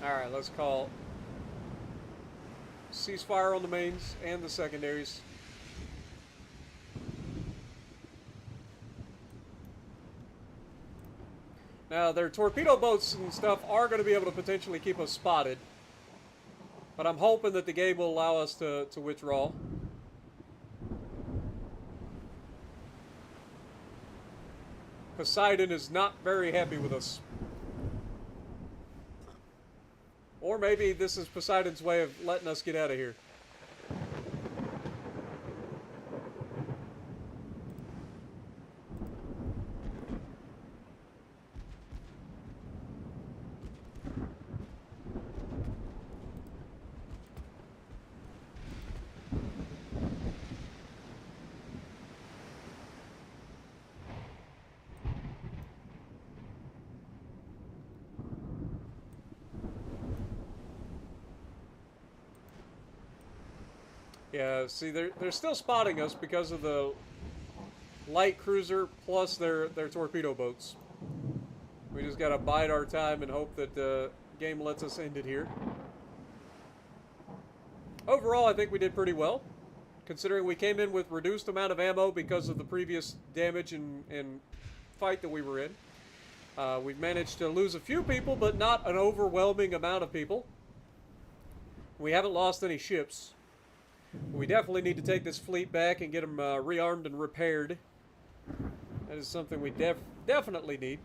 Alright, let's call ceasefire on the mains and the secondaries. Now, their torpedo boats and stuff are going to be able to potentially keep us spotted. But I'm hoping that the game will allow us to withdraw. Poseidon is not very happy with us. Or maybe this is Poseidon's way of letting us get out of here. Yeah, see, they're still spotting us because of the light cruiser plus their torpedo boats. We just gotta bide our time and hope that the game lets us end it here. Overall, I think we did pretty well, considering we came in with reduced amount of ammo because of the previous damage and fight that we were in. We've managed to lose a few people, but not an overwhelming amount of people. We haven't lost any ships. We definitely need to take this fleet back and get them rearmed and repaired. That is something we definitely need.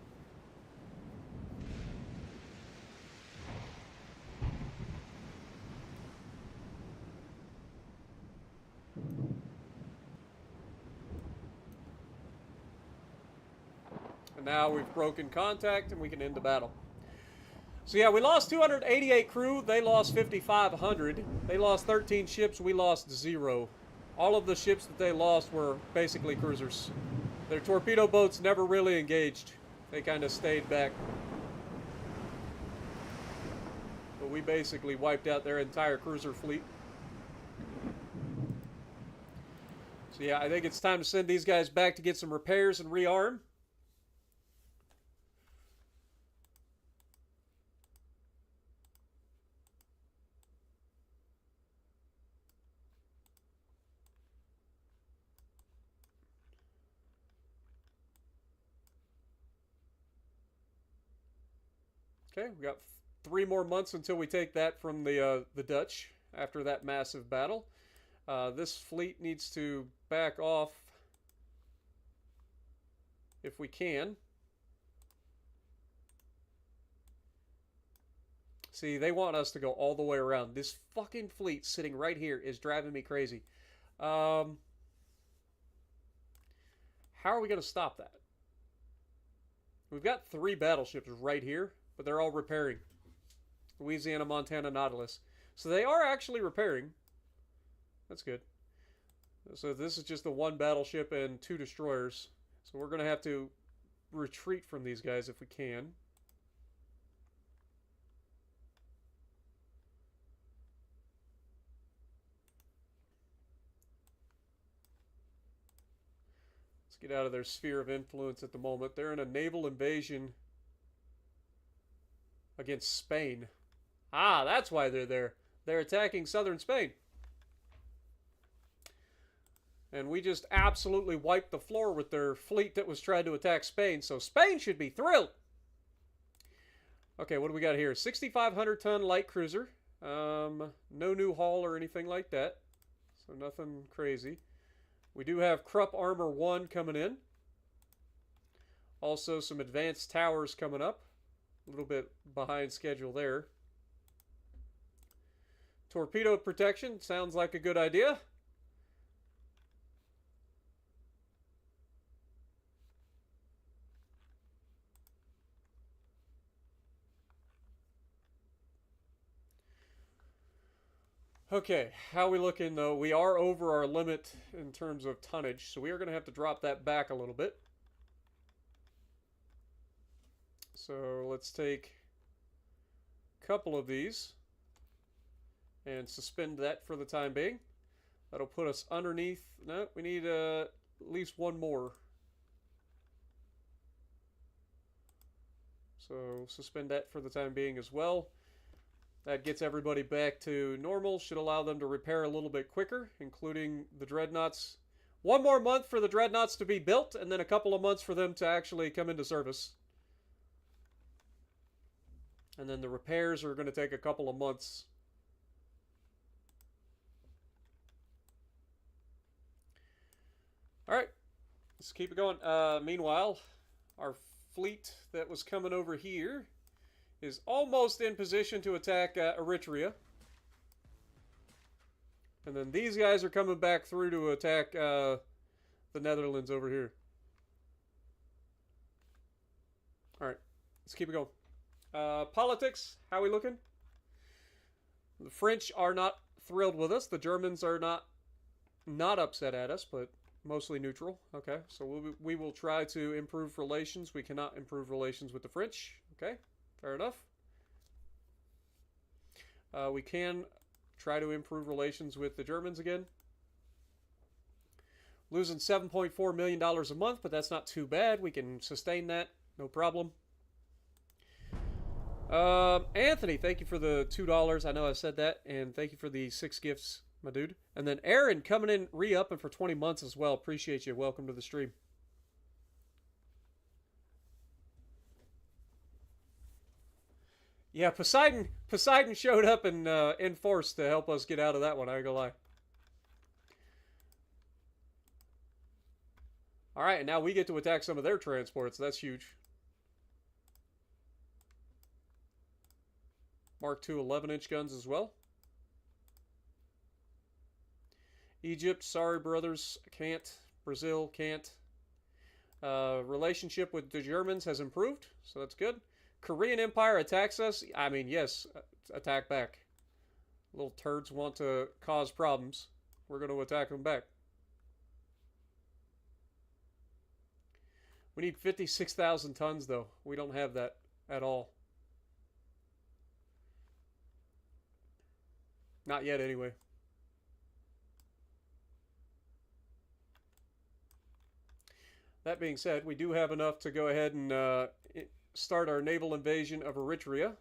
And now we've broken contact and we can end the battle. So yeah, we lost 288 crew, they lost 5,500. They lost 13 ships, we lost 0. All of the ships that they lost were basically cruisers. Their torpedo boats never really engaged. They kind of stayed back. But we basically wiped out their entire cruiser fleet. So yeah, I think it's time to send these guys back to get some repairs and rearm. Okay, we got 3 more months until we take that from the Dutch after that massive battle. This fleet needs to back off if we can. See, they want us to go all the way around. This fucking fleet sitting right here is driving me crazy. How are we going to stop that? We've got 3 battleships right here, but they're all repairing. Louisiana, Montana, Nautilus. So they are actually repairing. That's good. So this is just the one battleship and 2 destroyers. So we're going to have to retreat from these guys if we can. Let's get out of their sphere of influence at the moment. They're in a naval invasion against Spain. Ah, that's why they're there. They're attacking southern Spain. And we just absolutely wiped the floor with their fleet that was trying to attack Spain. So Spain should be thrilled. Okay, what do we got here? 6,500-ton light cruiser. No new hull or anything like that. So nothing crazy. We do have Krupp Armor 1 coming in. Also some advanced towers coming up. A little bit behind schedule there. Torpedo protection sounds like a good idea. Okay, how are we looking though? We are over our limit in terms of tonnage, so we are going to have to drop that back a little bit. So let's take a couple of these and suspend that for the time being. That'll put us underneath. No, we need at least one more. So suspend that for the time being as well. That gets everybody back to normal. Should allow them to repair a little bit quicker, including the dreadnoughts. One more month for the dreadnoughts to be built, and then a couple of months for them to actually come into service. And then the repairs are going to take a couple of months. All right, let's keep it going. Meanwhile, our fleet that was coming over here is almost in position to attack Eritrea. And then these guys are coming back through to attack the Netherlands over here. All right, let's keep it going. Politics, how are we looking? The French are not thrilled with us. The Germans are not upset at us, but mostly neutral. Okay, so we will try to improve relations. We cannot improve relations with the French. Okay, fair enough. We can try to improve relations with the Germans again. Losing $7.4 million a month, but that's not too bad. We can sustain that, no problem. Anthony, thank you for the $2. I know I said that, and thank you for the 6 gifts, my dude. And then Aaron coming in, re-upping for 20 months as well. Appreciate you. Welcome to the stream. Yeah, Poseidon showed up and in force to help us get out of that one. I ain't gonna lie. All right, and now we get to attack some of their transports. That's huge. Mark II 11-inch guns as well. Egypt, sorry brothers, can't. Brazil, can't. Relationship with the Germans has improved, so that's good. Korean Empire attacks us. I mean, yes, attack back. Little turds want to cause problems. We're going to attack them back. We need 56,000 tons, though. We don't have that at all. Not yet, anyway. That being said, we do have enough to go ahead and start our naval invasion of Eritrea.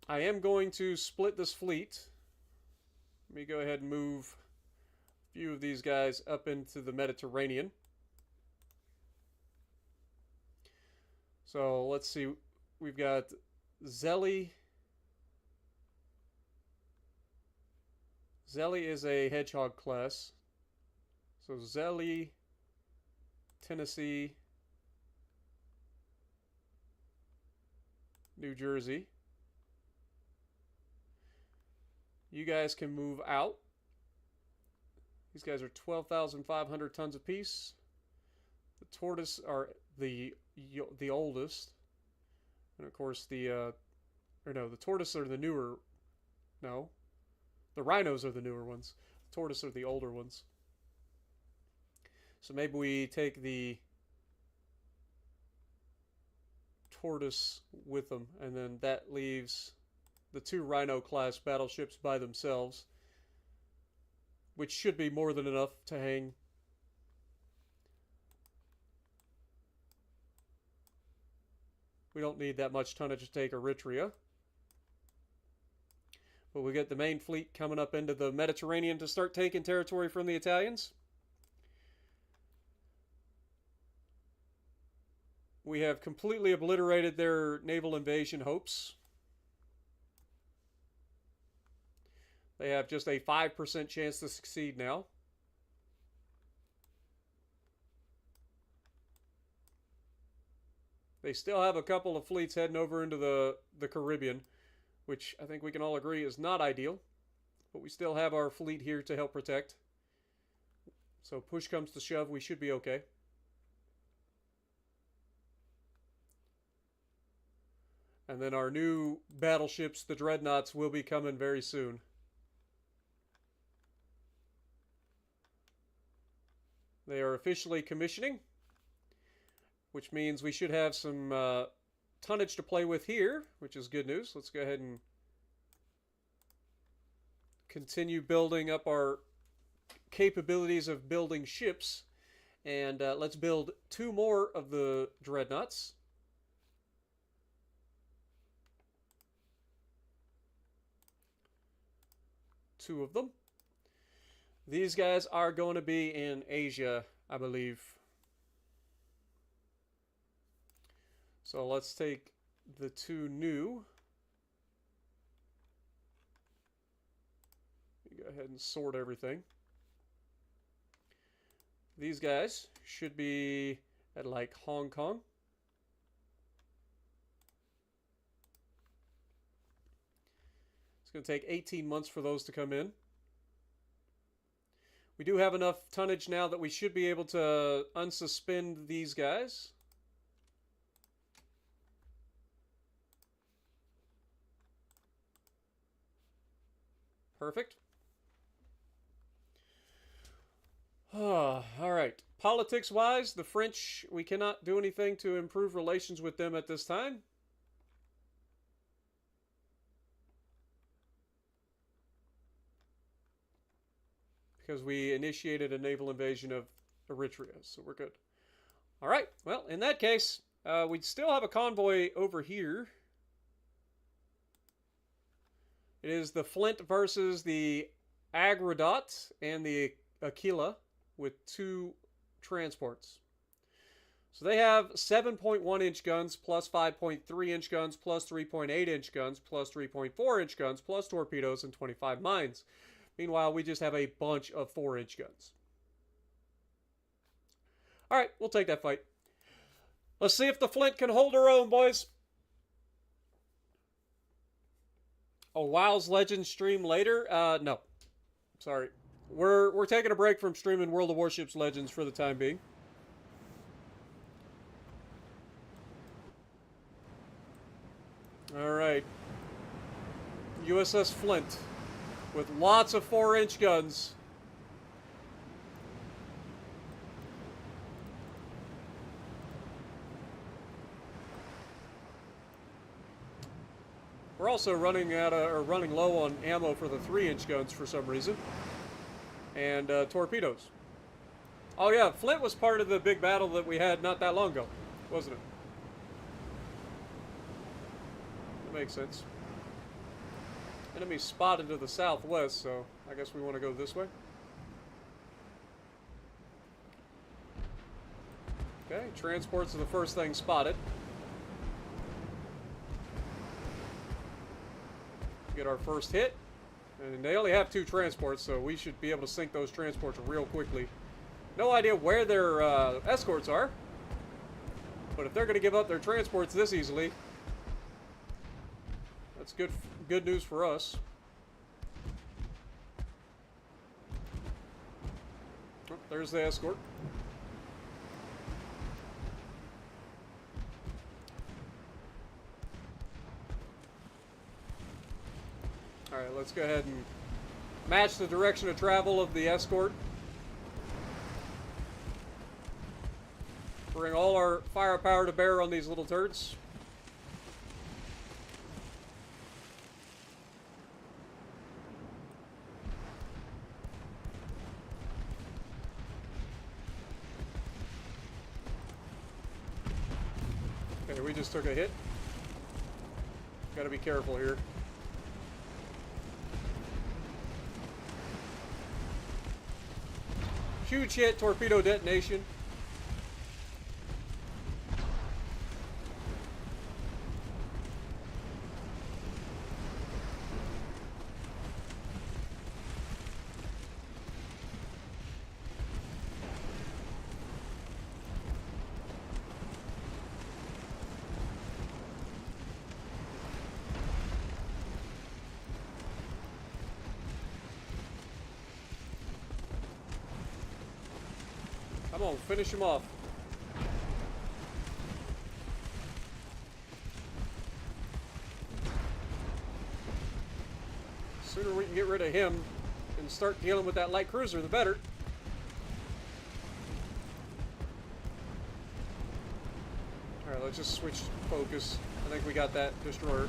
I am going to split this fleet. Let me go ahead and move a few of these guys up into the Mediterranean. So let's see. We've got Zelly. Zelly is a hedgehog class. So Zelly, Tennessee, New Jersey. You guys can move out. These guys are 12,500 tons apiece. The Tortoise are the oldest. And of course the Or no, the tortoise are the newer... No. The rhinos are the newer ones. The tortoise are the older ones. So maybe we take the tortoise with them, and then that leaves the 2 rhino-class battleships by themselves, which should be more than enough to hang. We don't need that much tonnage to take Eritrea. But we get the main fleet coming up into the Mediterranean to start taking territory from the Italians. We have completely obliterated their naval invasion hopes. They have just a 5% chance to succeed now. They still have a couple of fleets heading over into the Caribbean, which I think we can all agree is not ideal. But we still have our fleet here to help protect. So push comes to shove, we should be okay. And then our new battleships, the dreadnoughts, will be coming very soon. They are officially commissioning, which means we should have some tonnage to play with here, which is good news. Let's go ahead and continue building up our capabilities of building ships. And let's build 2 more of the dreadnoughts. Two of them. These guys are going to be in Asia, I believe. So let's take the 2 new. Go ahead and sort everything. These guys should be at like Hong Kong. It's going to take 18 months for those to come in. We do have enough tonnage now that we should be able to unsuspend these guys. Perfect. All right. Politics-wise, the French, we cannot do anything to improve relations with them at this time. Because we initiated a naval invasion of Eritrea, so we're good. All right. Well, in that case, we still have a convoy over here. It is the Flint versus the Agrodot and the Aquila with 2 transports. So they have 7.1-inch guns plus 5.3-inch guns plus 3.8-inch guns plus 3.4-inch guns plus torpedoes and 25 mines. Meanwhile, we just have a bunch of 4-inch guns. All right, we'll take that fight. Let's see if the Flint can hold her own, boys. A WoW's Legends stream later? No. Sorry. We're taking a break from streaming World of Warships Legends for the time being. All right. USS Flint with lots of 4-inch guns. We're also running low on ammo for the 3-inch guns for some reason, and torpedoes. Oh yeah, Flint was part of the big battle that we had not that long ago, wasn't it? That makes sense. Enemy spotted to the southwest, so I guess we want to go this way. Okay, transports are the first thing spotted. Get our first hit. And they only have 2 transports, so we should be able to sink those transports real quickly. No idea where their escorts are. But if they're going to give up their transports this easily, that's good news for us. Oh, there's the escort. Alright, let's go ahead and match the direction of travel of the escort. Bring all our firepower to bear on these little turds. Okay, we just took a hit. Gotta be careful here. Huge hit, torpedo detonation. Come on, finish him off. The sooner we can get rid of him and start dealing with that light cruiser, the better. Alright, let's just switch focus. I think we got that destroyer.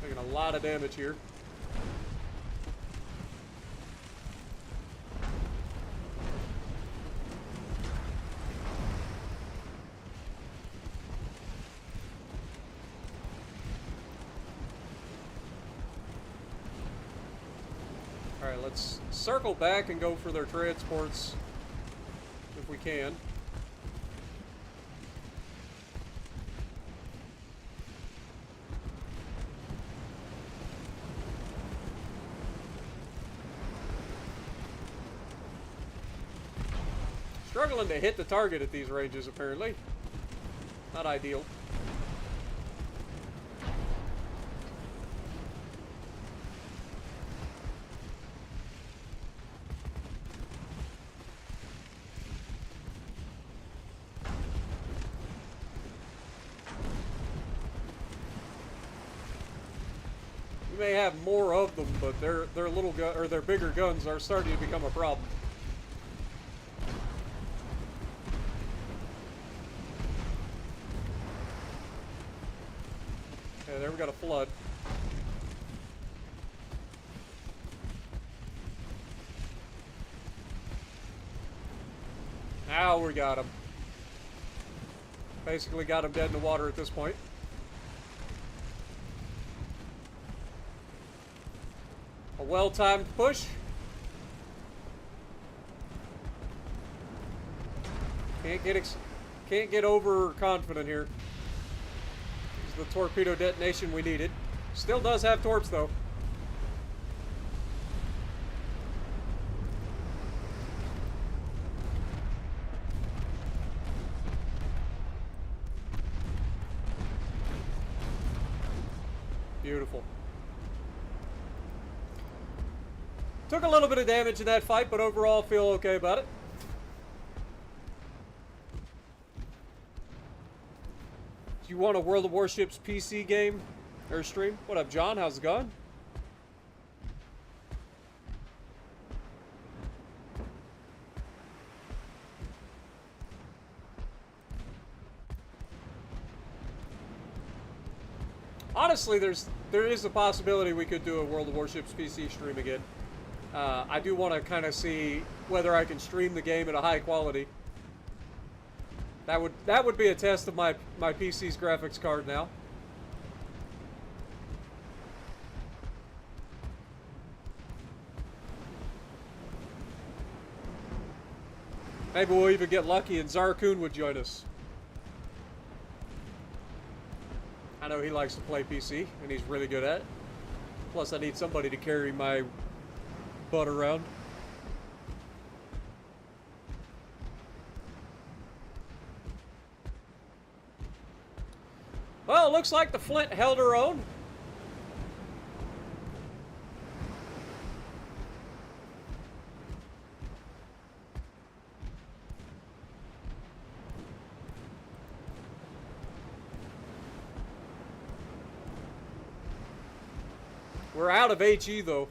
Taking a lot of damage here. Alright, let's circle back and go for their transports if we can. Struggling to hit the target at these ranges, apparently. Not ideal. We may have more of them, but their little gun or their bigger guns are starting to become a problem. Okay, there we got a flood. Now we got him. Basically got him dead in the water at this point. A well-timed push. Can't get overconfident here. This is the torpedo detonation we needed. Still does have torps though. Beautiful. Took a little bit of damage in that fight, but overall feel okay about it. Do you want a World of Warships PC game or stream? What up, John? How's it going? Honestly, there is a possibility we could do a World of Warships PC stream again. I do want to kind of see whether I can stream the game at a high quality. That would be a test of my PC's graphics card now. Maybe we'll even get lucky and Zarkun would join us. I know he likes to play PC, and he's really good at it. Plus, I need somebody to carry my butt around. Well, it looks like the Flint held her own. We're out of HE, though.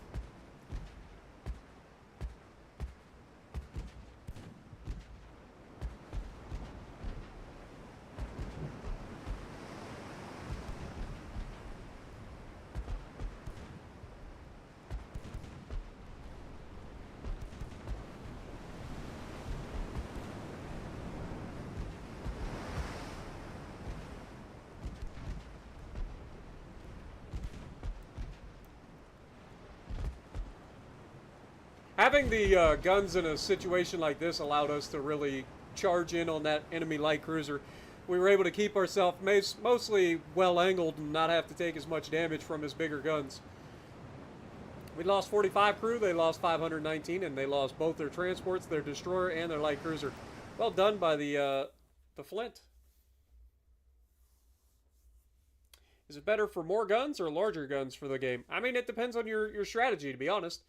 Having the guns in a situation like this allowed us to really charge in on that enemy light cruiser. We were able to keep ourselves mostly well-angled and not have to take as much damage from his bigger guns. We lost 45 crew, they lost 519, and they lost both their transports, their destroyer, and their light cruiser. Well done by the Flint. Is it better for more guns or larger guns for the game? I mean, it depends on your strategy, to be honest.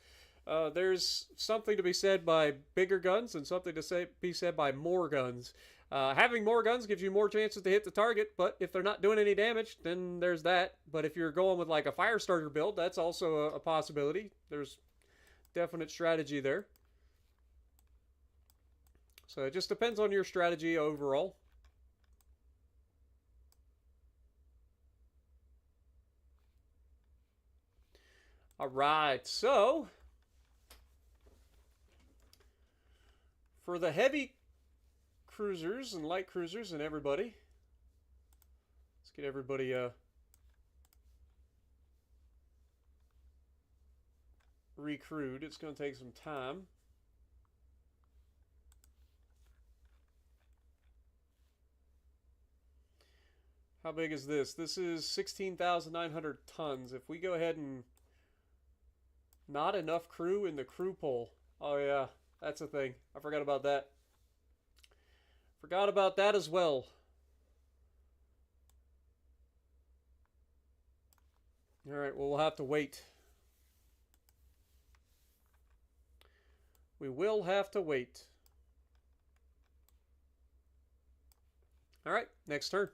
There's something to be said by bigger guns and something to be said by more guns. Having more guns gives you more chances to hit the target, but if they're not doing any damage, then there's that. But if you're going with like a fire starter build, that's also a possibility. There's definite strategy there. So it just depends on your strategy overall. All right, so for the heavy cruisers and light cruisers and everybody, let's get everybody recrewed. It's going to take some time. How big is this? This is 16,900 tons. If we go ahead and not enough crew in the crew pool. Oh yeah. That's a thing. I forgot about that. Forgot about that as well. Alright, well, we'll have to wait. We will have to wait. Alright, next turn.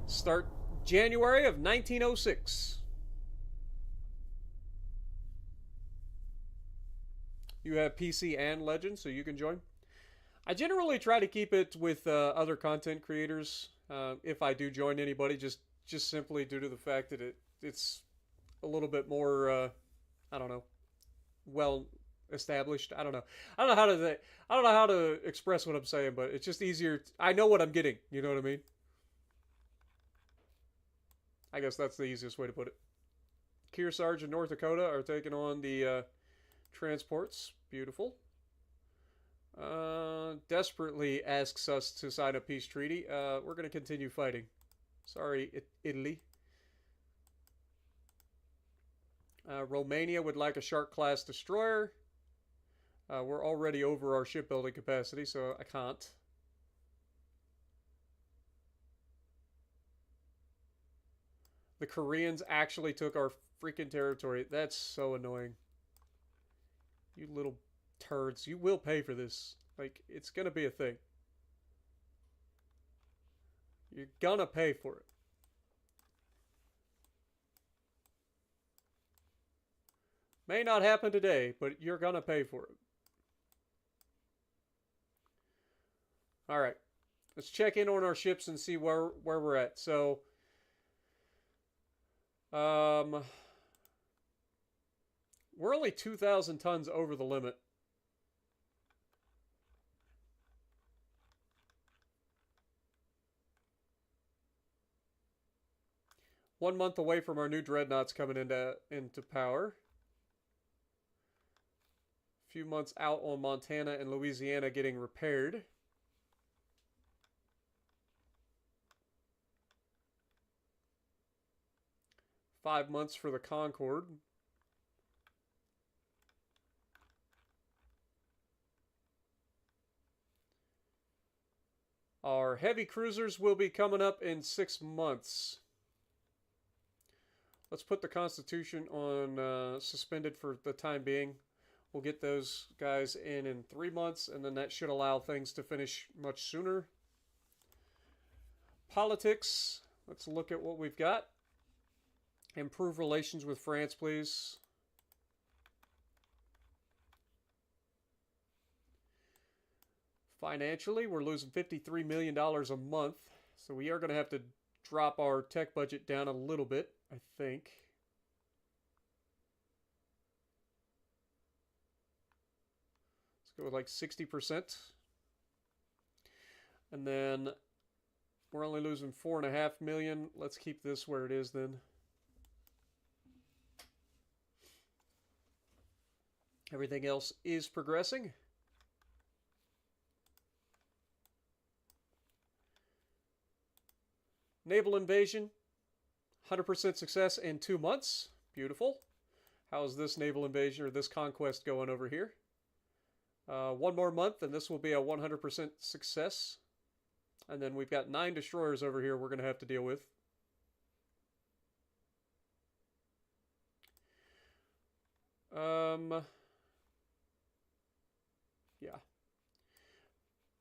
Start January of 1906. You have PC and Legend, so you can join. I generally try to keep it with other content creators. If I do join anybody, just simply due to the fact that it's a little bit more, I don't know, well established. I don't know. I don't know how to express what I'm saying, but it's just easier. I know what I'm getting. You know what I mean? I guess that's the easiest way to put it. Kearsarge and North Dakota are taking on the transports. Beautiful. Desperately asks us to sign a peace treaty. We're going to continue fighting. Sorry, Italy. Romania would like a Shark-class destroyer. We're already over our shipbuilding capacity, so I can't. The Koreans actually took our freaking territory. That's so annoying. You little turds. You will pay for this. Like, it's gonna be a thing. You're gonna pay for it. May not happen today, but you're gonna pay for it. Alright. Let's check in on our ships and see where we're at. So, we're only 2,000 tons over the limit. One month away from our new dreadnoughts coming into power. A few months out on Montana and Louisiana getting repaired. Five months for the Concorde. Our heavy cruisers will be coming up in 6 months. Let's put the Constitution on suspended for the time being. We'll get those guys in 3 months, and then that should allow things to finish much sooner. Politics. Let's look at what we've got. Improve relations with France, please. Financially, we're losing $53 million a month. So we are going to have to drop our tech budget down a little bit, I think. Let's go with like 60%. And then we're only losing $4.5 million. Let's keep this where it is then. Everything else is progressing. Naval invasion, 100% success in 2 months. Beautiful. How's this naval invasion or this conquest going over here? 1 more month and this will be a 100% success. And then we've got 9 destroyers over here we're going to have to deal with. Yeah.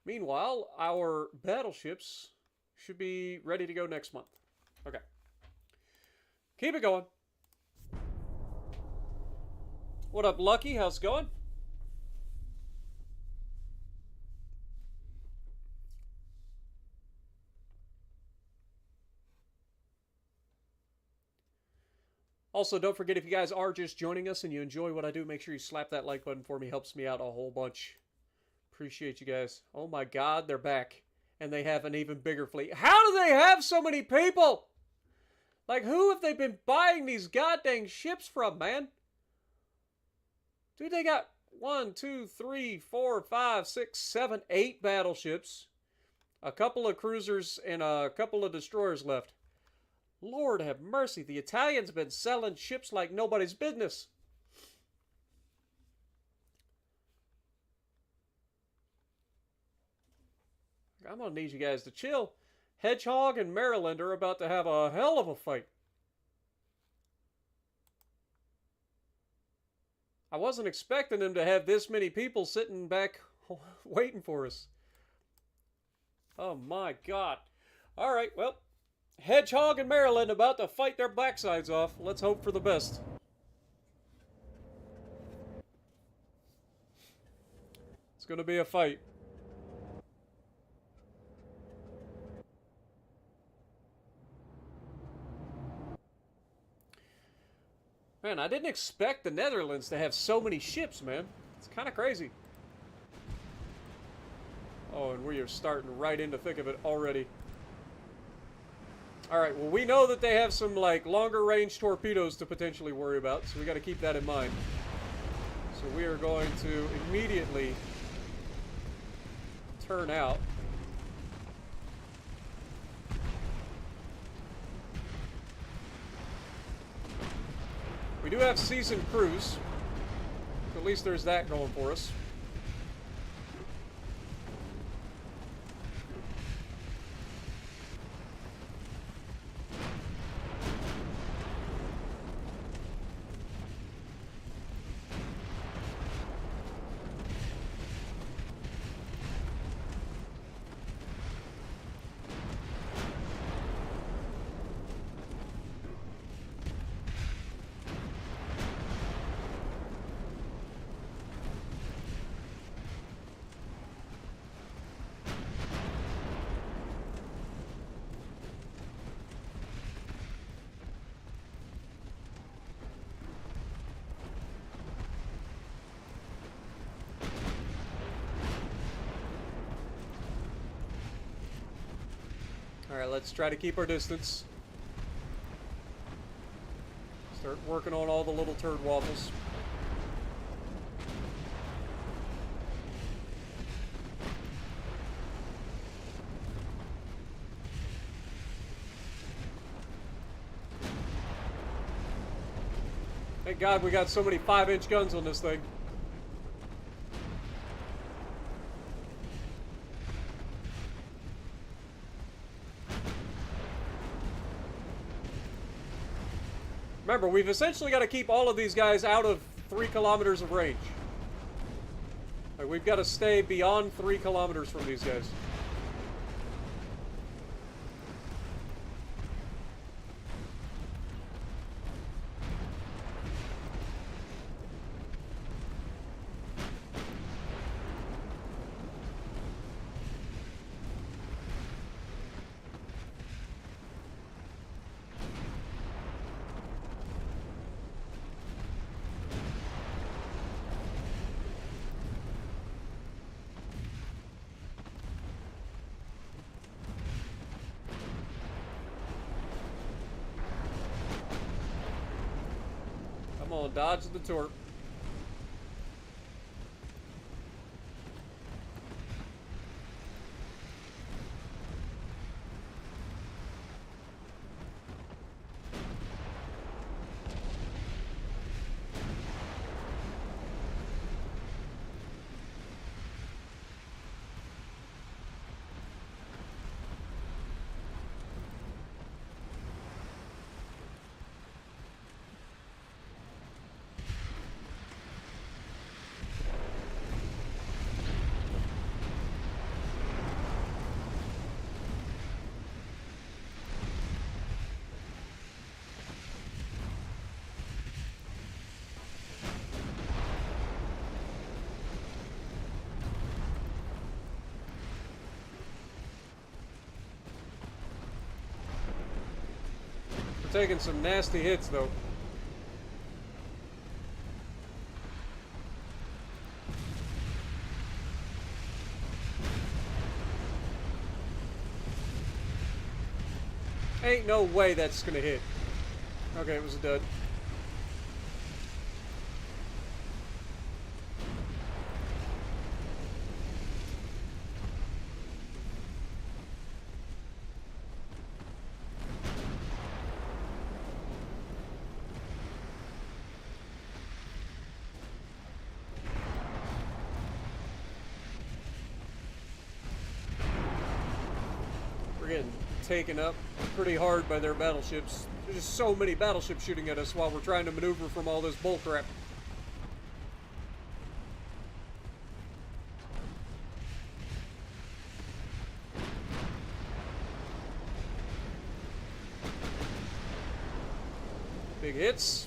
Meanwhile, our battleships should be ready to go next month. Okay. Keep it going. What up, Lucky? How's it going? Also, don't forget, if you guys are just joining us and you enjoy what I do, make sure you slap that like button for me. Helps me out a whole bunch. Appreciate you guys. Oh my god, they're back. And they have an even bigger fleet. How do they have so many people? Like, who have they been buying these goddamn ships from, man? Dude, they got 1, 2, 3, 4, 5, 6, 7, 8 battleships. A couple of cruisers and a couple of destroyers left. Lord have mercy, the Italians have been selling ships like nobody's business. I'm going to need you guys to chill. Hedgehog and Maryland are about to have a hell of a fight. I wasn't expecting them to have this many people sitting back waiting for us. Oh my god. Alright, well. Hedgehog and Maryland about to fight their backsides off. Let's hope for the best. It's going to be a fight. Man, I didn't expect the Netherlands to have so many ships, man. It's kind of crazy. Oh, and we are starting right in the thick of it already. Alright, well, we know that they have some, like, longer range torpedoes to potentially worry about, so we got to keep that in mind. So we are going to immediately turn out. We do have seasoned crews. So at least there's that going for us. Alright, let's try to keep our distance. Start working on all the little turd waffles. Thank God we got so many 5-inch guns on this thing. Remember, we've essentially got to keep all of these guys out of 3 kilometers of range. Like, we've got to stay beyond 3 kilometers from these guys. Come on, dodge the torp. We're taking some nasty hits, though. Ain't no way that's gonna hit. Okay, it was a dud. We're getting taken up pretty hard by their battleships. There's just so many battleships shooting at us while we're trying to maneuver from all this bull crap. Big hits.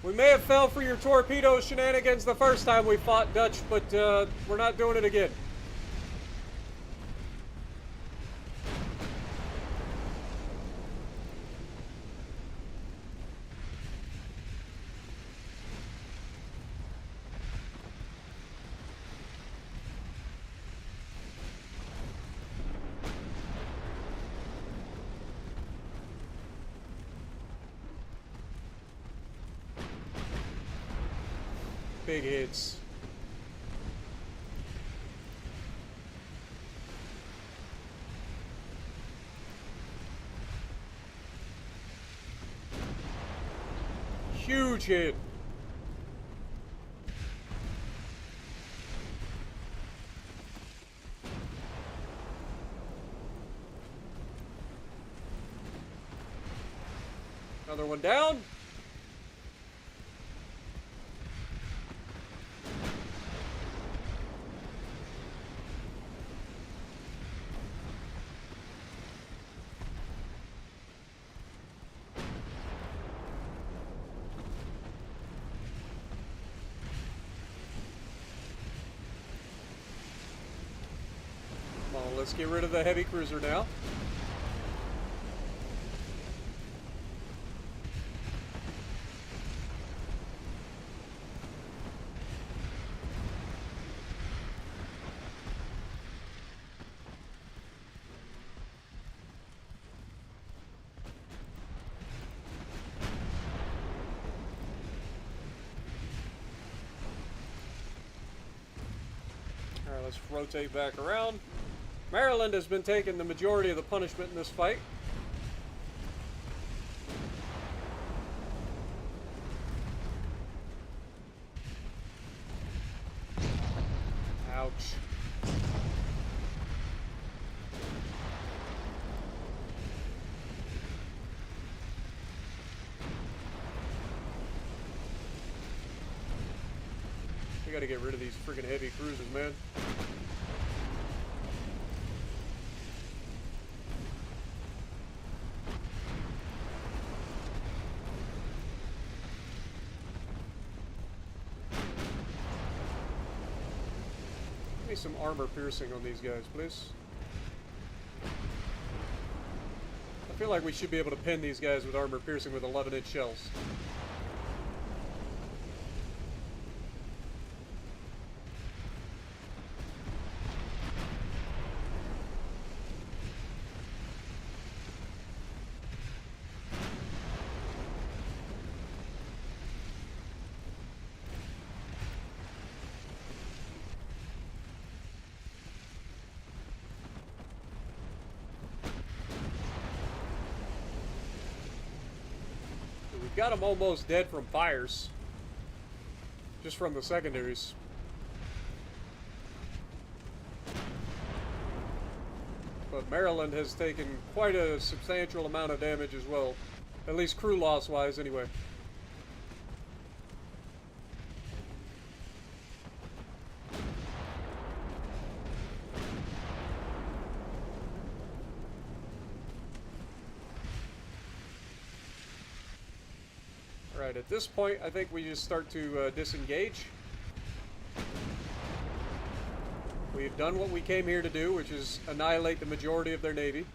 We may have fell for your torpedo shenanigans the first time we fought Dutch, but we're not doing it again. Big hits. Huge hit. Another one down. Let's get rid of the heavy cruiser now. All right, let's rotate back around. Maryland has been taking the majority of the punishment in this fight. Ouch. We gotta get rid of these freaking heavy cruisers, man. Some armor piercing on these guys, please. I feel like we should be able to pin these guys with armor piercing with 11-inch shells. we've got them almost dead from fires. Just from the secondaries. But Maryland has taken quite a substantial amount of damage as well. At least crew loss wise anyway. Alright, at this point I think we just start to disengage. We've done what we came here to do, which is annihilate the majority of their navy.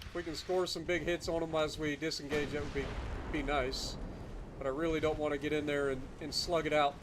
If we can score some big hits on them as we disengage, that would be nice. But I really don't want to get in there and slug it out.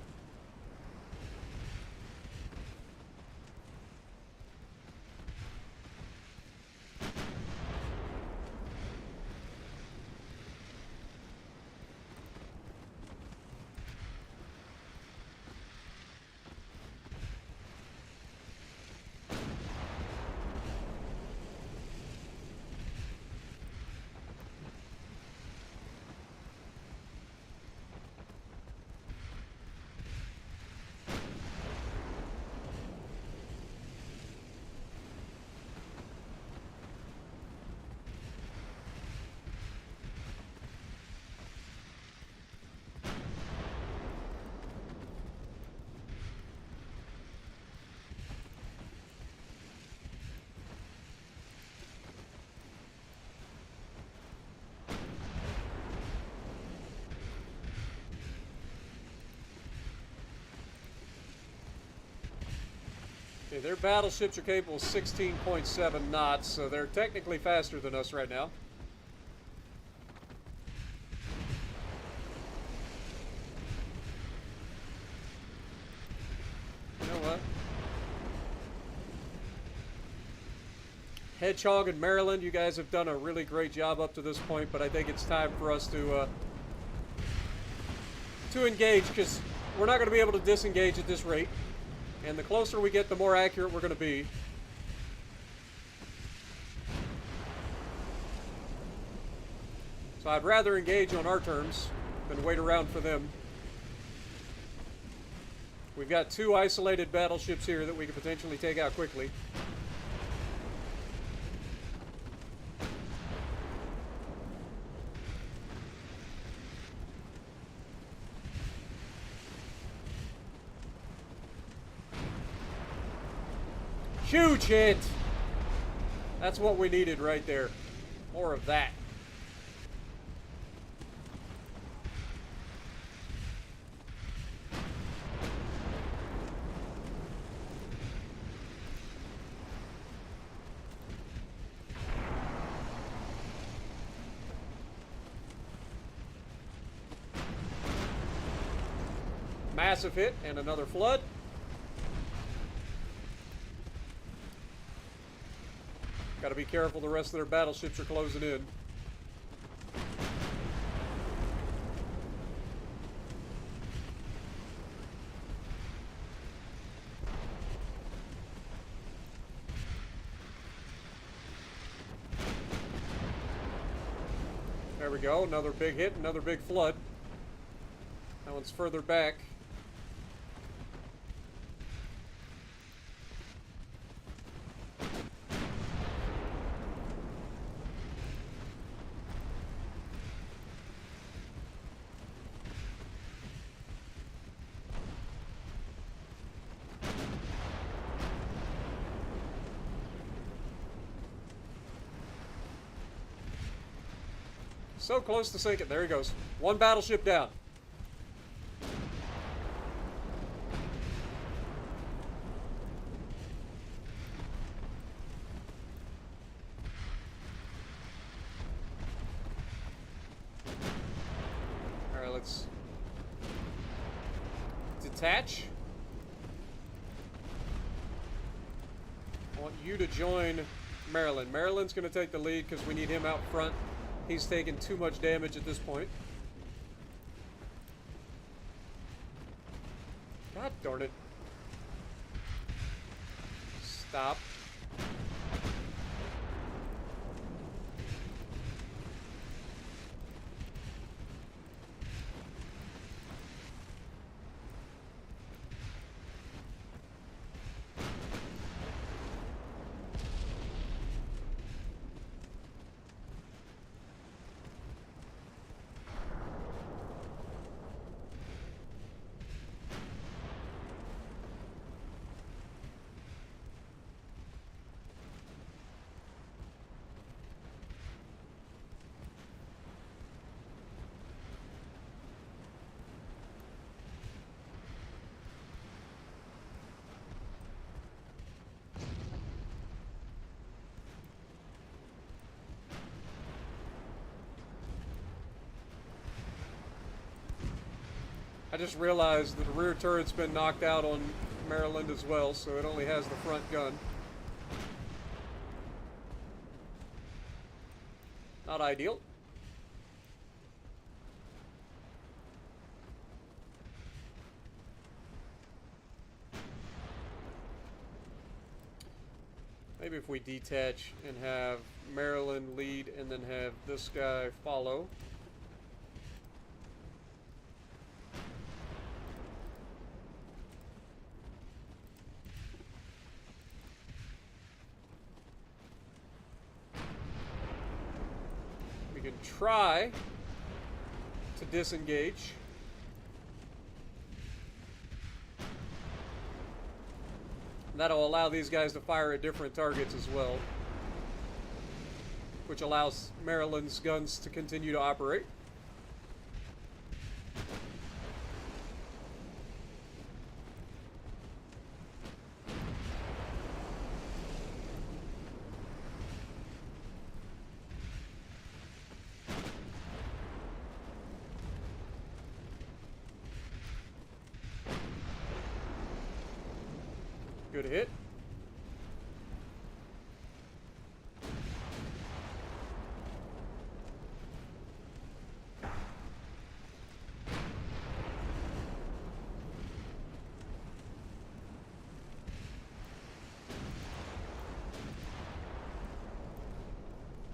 Okay, their battleships are capable of 16.7 knots, so they're technically faster than us right now. You know what? Hedgehog and Maryland, you guys have done a really great job up to this point, but I think it's time for us to engage, because we're not going to be able to disengage at this rate. And the closer we get, the more accurate we're going to be. So I'd rather engage on our terms than wait around for them. We've got 2 isolated battleships here that we could potentially take out quickly. Huge hit! That's what we needed right there. More of that. Massive hit and another flood. Got to be careful, the rest of their battleships are closing in. There we go, another big hit, another big flood. That one's further back. So close to sinking. There he goes. One battleship down. All right, let's detach. I want you to join Maryland. Maryland's going to take the lead because we need him out front. He's taken too much damage at this point. God darn it. Stop. I just realized that the rear turret's been knocked out on Maryland as well, so it only has the front gun. Not ideal. Maybe if we detach and have Maryland lead and then have this guy follow. We can try to disengage. That'll allow these guys to fire at different targets as well, which allows Maryland's guns to continue to operate. Good hit.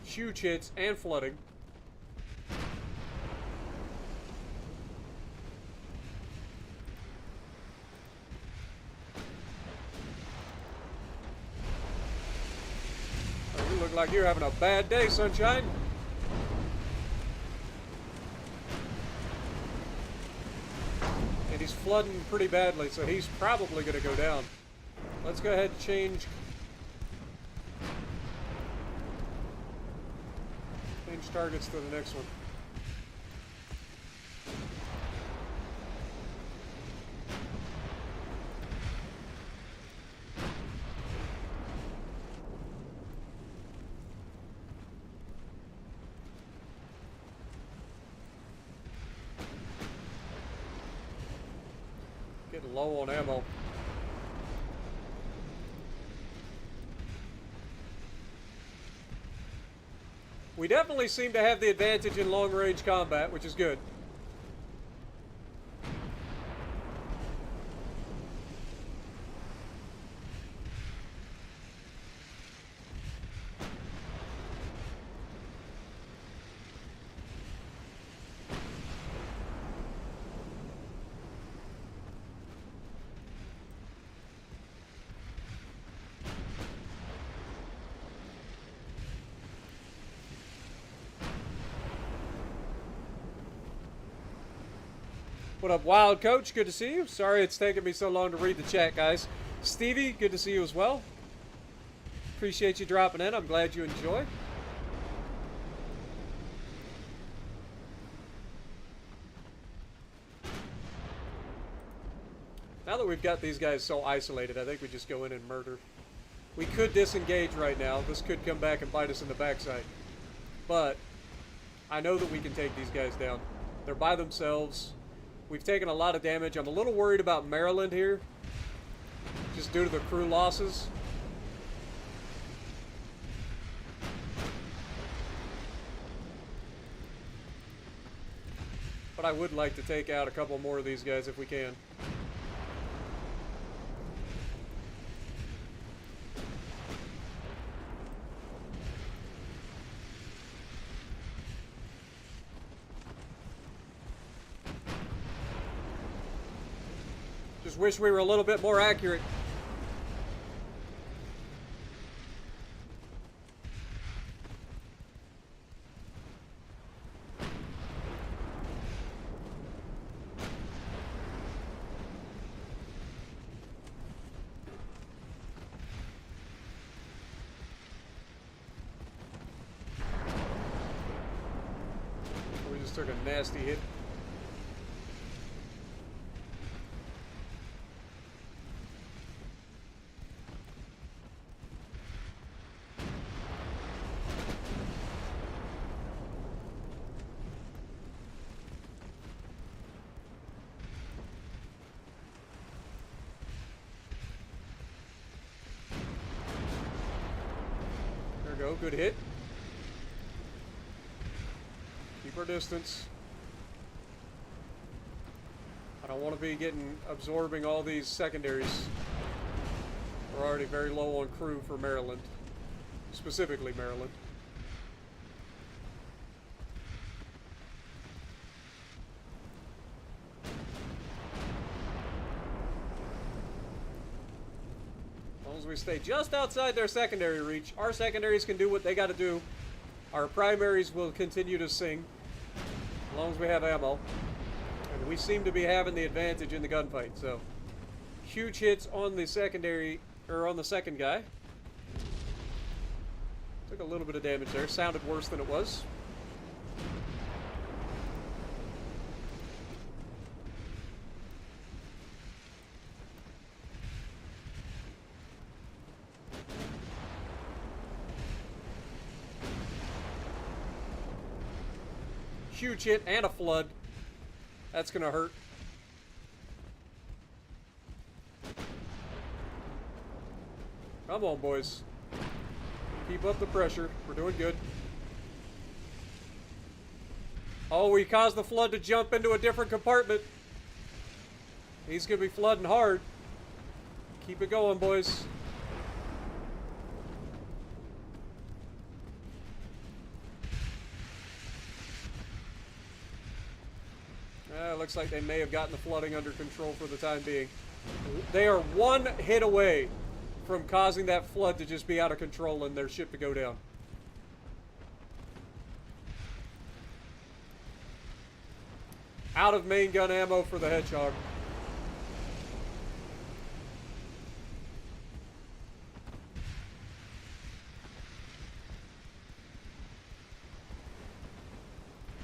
Huge hits and flooding. You look like you're having a bad day, Sunshine. And he's flooding pretty badly, so he's probably going to go down. Let's go ahead and change targets to the next one. Getting low on ammo. We definitely seem to have the advantage in long-range combat, which is good. What up, Wild Coach? Good to see you. Sorry it's taken me so long to read the chat, guys. Stevie, good to see you as well. Appreciate you dropping in. I'm glad you enjoy. Now that we've got these guys so isolated, I think we just go in and murder. We could disengage right now. This could come back and bite us in the backside. But I know that we can take these guys down. They're by themselves. We've taken a lot of damage. I'm a little worried about Maryland here, just due to the crew losses. But I would like to take out a couple more of these guys if we can. Just wish we were a little bit more accurate. We just took a nasty hit. go. Good hit. Keep our distance. I don't want to be absorbing all these secondaries. We're already very low on crew for Maryland. Specifically Maryland. As long as we stay just outside their secondary reach, our secondaries can do what they got to do. Our primaries will continue to sing, as long as we have ammo. And we seem to be having the advantage in the gunfight, so. Huge hits on the secondary, or on the second guy. Took a little bit of damage there. Sounded worse than it was. Huge hit and a flood. That's gonna hurt. Come on, boys. Keep up the pressure. We're doing good. Oh, we caused the flood to jump into a different compartment. He's gonna be flooding hard. Keep it going, boys. Looks like they may have gotten the flooding under control for the time being. They are one hit away from causing that flood to just be out of control and their ship to go down. Out of main gun ammo for the Hedgehog.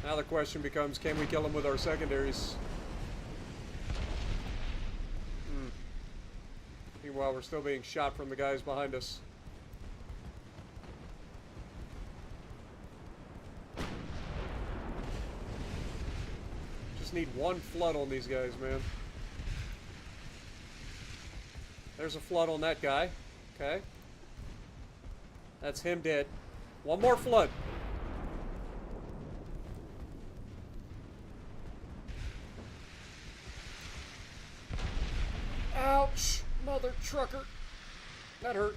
Now the question becomes, can we kill them with our secondaries? Meanwhile, we're still being shot from the guys behind us. Just need one flood on these guys, man. There's a flood on that guy. Okay. That's him dead. One more flood. Ouch! Mother trucker. That hurt.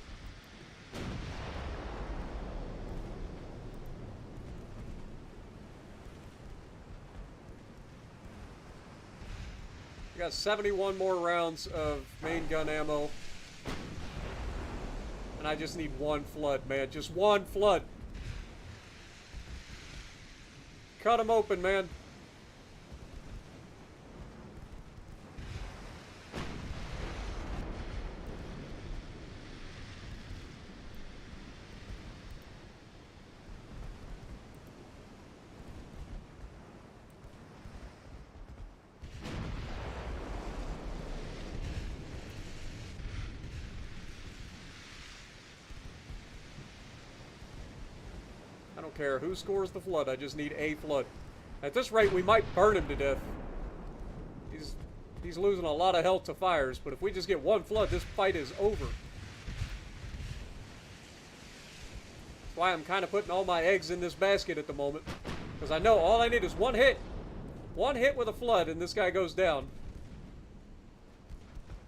We got 71 more rounds of main gun ammo. And I just need one flood, man. Just one flood. Cut them open, man. I don't care who scores the flood, I just need a flood. At this rate, we might burn him to death. He's losing a lot of health to fires, but if we just get one flood, this fight is over. That's why I'm kind of putting all my eggs in this basket at the moment. Because I know all I need is one hit. One hit with a flood, and this guy goes down.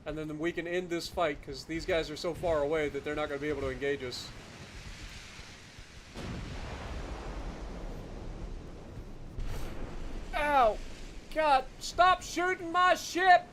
And then we can end this fight, because these guys are so far away that they're not going to be able to engage us. Ow! God, stop shooting my ship!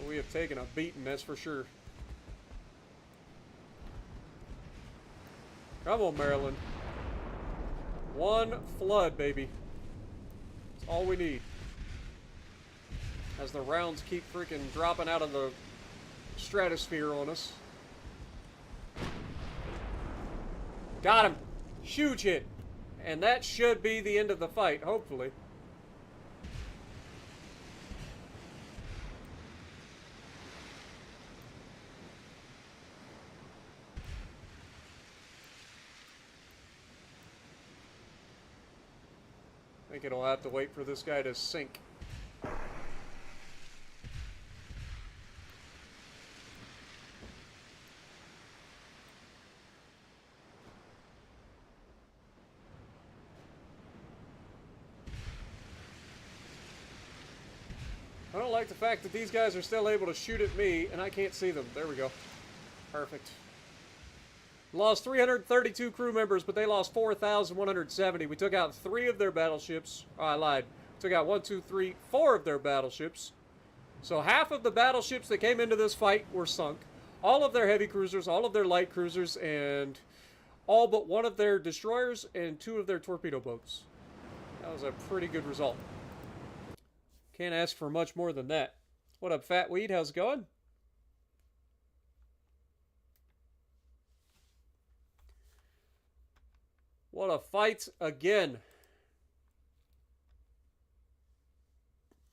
We have taken a beating, that's for sure. Come on, Maryland. One flood, baby. That's all we need. As the rounds keep freaking dropping out of the stratosphere on us. Got him. Huge hit. And that should be the end of the fight, hopefully. think it'll have to wait for this guy to sink. I don't like the fact that these guys are still able to shoot at me and I can't see them. There we go. Perfect. Lost 332 crew members, but they lost 4,170. We took out 3 of their battleships. Oh, I lied. Took out 1, 2, 3, 4 of their battleships. So half of the battleships that came into this fight were sunk. All of their heavy cruisers, all of their light cruisers, and all but 1 of their destroyers and 2 of their torpedo boats. That was a pretty good result. Can't ask for much more than that. What up, Fat Weed? How's it going? What a fight again.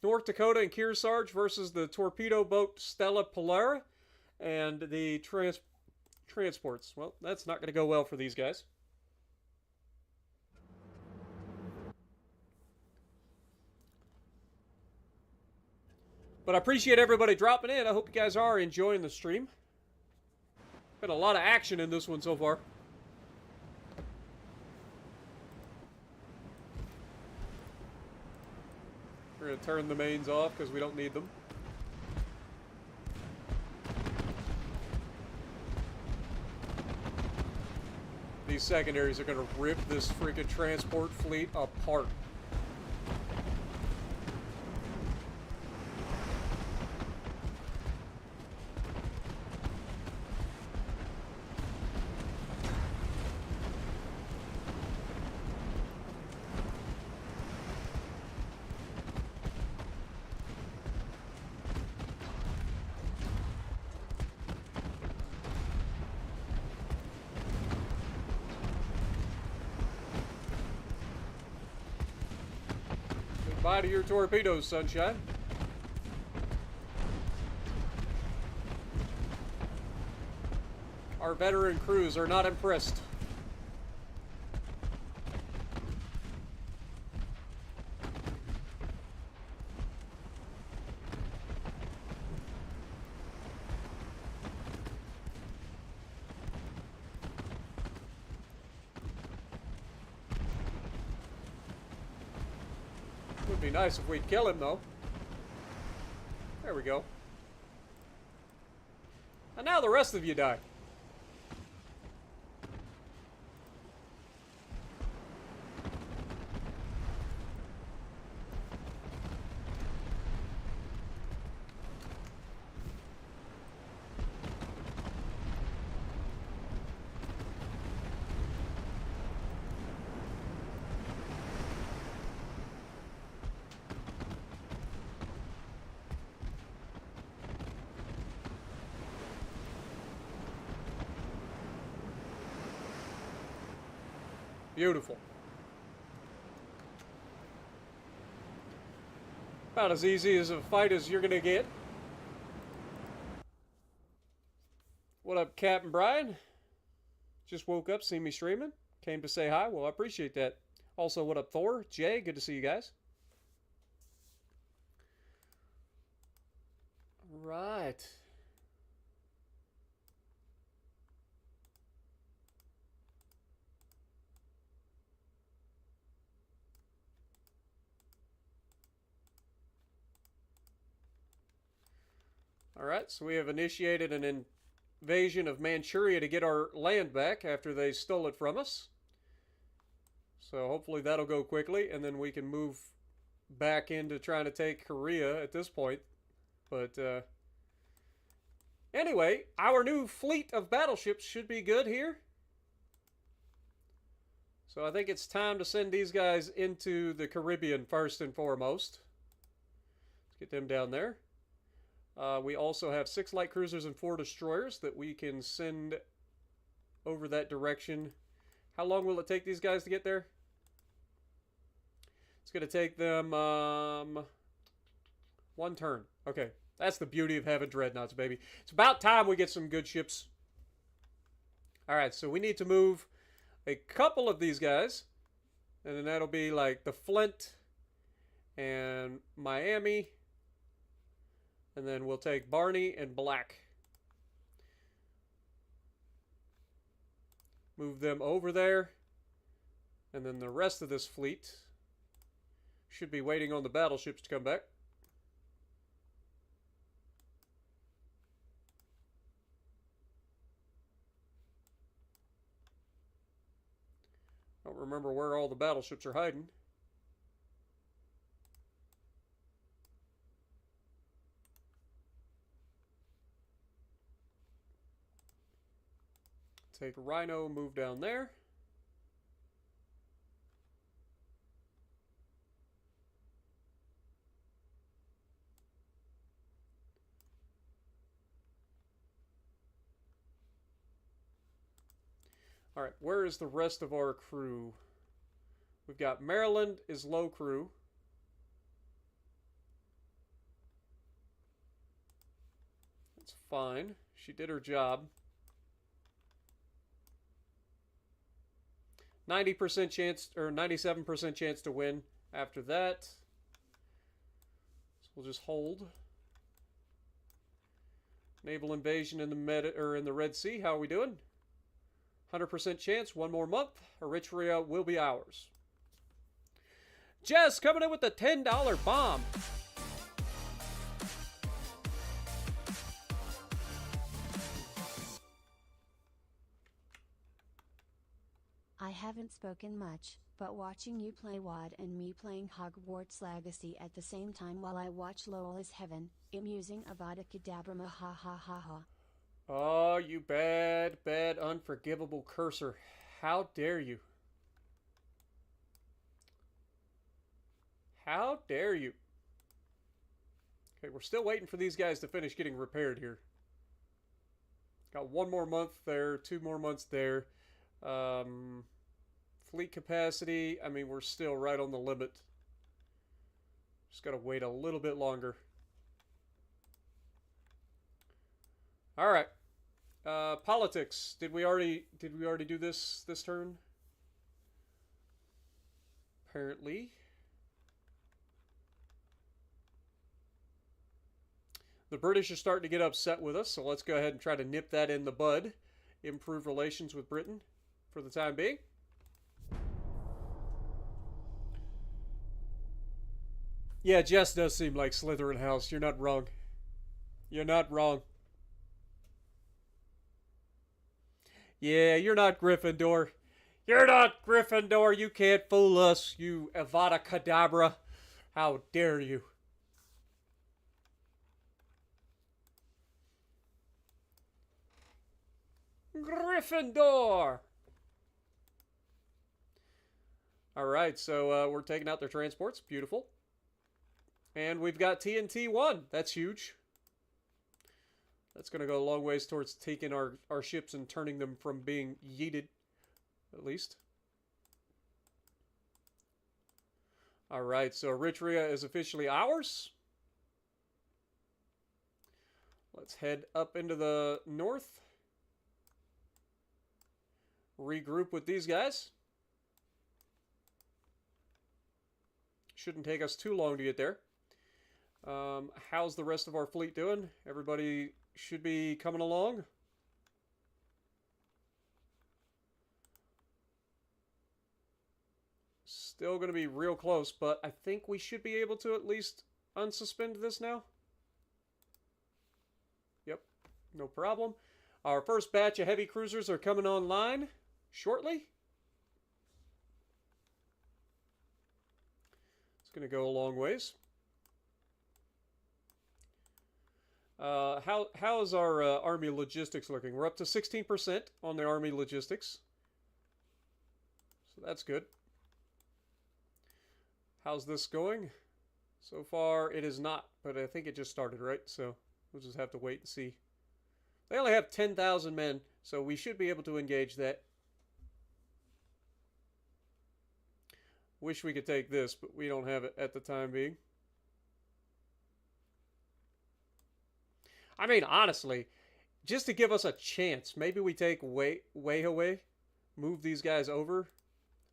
North Dakota and Kearsarge versus the torpedo boat Stella Polare and the transports. Well, that's not going to go well for these guys. But I appreciate everybody dropping in. I hope you guys are enjoying the stream. Been a lot of action in this one so far. We're going to turn the mains off because we don't need them. These secondaries are going to rip this freaking transport fleet apart. Goodbye to your torpedoes, sunshine. Our veteran crews are not impressed. Would be nice if we'd kill him, though. There we go. And now the rest of you die. Beautiful. About as easy as a fight as you're gonna get. What up, Captain Brian? Just woke up, seen me streaming. Came to say hi. Well, I appreciate that. Also, what up, Thor? Jay, good to see you guys. Right. Alright, so we have initiated an invasion of Manchuria to get our land back after they stole it from us. So hopefully that'll go quickly, and then we can move back into trying to take Korea at this point. But, anyway, our new fleet of battleships should be good here. So I think it's time to send these guys into the Caribbean first and foremost. Let's get them down there. We also have 6 light cruisers and 4 destroyers that we can send over that direction. How long will it take these guys to get there? It's going to take them 1 turn. Okay, that's the beauty of having dreadnoughts, baby. It's about time we get some good ships. All right, so we need to move a couple of these guys And then that'll be like the Flint and Miami. And then we'll take Barney and Black. Move them over there. And then the rest of this fleet should be waiting on the battleships to come back. I don't remember where all the battleships are hiding. Take Rhino, move down there. All right, where is the rest of our crew? We've got Maryland is low crew. That's fine. She did her job. 90% chance, or 97% chance to win after that. So we'll just hold. Naval invasion in the Red Sea. How are we doing? 100% chance. One more month. Eritrea will be ours. Jess coming in with the $10 bomb. I haven't spoken much, but watching you play WoD and me playing Hogwarts Legacy at the same time while I watch LOL is heaven. I'm using Avada Kedavra, ha ha ha ha. Oh, you bad, bad, unforgivable cursor. How dare you? How dare you? Okay, we're still waiting for these guys to finish getting repaired here. Got 1 more month there, 2 more months there. Fleet capacity, I mean, we're still right on the limit. Just gotta wait a little bit longer. All right. Politics. Did we already do this turn? Apparently. The British are starting to get upset with us, so let's go ahead and try to nip that in the bud. Improve relations with Britain for the time being. Yeah, Jess does seem like Slytherin House. You're not wrong. You're not wrong. Yeah, you're not Gryffindor. You're not Gryffindor. You can't fool us, you Avada Kedavra. How dare you? Gryffindor! Alright, so we're taking out their transports. Beautiful. And we've got TNT-1. That's huge. That's going to go a long ways towards taking our ships and turning them from being yeeted, at least. Alright, so Eritrea is officially ours. Let's head up into the north. Regroup with these guys. Shouldn't take us too long to get there. How's the rest of our fleet doing? Everybody should be coming along. Still going to be real close, but I think we should be able to at least unsuspend this now. Yep, no problem. Our first batch of heavy cruisers are coming online shortly. It's going to go a long ways. How is our Army logistics looking? We're up to 16% on the Army logistics. So that's good. How's this going? So far, it is not, but I think it just started, right? So we'll just have to wait and see. They only have 10,000 men, so we should be able to engage that. Wish we could take this, but we don't have it at the time being. I mean, honestly, just to give us a chance, maybe we take way away, move these guys over.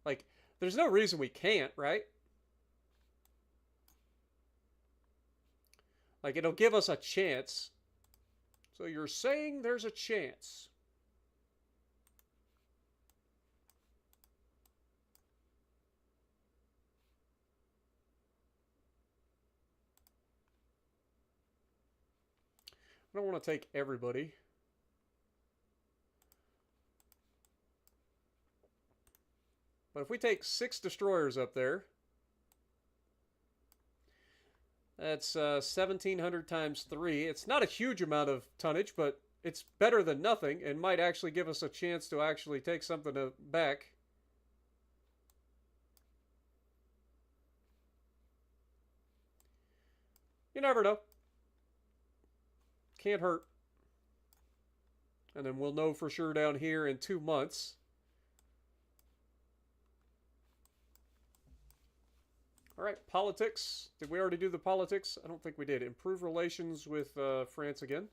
Like, There's no reason we can't, right? Like, it'll give us a chance. So you're saying there's a chance. I don't want to take everybody. But if we take 6 destroyers up there, that's 1,700 times 3. It's not a huge amount of tonnage, but it's better than nothing and might actually give us a chance to actually take something back. You never know. Can't hurt. And then we'll know for sure down here in 2 months. All right, politics. Did we already do the politics? I don't think we did. Improve relations with France again.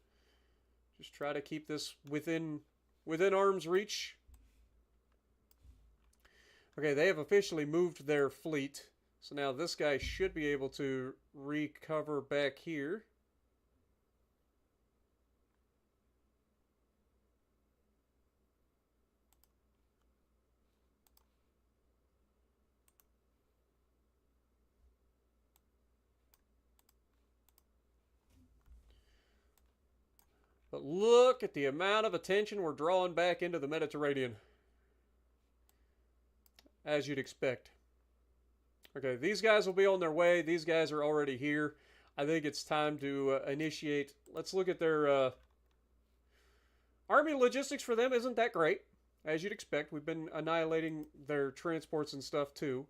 Just try to keep this within arm's reach. Okay, they have officially moved their fleet. So now this guy should be able to recover back here. But look at the amount of attention we're drawing back into the Mediterranean. As you'd expect. Okay, these guys will be on their way. These guys are already here. I think it's time to initiate. Let's look at their army logistics for them. Isn't that great? As you'd expect, we've been annihilating their transports and stuff too.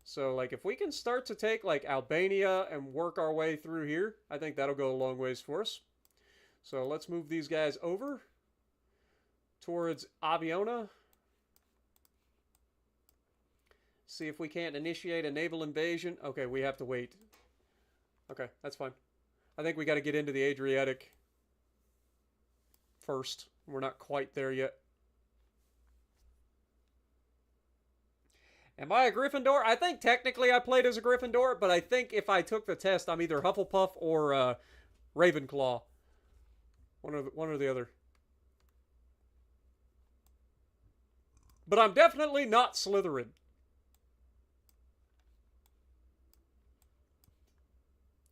So, like, if we can start to take, like, Albania and work our way through here, I think that'll go a long ways for us. So, let's move these guys over towards Aviona. See if we can't initiate a naval invasion. Okay, we have to wait. Okay, that's fine. I think we got to get into the Adriatic first. We're not quite there yet. Am I a Gryffindor? I think technically I played as a Gryffindor, but I think if I took the test, I'm either Hufflepuff or Ravenclaw. One or the other. But I'm definitely not Slytherin.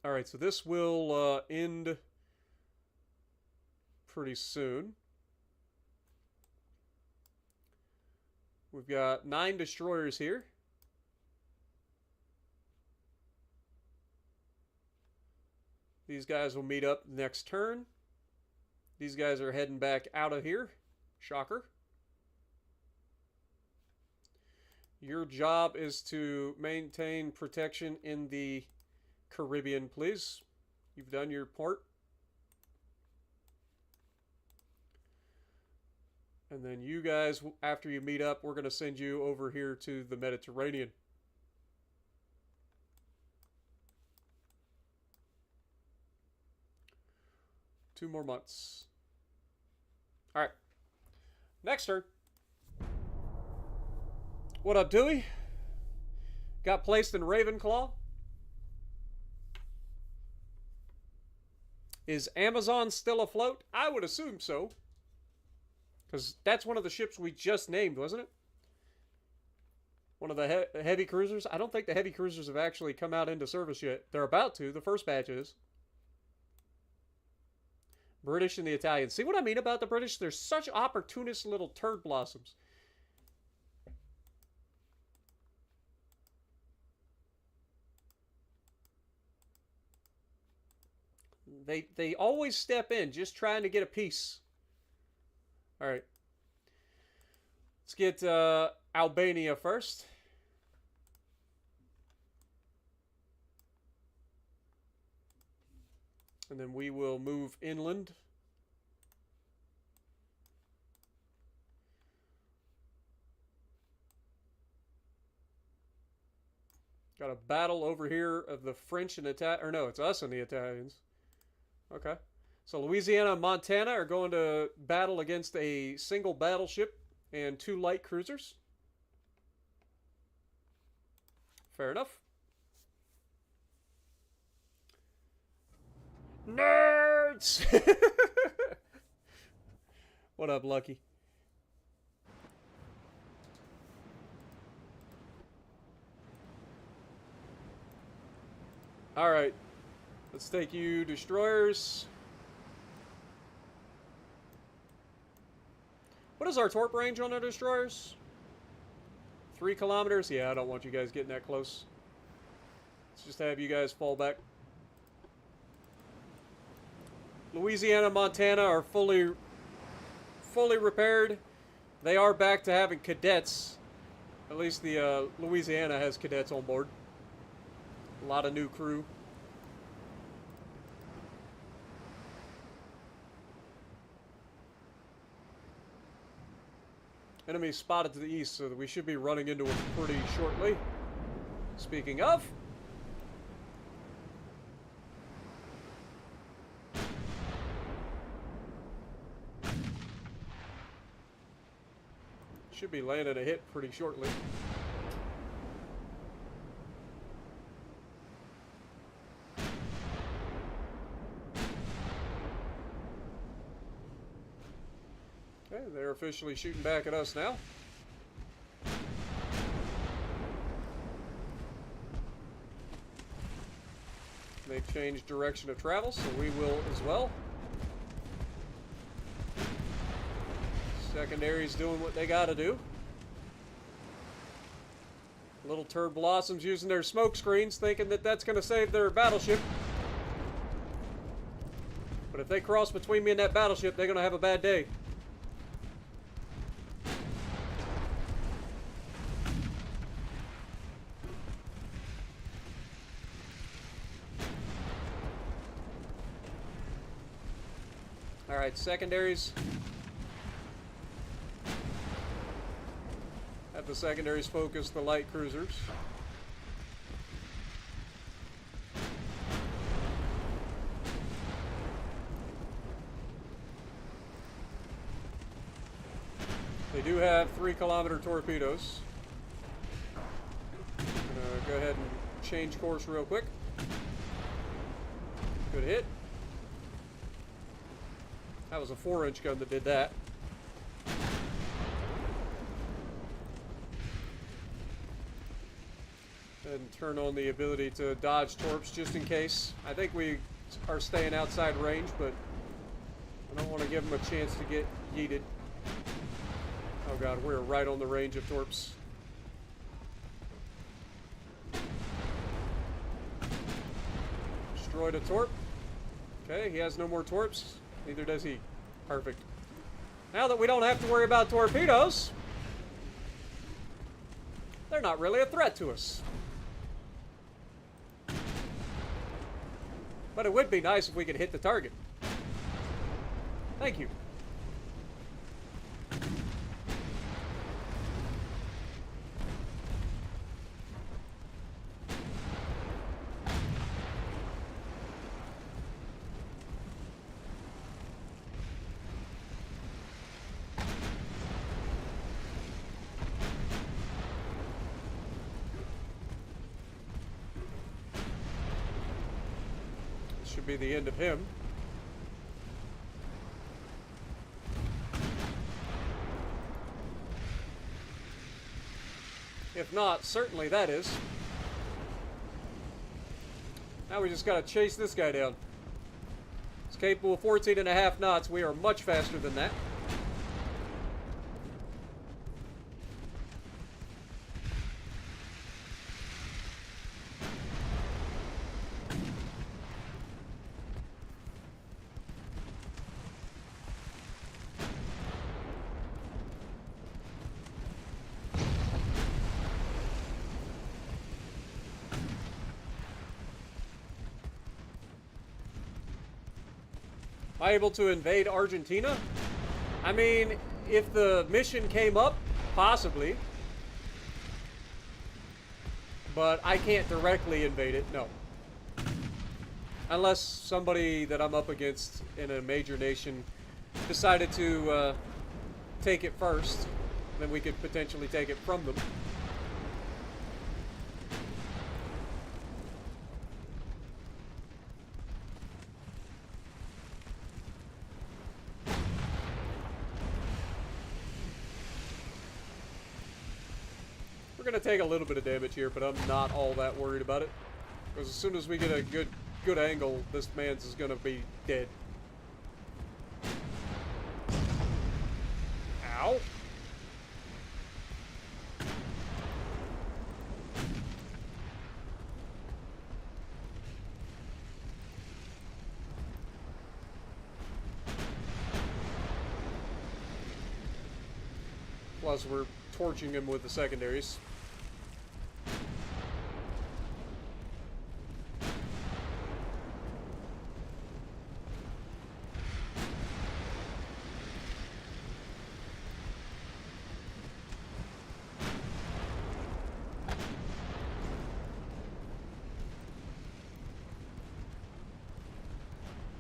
Alright, so this will end pretty soon. We've got 9 destroyers here. These guys will meet up next turn. These guys are heading back out of here. Shocker. Your job is to maintain protection in the Caribbean, please. You've done your part. And then you guys, after you meet up, we're going to send you over here to the Mediterranean. Two more months. All right. Next turn. What up, Dewey? Got placed in Ravenclaw. Is Amazon still afloat? I would assume so. Because that's one of the ships we just named, wasn't it? One of the heavy cruisers. I don't think the heavy cruisers have actually come out into service yet. They're about to. The first batch is. British and the Italians. See what I mean about the British? They're such opportunist little turd blossoms. They always step in just trying to get a piece. All right. Let's get Albania first. And then we will move inland. Got a battle over here of the French and Italian. Or no, it's us and the Italians. Okay. So Louisiana and Montana are going to battle against a single battleship and 2 light cruisers. Fair enough. Nerds! What up, Lucky? Alright. Let's take you destroyers. What is our torp range on our destroyers? 3 kilometers? Yeah, I don't want you guys getting that close. Let's just have you guys fall back. Louisiana, Montana are fully repaired. They are back to having cadets. At least the Louisiana has cadets on board. A lot of new crew. Enemy spotted to the east, so that we should be running into them pretty shortly. Speaking of, should be landing a hit pretty shortly. Okay, they're officially shooting back at us now. They've changed direction of travel, so we will as well. Secondary's doing what they gotta do. Little turd blossoms using their smoke screens, thinking that that's gonna save their battleship. But if they cross between me and that battleship, they're gonna have a bad day. Alright, secondaries. Have the secondaries focus the light cruisers. They do have 3-kilometer torpedoes. I'm gonna go ahead and change course real quick. Good hit. That was a 4-inch gun that did that. And turn on the ability to dodge torps just in case. I think we are staying outside range, but I don't want to give them a chance to get yeeted. Oh god, we're right on the range of torps. Destroyed a torp. Okay, he has no more torps. Neither does he. Perfect. Now that we don't have to worry about torpedoes, they're not really a threat to us. But it would be nice if we could hit the target. Thank you. Should be the end of him. If not, certainly that is. Now we just gotta chase this guy down. It's capable of 14.5 knots. We are much faster than that. Am I able to invade Argentina? I mean, if the mission came up, possibly. But I can't directly invade it, no. Unless somebody that I'm up against in a major nation decided to take it first, then we could potentially take it from them. We're going to take a little bit of damage here, but I'm not all that worried about it. Because as soon as we get a good angle, this man's is going to be dead. Ow. Plus, we're torching him with the secondaries.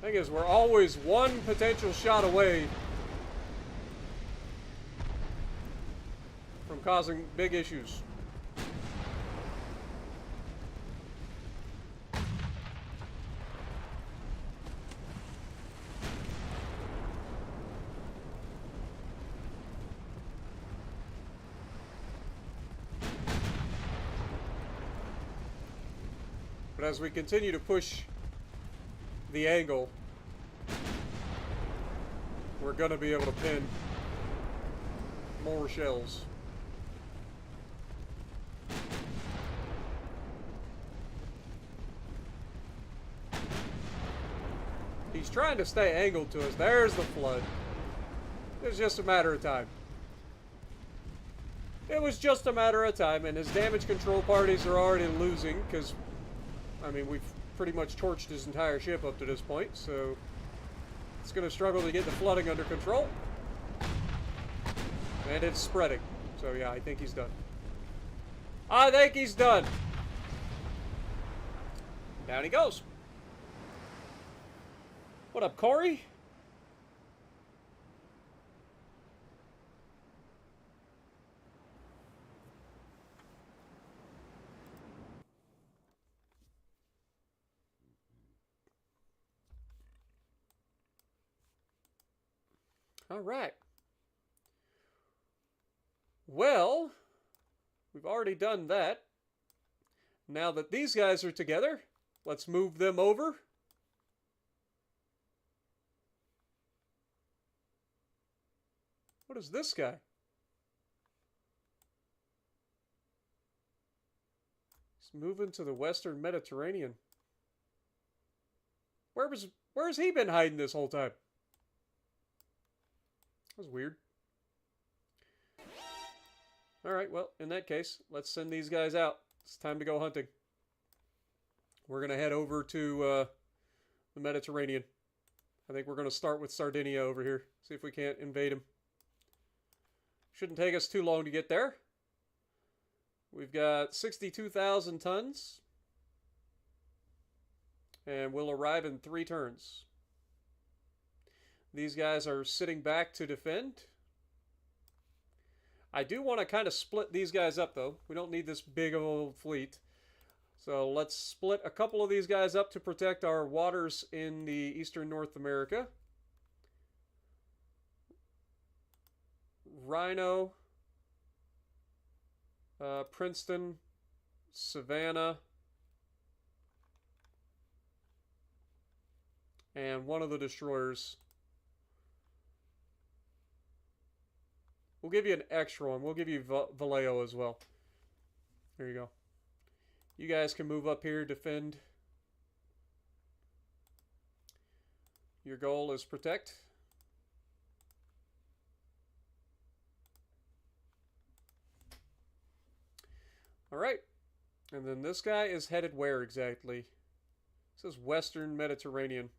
Thing is, we're always one potential shot away from causing big issues. But as we continue to push the angle, we're going to be able to pin more shells. He's trying to stay angled to us. There's the flood. It's just a matter of time. It was just a matter of time, and his damage control parties are already losing because, I mean, we've pretty much torched his entire ship up to this point, so it's going to struggle to get the flooding under control. And it's spreading. So yeah, I think he's done. I think he's done. Down he goes. What up, Corey? All right. Well, we've already done that. Now that these guys are together, let's move them over. What is this guy? He's moving to the Western Mediterranean. Where's he been hiding this whole time? That was weird. Alright, well, in that case, let's send these guys out. It's time to go hunting. We're going to head over to the Mediterranean. I think we're going to start with Sardinia over here. See if we can't invade them. Shouldn't take us too long to get there. We've got 62,000 tons. And we'll arrive in 3 turns. These guys are sitting back to defend. I do want to kind of split these guys up, though. We don't need this big old fleet. So let's split a couple of these guys up to protect our waters in the eastern North America. Rhino, Princeton, Savannah, and one of the destroyers. We'll give you an extra one. We'll give you Vallejo as well. There you go. You guys can move up here, defend. Your goal is protect. All right. And then this guy is headed where exactly? It says Western Mediterranean.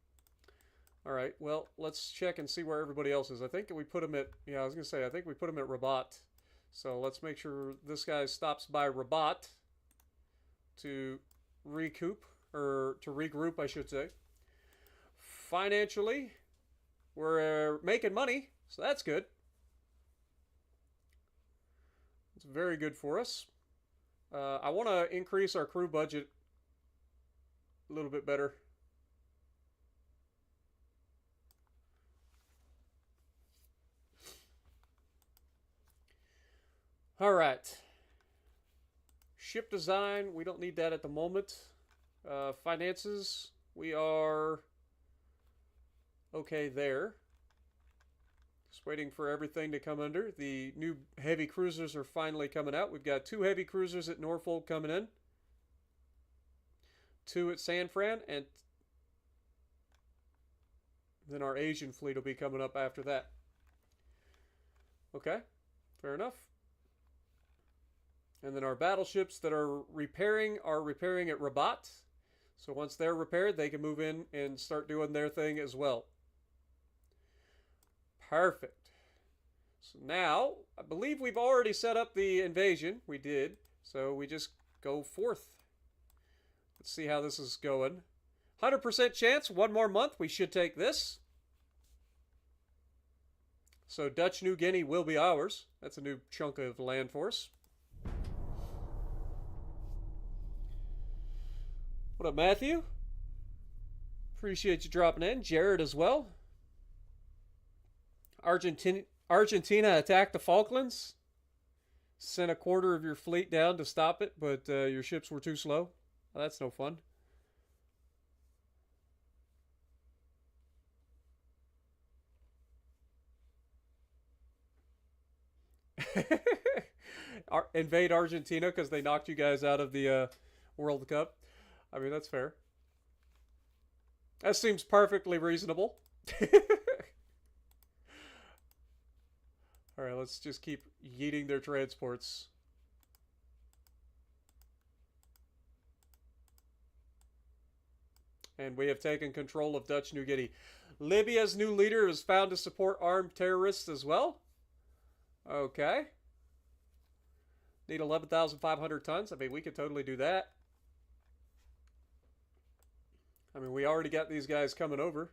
All right, well, let's check and see where everybody else is. I think we put him at, yeah, I was going to say, I think we put him at Rabat. So let's make sure this guy stops by Rabat to recoup, or to regroup, I should say. Financially, we're making money, so that's good. It's very good for us. I want to increase our crew budget a little bit better. All right. Ship design, we don't need that at the moment. Finances, we are okay there. Just waiting for everything to come under. The new heavy cruisers are finally coming out. We've got 2 heavy cruisers at Norfolk coming in. 2 at San Fran, and then our Asian fleet will be coming up after that. Okay, fair enough. And then our battleships that are repairing at Rabat. So once they're repaired, they can move in and start doing their thing as well. Perfect. So now, I believe we've already set up the invasion. We did. So we just go forth. Let's see how this is going. 100% chance, 1 more month, we should take this. So Dutch New Guinea will be ours. That's a new chunk of land for us. What up, Matthew? Appreciate you dropping in. Jared as well. Argentina attacked the Falklands. Sent a quarter of your fleet down to stop it, but your ships were too slow. Well, that's no fun. Invade Argentina because they knocked you guys out of the World Cup. I mean, that's fair. That seems perfectly reasonable. Alright, let's just keep yeeting their transports. And we have taken control of Dutch New Guinea. Libya's new leader is found to support armed terrorists as well. Okay. Need 11,500 tons. I mean, we could totally do that. I mean, we already got these guys coming over.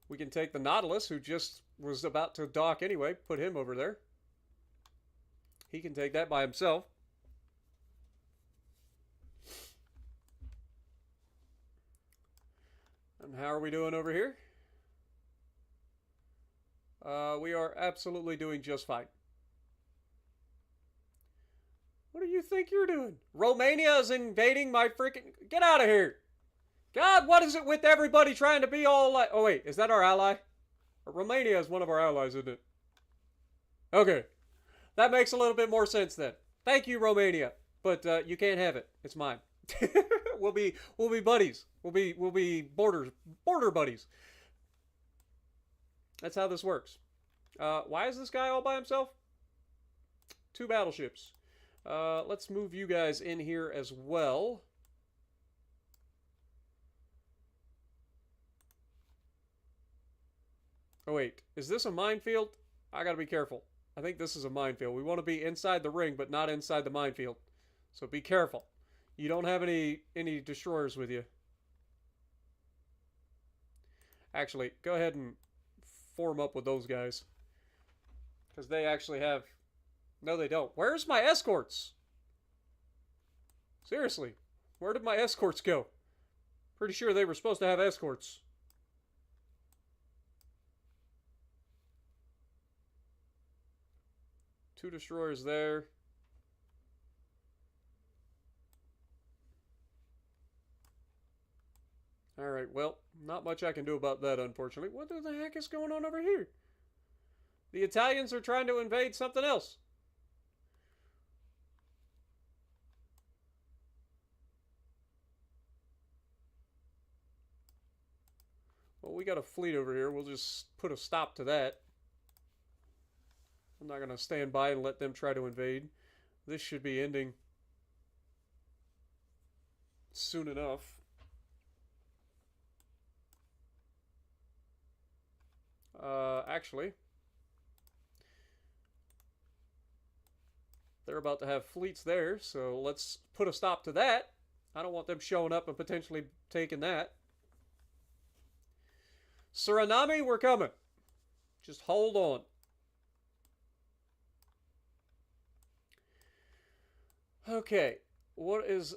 We can take the Nautilus, who just was about to dock anyway, put him over there. He can take that by himself. And how are we doing over here? We are absolutely doing just fine. What do you think you're doing? Romania is invading my freaking... Get out of here! God, what is it with everybody trying to be all like... Oh, wait, is that our ally? Romania is one of our allies, isn't it? Okay. That makes a little bit more sense then. Thank you, Romania. But you can't have it. It's mine. We'll be buddies. We'll be border buddies. That's how this works. Why is this guy all by himself? 2 battleships. Let's move you guys in here as well. Oh, wait. Is this a minefield? I gotta be careful. I think this is a minefield. We want to be inside the ring, but not inside the minefield. So be careful. You don't have any destroyers with you. Actually, go ahead and form up with those guys. Because they actually have... No, they don't. Where's my escorts? Seriously. Where did my escorts go? Pretty sure they were supposed to have escorts. Two destroyers there. Alright, well, not much I can do about that, unfortunately. What the heck is going on over here? The Italians are trying to invade something else. Well, we got a fleet over here. We'll just put a stop to that. I'm not going to stand by and let them try to invade. This should be ending soon enough. Actually, they're about to have fleets there, so let's put a stop to that. I don't want them showing up and potentially taking that. Suriname, we're coming. Just hold on. Okay, what is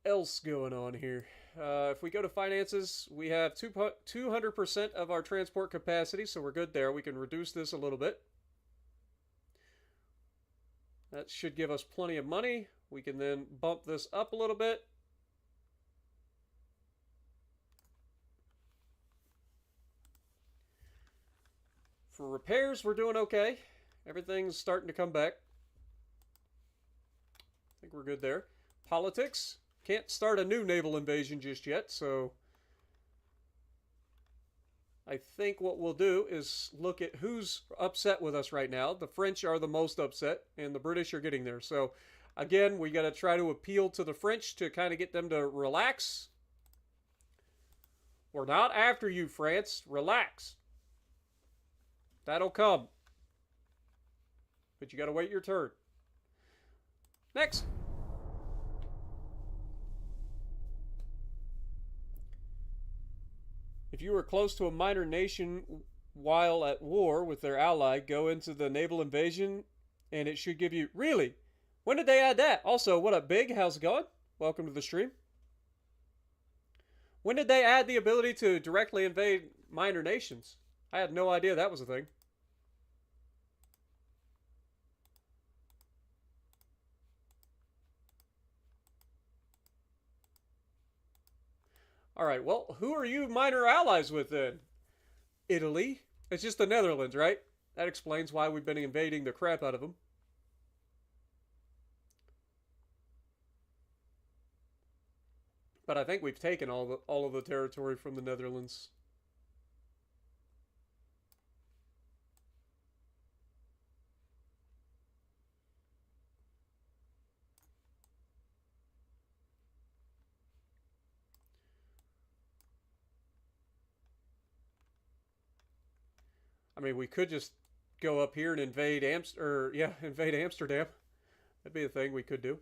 else going on here? If we go to finances, we have 200% of our transport capacity, so we're good there. We can reduce this a little bit. That should give us plenty of money. We can then bump this up a little bit. For repairs, we're doing okay. Everything's starting to come back. I think we're good there. Politics. Can't start a new naval invasion just yet, so I think what we'll do is look at who's upset with us right now. The French are the most upset, and the British are getting there. So, again, we got to try to appeal to the French to kind of get them to relax. We're not after you, France. Relax. That'll come. But you got to wait your turn. Next. If you were close to a minor nation while at war with their ally, go into the naval invasion and it should give you... Really? When did they add that? Also, what up, Big? How's it going? Welcome to the stream. When did they add the ability to directly invade minor nations? I had no idea that was a thing. Alright, well, who are you minor allies with then? Italy? It's just the Netherlands, right? That explains why we've been invading the crap out of them. But I think we've taken all of the territory from the Netherlands. I mean, we could just go up here and invade invade Amsterdam. That'd be a thing we could do.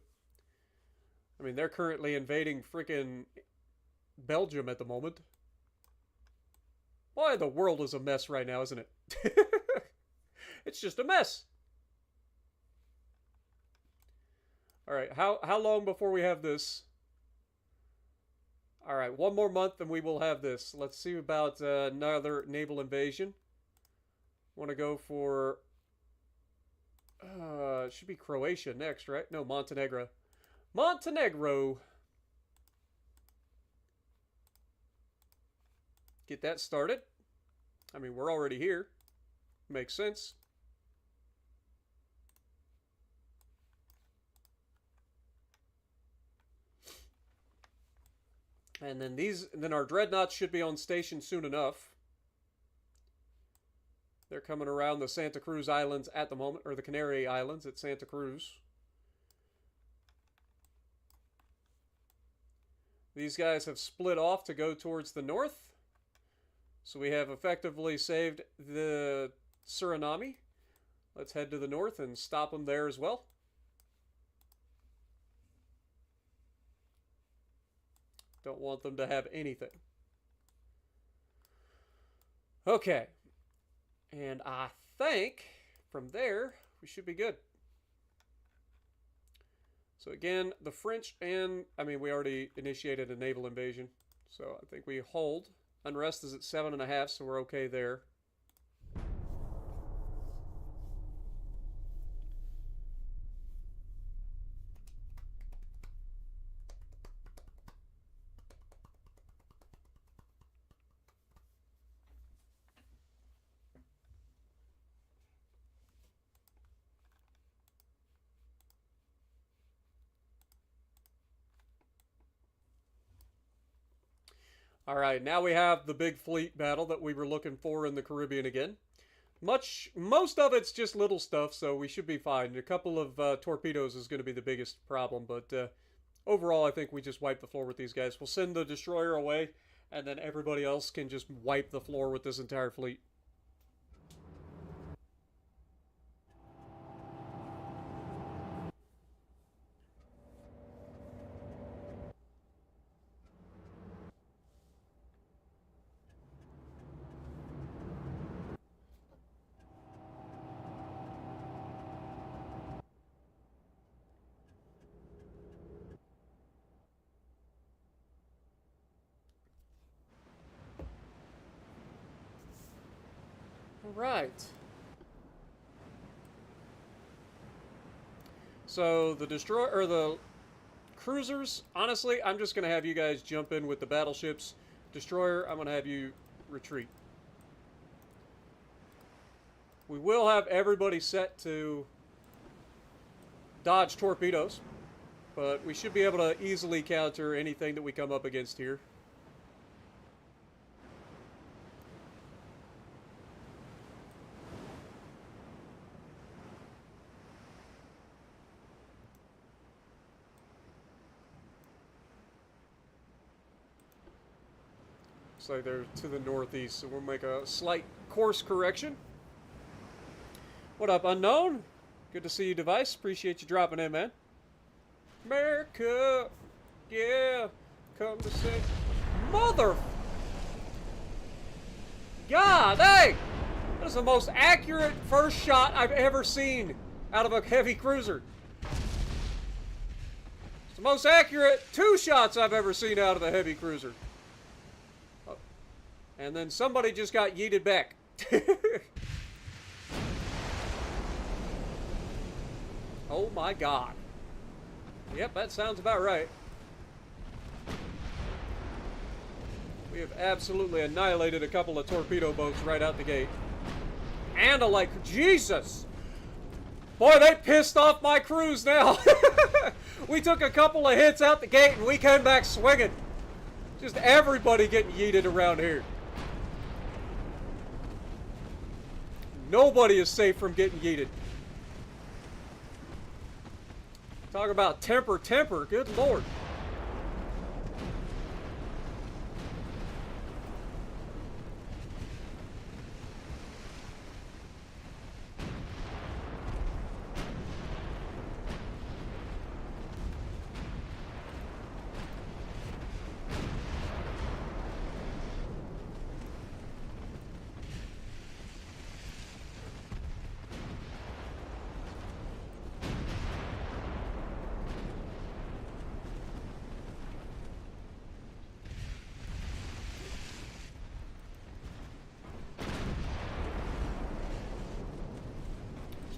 I mean, they're currently invading freaking Belgium at the moment. Boy, the world is a mess right now, isn't it? It's just a mess. All right, how long before we have this? All right, one more month and we will have this. Let's see about another naval invasion. Want to go for... it should be Croatia next, right? No, Montenegro. Montenegro! Get that started. I mean, we're already here. Makes sense. And then our dreadnoughts should be on station soon enough. They're coming around the Santa Cruz Islands at the moment, or the Canary Islands at Santa Cruz. These guys have split off to go towards the north. So we have effectively saved the Suriname. Let's head to the north and stop them there as well. Don't want them to have anything. Okay. And I think from there, we should be good. So again, the French and... I mean, we already initiated a naval invasion. So I think we hold. Unrest is at 7.5, so we're okay there. All right, now we have the big fleet battle that we were looking for in the Caribbean again. Most of it's just little stuff, so we should be fine. A couple of torpedoes is going to be the biggest problem, but overall, I think we just wipe the floor with these guys. We'll send the destroyer away, and then everybody else can just wipe the floor with this entire fleet. Right. So the destroyer or the cruisers, honestly, I'm just gonna have you guys jump in with the battleships. Destroyer, I'm gonna have you retreat. We will have everybody set to dodge torpedoes, but we should be able to easily counter anything that we come up against here. Looks like they're to the northeast, so we'll make a slight course correction. What up, Unknown? Good to see you, Device. Appreciate you dropping in, man. America, yeah, come to say, mother. God, dang! That is the most accurate first shot I've ever seen out of a heavy cruiser. It's the most accurate 2 shots I've ever seen out of a heavy cruiser. Oh. And then somebody just got yeeted back. Oh my God. Yep, that sounds about right. We have absolutely annihilated a couple of torpedo boats right out the gate. And Jesus! Boy, they pissed off my crews now. We took a couple of hits out the gate and we came back swinging. Just everybody getting yeeted around here. Nobody is safe from getting yeeted. Talk about temper, good Lord.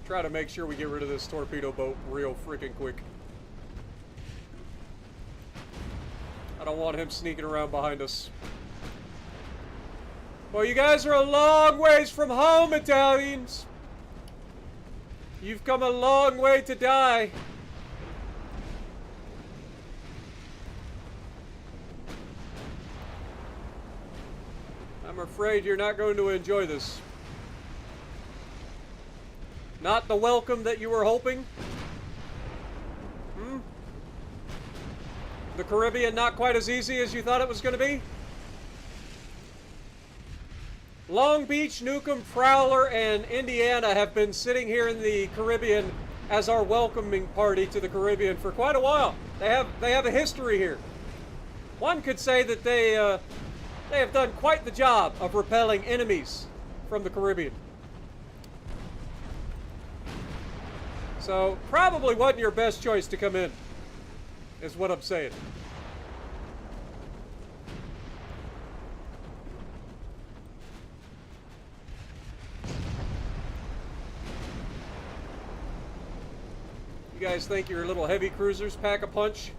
Try to make sure we get rid of this torpedo boat real freaking quick. I don't want him sneaking around behind us. Well, you guys are a long ways from home, Italians. You've come a long way to die. I'm afraid you're not going to enjoy this. Not the welcome that you were hoping? Hmm? The Caribbean not quite as easy as you thought it was going to be? Long Beach, Newcomb, Prowler, and Indiana have been sitting here in the Caribbean as our welcoming party to the Caribbean for quite a while. They have a history here. One could say that they have done quite the job of repelling enemies from the Caribbean. So, probably wasn't your best choice to come in, is what I'm saying. You guys think your little heavy cruisers pack a punch?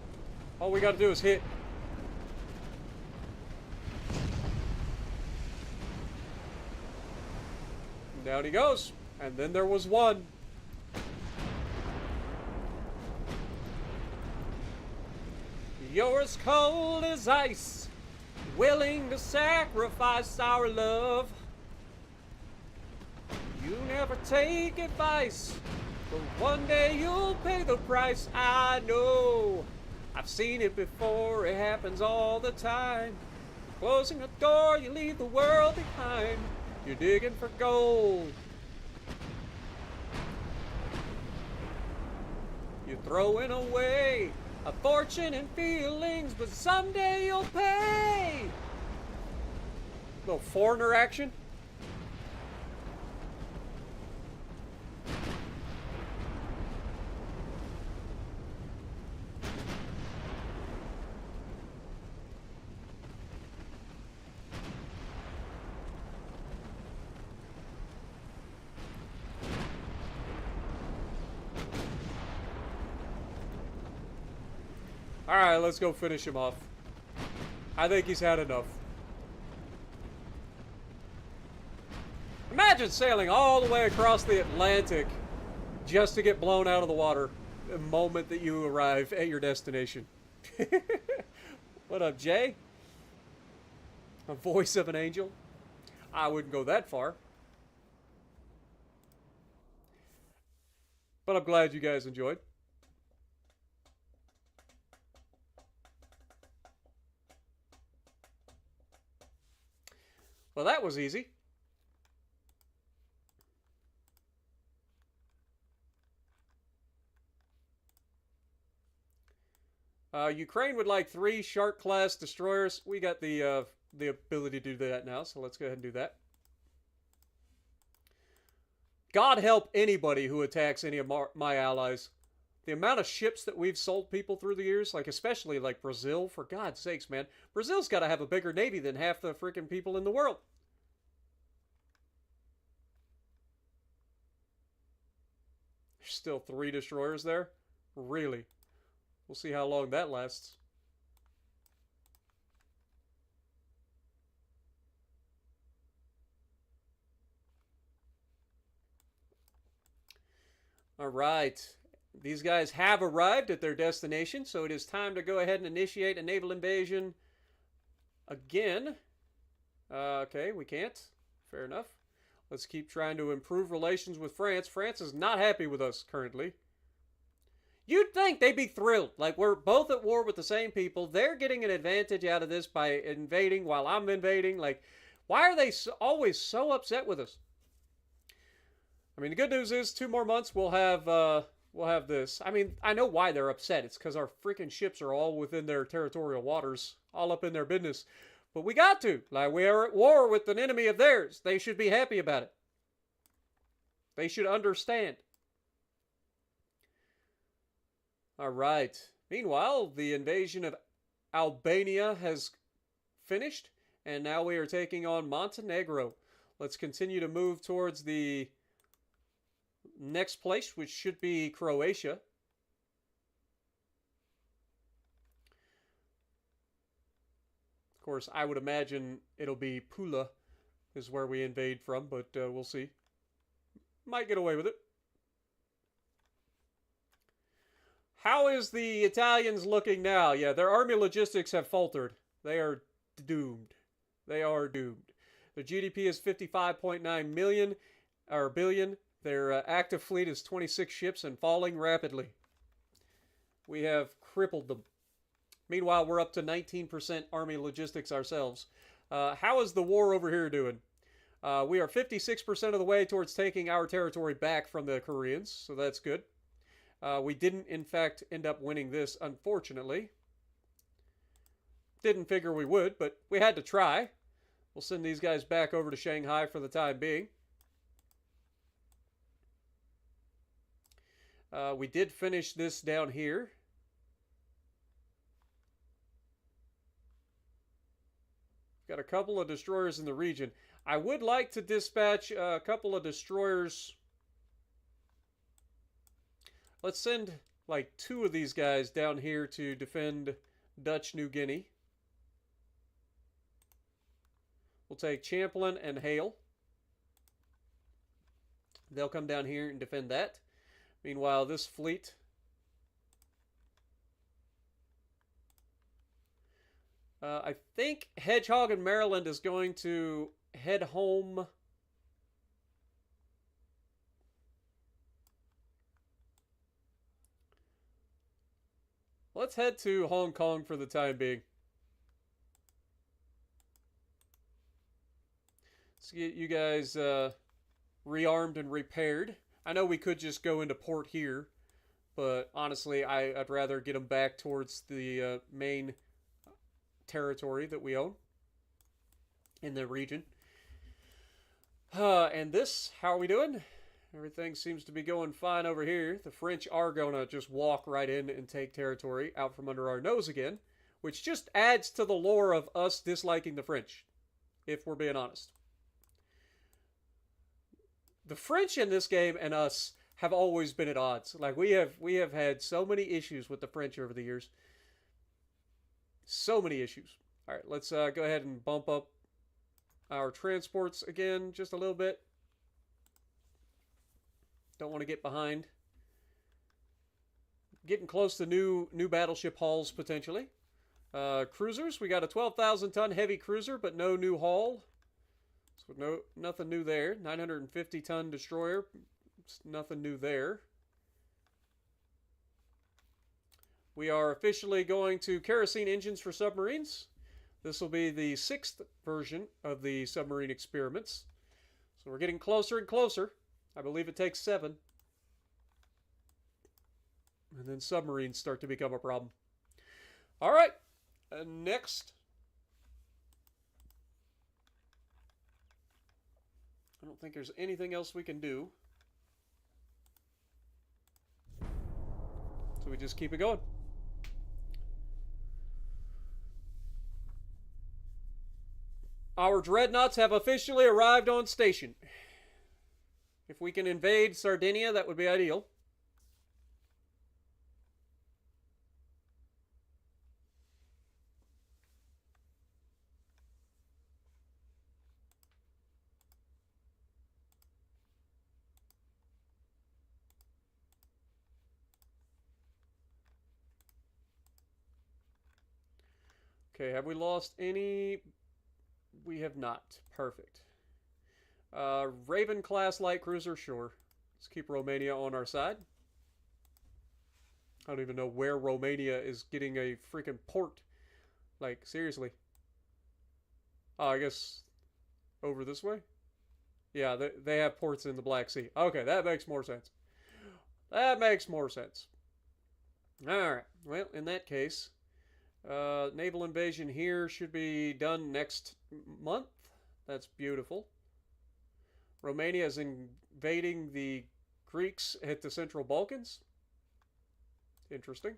All we got to do is hit. And down he goes. And then there was one. You're as cold as ice, willing to sacrifice our love. You never take advice, but one day you'll pay the price. I know, I've seen it before, it happens all the time. Closing a door, you leave the world behind. You're digging for gold. You're throwing away a fortune and feelings, but someday you'll pay. Little foreigner action. Alright, let's go finish him off. I think he's had enough. Imagine sailing all the way across the Atlantic just to get blown out of the water the moment that you arrive at your destination. What up, Jay? A voice of an angel? I wouldn't go that far. But I'm glad you guys enjoyed. Well, that was easy. Ukraine would like 3 Shark-class destroyers. We got the ability to do that now, so let's go ahead and do that. God help anybody who attacks any of my allies. The amount of ships that we've sold people through the years, like especially like Brazil, for God's sakes, man. Brazil's got to have a bigger navy than half the freaking people in the world. There's still 3 destroyers there? Really? We'll see how long that lasts. All right. These guys have arrived at their destination, so it is time to go ahead and initiate a naval invasion again. Okay, we can't. Fair enough. Let's keep trying to improve relations with France. France is not happy with us currently. You'd think they'd be thrilled. Like, we're both at war with the same people. They're getting an advantage out of this by invading while I'm invading. Like, why are they always so upset with us? I mean, the good news is 2 more months we'll have this. I mean, I know why they're upset. It's because our freaking ships are all within their territorial waters, all up in their business. But we got to. Like, we are at war with an enemy of theirs. They should be happy about it. They should understand. All right. Meanwhile, the invasion of Albania has finished, and now we are taking on Montenegro. Let's continue to move towards the next place, which should be Croatia. Of course, I would imagine it'll be Pula is where we invade from, but we'll see. Might get away with it. How is the Italians looking now? Yeah, their army logistics have faltered. They are doomed. They are doomed. Their GDP is 55.9 million, or billion. Their active fleet is 26 ships and falling rapidly. We have crippled them. Meanwhile, we're up to 19% army logistics ourselves. How is the war over here doing? We are 56% of the way towards taking our territory back from the Koreans, so that's good. We didn't, in fact, end up winning this, unfortunately. Didn't figure we would, but we had to try. We'll send these guys back over to Shanghai for the time being. We did finish this down here. Got a couple of destroyers in the region. I would like to dispatch a couple of destroyers. Let's send like 2 of these guys down here to defend Dutch New Guinea. We'll take Champlain and Hale. They'll come down here and defend that. Meanwhile, this fleet I think Hedgehog in Maryland is going to head home. Let's head to Hong Kong for the time being. Let's get you guys rearmed and repaired. I know we could just go into port here, but honestly, I'd rather get them back towards the main territory that we own in the region. And this, how are we doing? Everything seems to be going fine over here. The French are going to just walk right in and take territory out from under our nose again, which just adds to the lore of us disliking the French, if we're being honest. The French in this game and us have always been at odds. Like we have had so many issues with the French over the years. So many issues. All right, let's go ahead and bump up our transports again just a little bit. Don't want to get behind. Getting close to new battleship hulls potentially. Cruisers, we got a 12,000 ton heavy cruiser, but no new hull. So nothing new there. 950 ton destroyer, nothing new there. We are officially going to kerosene engines for submarines. This will be the 6th version of the submarine experiments. So we're getting closer and closer. I believe it takes 7. And then submarines start to become a problem. All right. Next. I don't think there's anything else we can do. So we just keep it going. Our dreadnoughts have officially arrived on station. If we can invade Sardinia, that would be ideal. Okay, have we lost any? We have not. Perfect. Raven class light cruiser, sure. Let's keep Romania on our side. I don't even know where Romania is getting a freaking port. Like, seriously. Oh, I guess over this way? Yeah, they have ports in the Black Sea. Okay, that makes more sense. That makes more sense. Alright, well, in that case, naval invasion here should be done next month. That's beautiful. Romania is invading the Greeks at the Central Balkans. Interesting.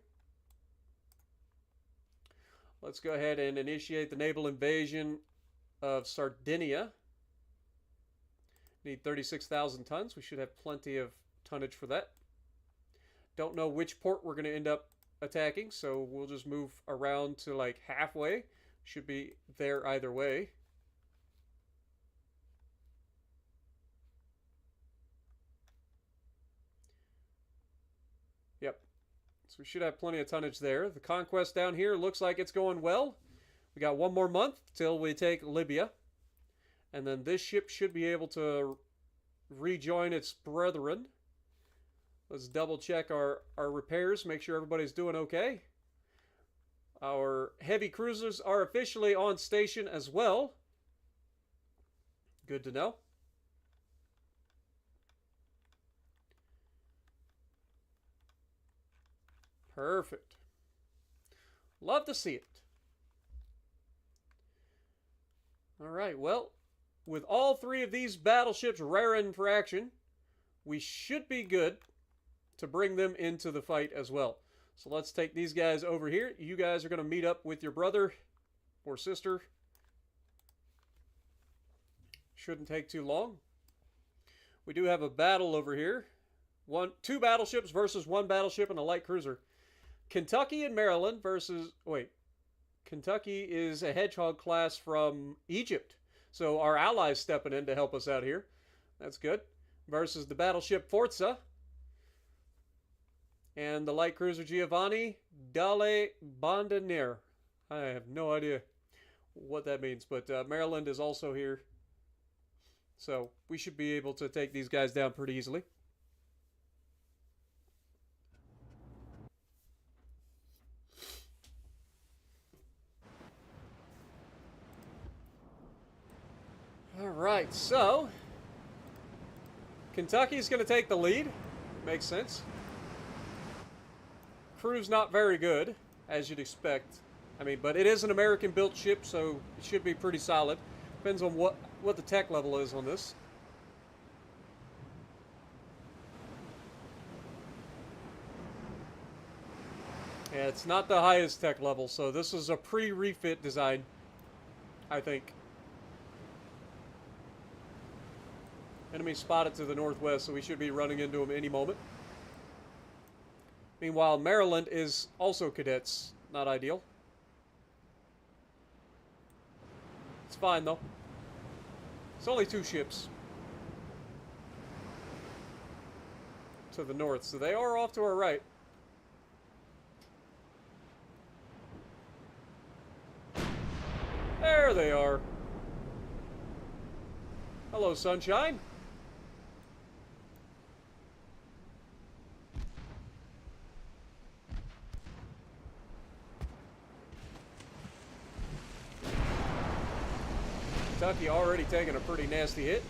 Let's go ahead and initiate the naval invasion of Sardinia. Need 36,000 tons. We should have plenty of tonnage for that. Don't know which port we're going to end up attacking, so we'll just move around to like halfway. Should be there either way. Yep. So we should have plenty of tonnage there. The conquest down here looks like it's going well. We got one more month till we take Libya. And then this ship should be able to rejoin its brethren. Let's double check our repairs, make sure everybody's doing okay. Our heavy cruisers are officially on station as well. Good to know. Perfect. Love to see it. All right, well, with all 3 of these battleships raring for action, we should be good to bring them into the fight as well. So let's take these guys over here. You guys are going to meet up with your brother or sister. Shouldn't take too long. We do have a battle over here. 2 battleships versus 1 battleship and a light cruiser. Kentucky and Maryland versus... Wait. Kentucky is a Hedgehog class from Egypt. So our allies stepping in to help us out here. That's good. Versus the battleship Forza. And the light cruiser Giovanni dalle Bandiniere. I have no idea what that means, but Maryland is also here. So we should be able to take these guys down pretty easily. All right, so Kentucky's going to take the lead. Makes sense. Crew's not very good, as you'd expect. I mean, but it is an American-built ship, so it should be pretty solid. Depends on what the tech level is on this. Yeah, it's not the highest tech level, so this is a pre-refit design, I think. Enemy spotted to the northwest, so we should be running into them any moment. Meanwhile, Maryland is also cadets. Not ideal. fine, though. It's only 2 ships. To the north, so they are off to our right. There they are. Hello, sunshine. Kentucky already taking a pretty nasty hit.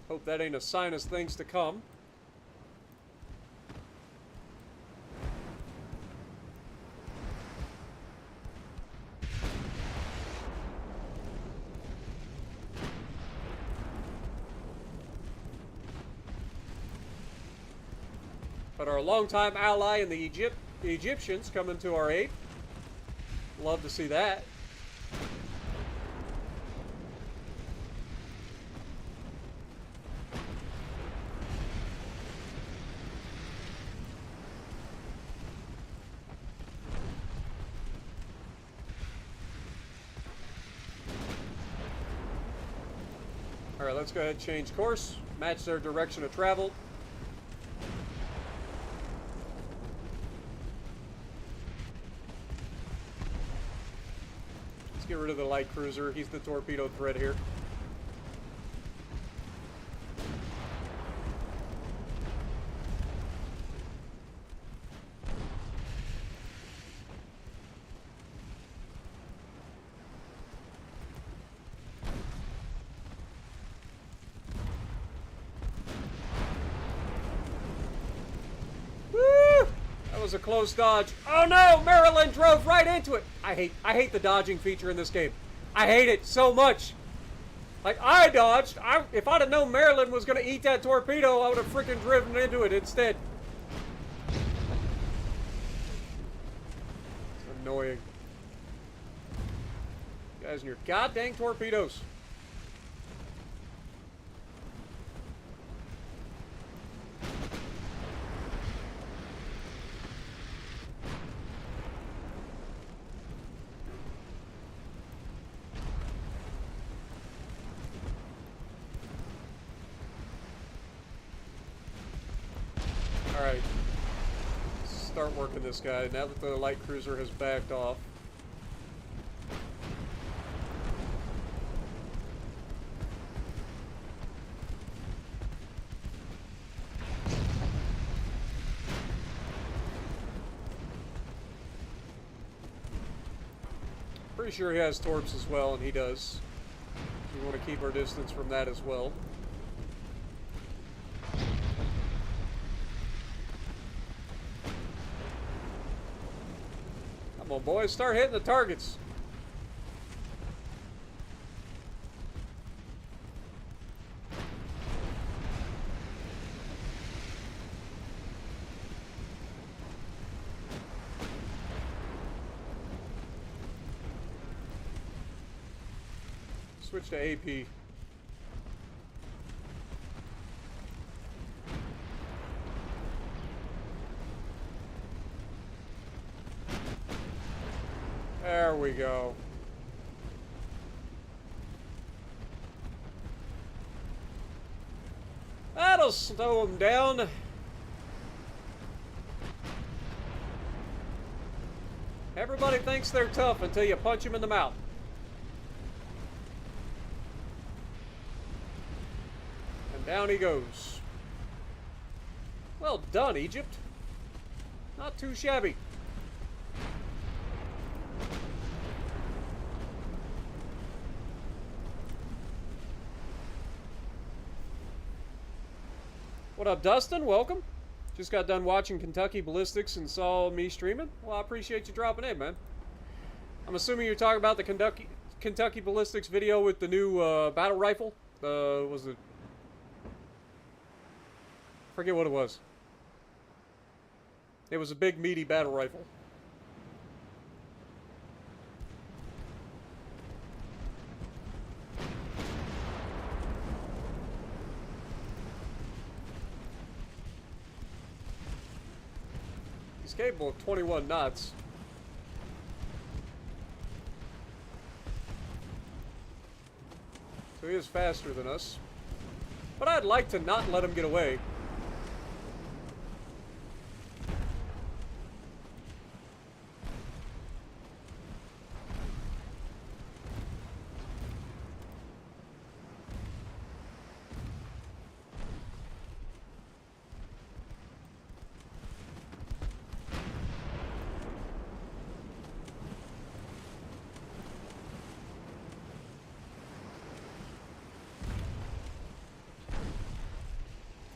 Hope that ain't a sign of things to come. But our longtime ally in the Egyptians coming to our aid. Love to see that. Alright, let's go ahead and change course. Match their direction of travel. Let's get rid of the light cruiser. He's the torpedo threat here. Was a close dodge. Oh no! Maryland drove right into it. I hate the dodging feature in this game. I hate it so much. Like, I dodged. If I'd have known Maryland was going to eat that torpedo, I would have freaking driven into it instead. It's annoying. You guys and your goddamn torpedoes. Alright, start working this guy now that the light cruiser has backed off. Pretty sure he has torps as well, and he does. We want to keep our distance from that as well. Come on, boys, start hitting the targets. Switch to AP. There we go. That'll slow them down. Everybody thinks they're tough until you punch them in the mouth. And down he goes. Well done, Egypt. Not too shabby. What up, Dustin? Welcome. Just got done watching Kentucky Ballistics and saw me streaming. Well, I appreciate you dropping in, man. I'm assuming you're talking about the Kentucky Ballistics video with the new battle rifle. Was it? Forget what it was. It was a big, meaty battle rifle. He's capable of 21 knots. So he is faster than us. But I'd like to not let him get away.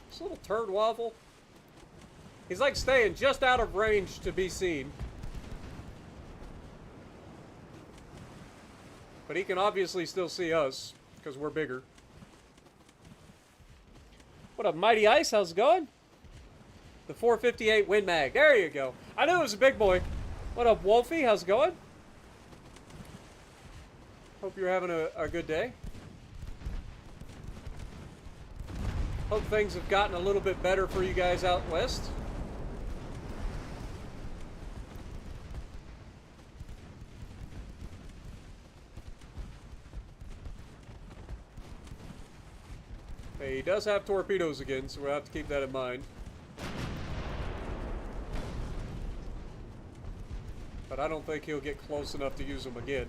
This little turd waffle. He's like staying just out of range to be seen. But he can obviously still see us, because we're bigger. What up, Mighty Ice? How's it going? The 458 Win Mag. There you go. I knew it was a big boy. What up, Wolfie? How's it going? Hope you're having a good day. Hope things have gotten a little bit better for you guys out west. He does have torpedoes again, so we'll have to keep that in mind. But I don't think he'll get close enough to use them again.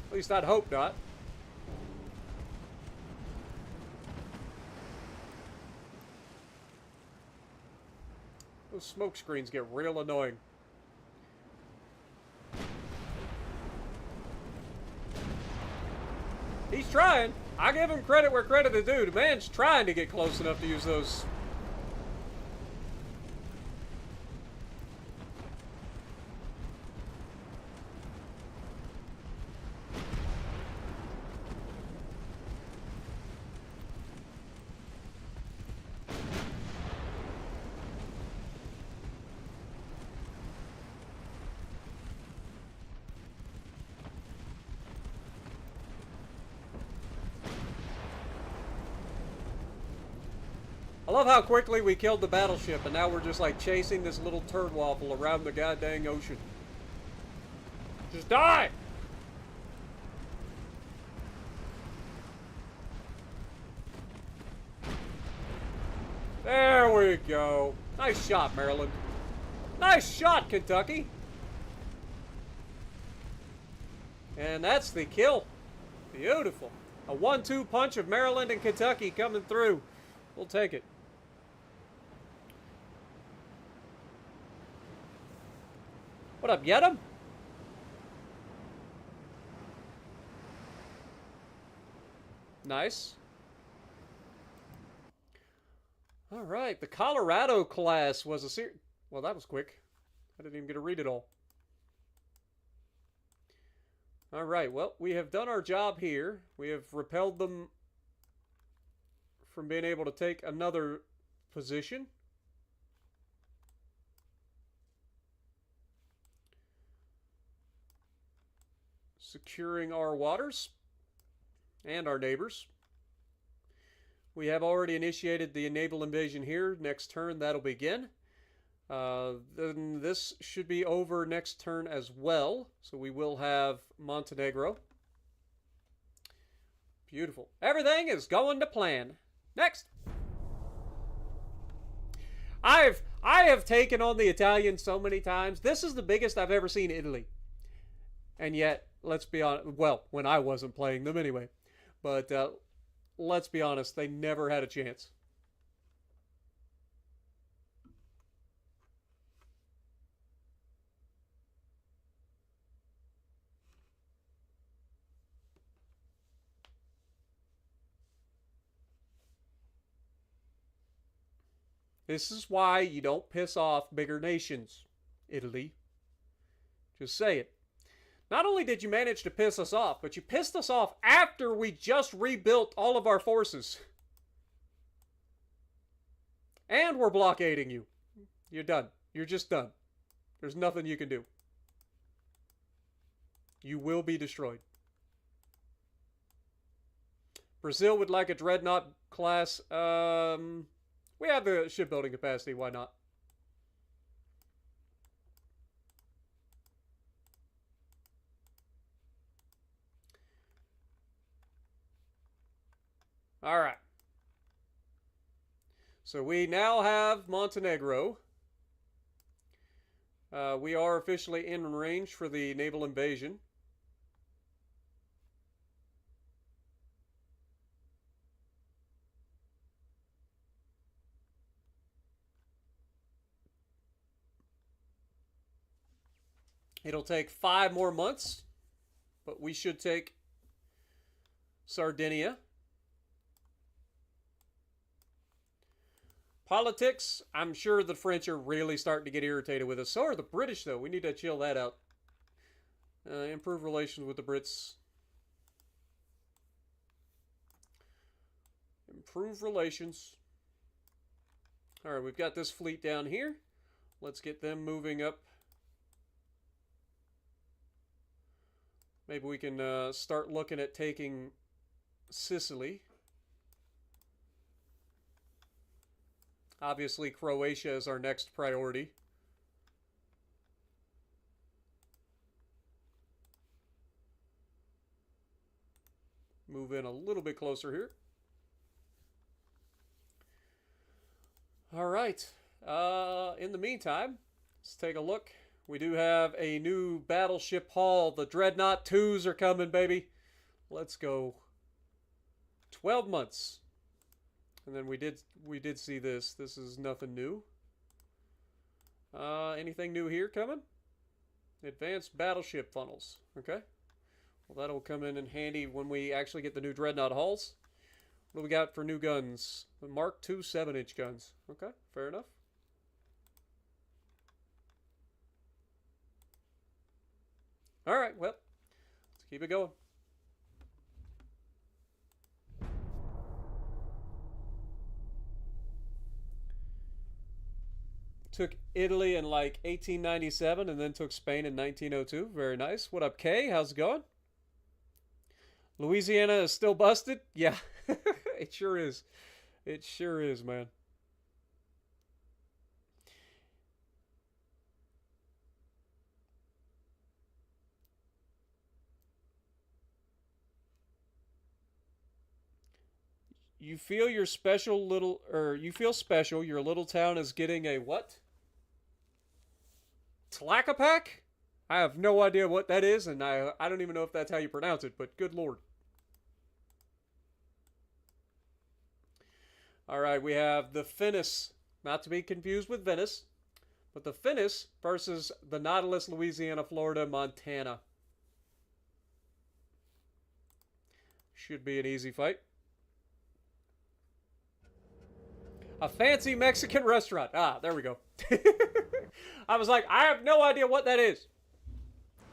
At least I'd hope not. Those smoke screens get real annoying. He's trying. I give him credit where credit is due. The man's trying to get close enough to use those. I love how quickly we killed the battleship, and now we're just like chasing this little turd waffle around the goddamn ocean. Just die! There we go. Nice shot, Maryland. Nice shot, Kentucky. And that's the kill. Beautiful. A 1-2 punch of Maryland and Kentucky coming through. We'll take it. What up, Yedem? Nice. All right, the Colorado class was a series. Well, that was quick. I didn't even get to read it all. All right, well, we have done our job here. We have repelled them from being able to take another position. Securing our waters and our neighbors. We have already initiated the naval invasion here. Next turn, that'll begin. Then this should be over next turn as well. So we will have Montenegro. Beautiful. Everything is going to plan. Next. I have taken on the Italians so many times. This is the biggest I've ever seen Italy. And yet, let's be honest, well, when I wasn't playing them anyway. But let's be honest, they never had a chance. This is why you don't piss off bigger nations, Italy. Just say it. Not only did you manage to piss us off, but you pissed us off after we just rebuilt all of our forces. And we're blockading you. You're done. You're just done. There's nothing you can do. You will be destroyed. Brazil would like a dreadnought class. We have the shipbuilding capacity. Why not? All right. So we now have Montenegro. We are officially in range for the naval invasion. It'll take 5 more months, but we should take Sardinia. Politics, I'm sure the French are really starting to get irritated with us. So are the British, though. We need to chill that out. Improve relations with the Brits. Improve relations. All right, we've got this fleet down here. Let's get them moving up. Maybe we can start looking at taking Sicily. Obviously, Croatia is our next priority. Move in a little bit closer here. All right. In the meantime, let's take a look. We do have a new battleship haul. The Dreadnought 2s are coming, baby. Let's go. 12 months. And then we did see this. This is nothing new. Anything new here coming? Advanced battleship funnels. Okay. Well, that'll come in handy when we actually get the new Dreadnought hulls. What do we got for new guns? The Mark II 7-inch guns. Okay, fair enough. All right, well, let's keep it going. Took Italy in like 1897 and then took Spain in 1902. Very nice. What up, Kay? How's it going? Louisiana is still busted? Yeah, it sure is. It sure is, man. You feel your special little, or you feel special. Your little town is getting a what? Tlacopac? I have no idea what that is, and I don't even know if that's how you pronounce it, but good lord. All right, we have the Finis, not to be confused with Venice, but the Finis versus the Nautilus, Louisiana, Florida, Montana. Should be an easy fight. A fancy Mexican restaurant. Ah, there we go. I was like, I have no idea what that is.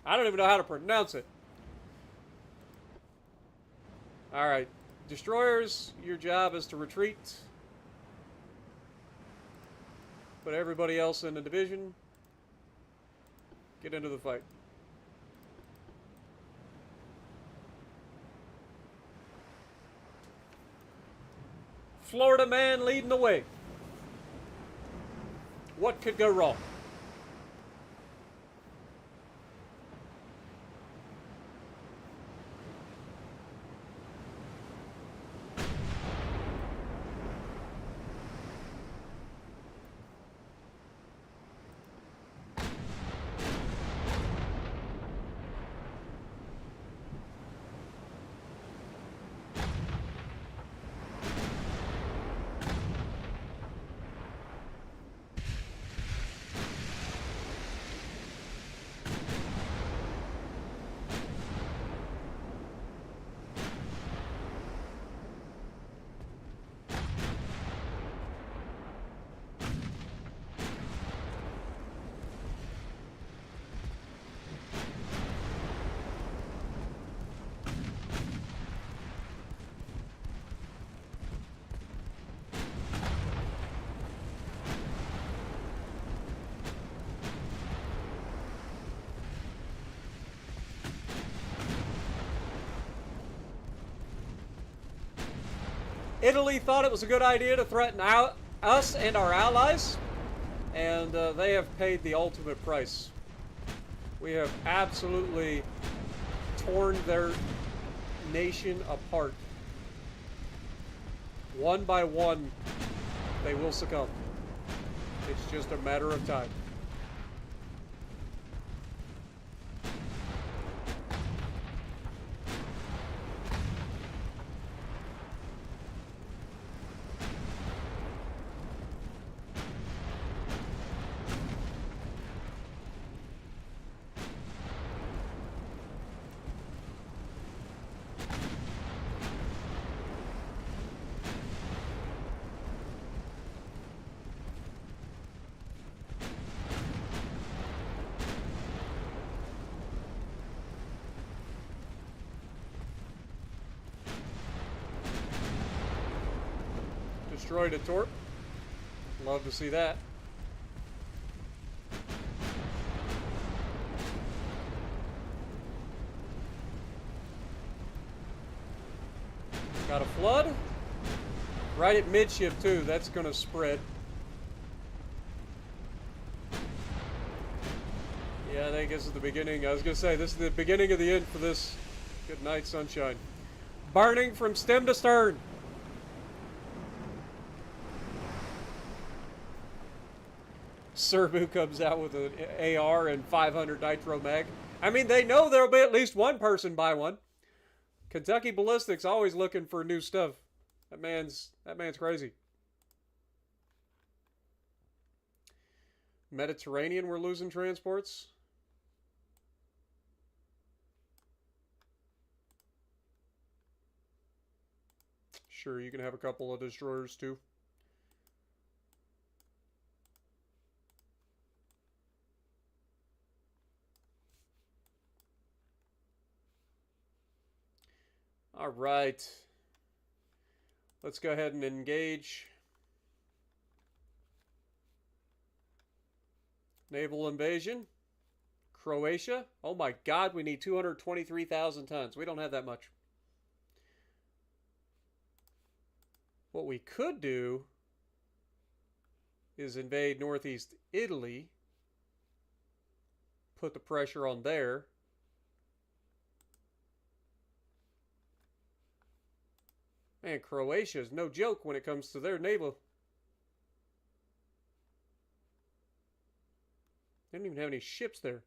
I don't even know how to pronounce it. All right. Destroyers, your job is to retreat. Put everybody else in the division. Get into the fight. Florida man leading the way. What could go wrong? Italy thought it was a good idea to threaten us and our allies, and they have paid the ultimate price. We have absolutely torn their nation apart. One by one, they will succumb. It's just a matter of time. Destroyed a torp. Love to see that. Got a flood. Right at midship too. That's going to spread. Yeah, I think this is the beginning. I was going to say, this is the beginning of the end for this. Good night, sunshine. Burning from stem to stern. Serbu comes out with an AR and 500 nitro mag. I mean, they know there'll be at least one person buy one. Kentucky Ballistics always looking for new stuff. That man's crazy. Mediterranean, we're losing transports. Sure, you can have a couple of destroyers too. All right. Let's go ahead and engage. Naval invasion. Croatia. Oh my God, we need 223,000 tons. We don't have that much. What we could do is invade northeast Italy. Put the pressure on there. Man, Croatia is no joke when it comes to their naval. They don't even have any ships there.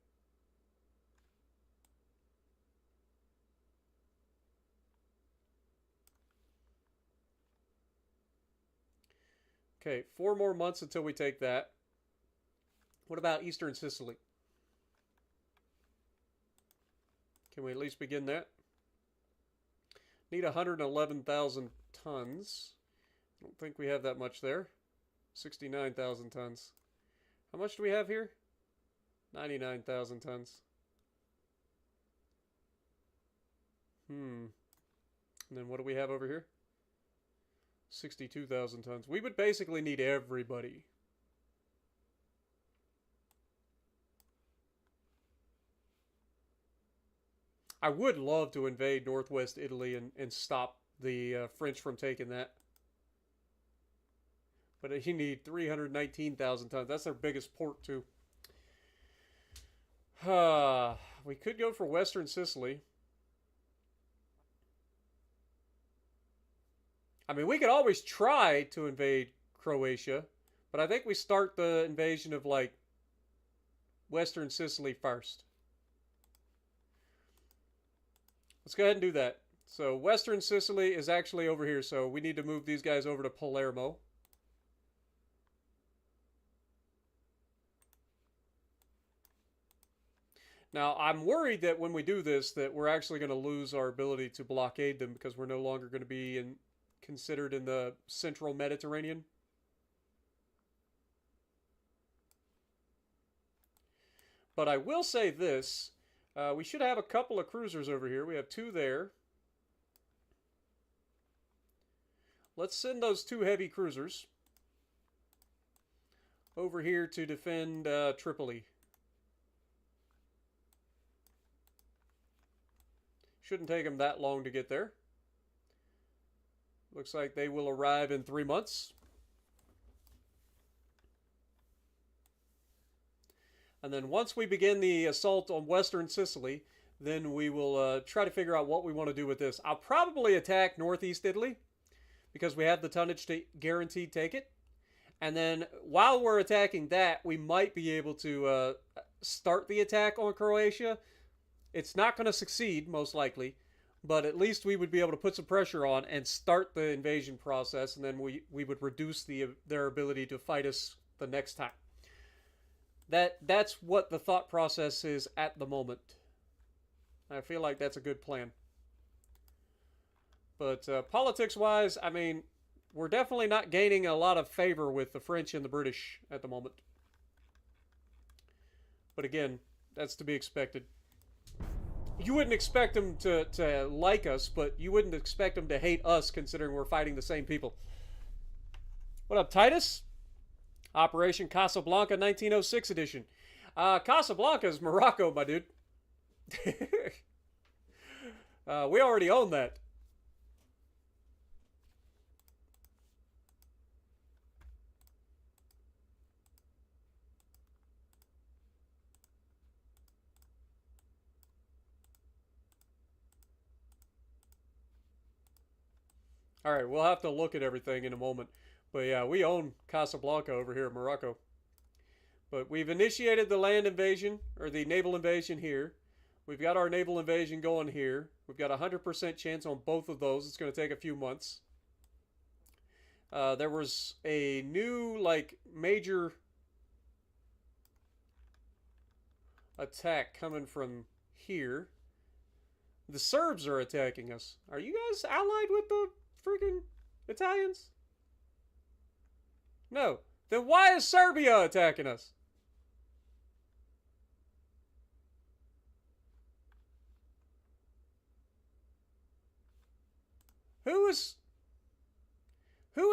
Okay, 4 more months until we take that. What about Eastern Sicily? Can we at least begin that? Need 111,000 tons. I don't think we have that much there. 69,000 tons. How much do we have here? 99,000 tons. And then what do we have over here? 62,000 tons. We would basically need everybody. I would love to invade northwest Italy and stop the French from taking that. But you need 319,000 tons. That's their biggest port, too. We could go for Western Sicily. I mean, we could always try to invade Croatia, but I think we start the invasion of, like, Western Sicily first. Let's go ahead and do that. So Western Sicily is actually over here, so we need to move these guys over to Palermo. Now, I'm worried that when we do this, that we're actually going to lose our ability to blockade them because we're no longer going to be considered in the central Mediterranean. But I will say this. We should have a couple of cruisers over here. We have 2 there. Let's send those 2 heavy cruisers over here to defend Tripoli. Shouldn't take them that long to get there. Looks like they will arrive in 3 months. And then once we begin the assault on Western Sicily, then we will try to figure out what we want to do with this. I'll probably attack northeast Italy because we have the tonnage to guaranteed take it. And then while we're attacking that, we might be able to start the attack on Croatia. It's not going to succeed, most likely, but at least we would be able to put some pressure on and start the invasion process, and then we would reduce their ability to fight us the next time. That's what the thought process is at the moment. I feel like that's a good plan. But politics-wise, I mean, we're definitely not gaining a lot of favor with the French and the British at the moment. But again, that's to be expected. You wouldn't expect them to like us, but you wouldn't expect them to hate us considering we're fighting the same people. What up, Titus? Operation Casablanca 1906 edition. Casablanca is Morocco, my dude. We already own that. All right, we'll have to look at everything in a moment. But yeah, we own Casablanca over here in Morocco. But we've initiated the land invasion, or the naval invasion here. We've got our naval invasion going here. We've got a 100% chance on both of those. It's going to take a few months. There was a new, like, major attack coming from here. The Serbs are attacking us. Are you guys allied with the freaking Italians? No. Then why is Serbia attacking us? Who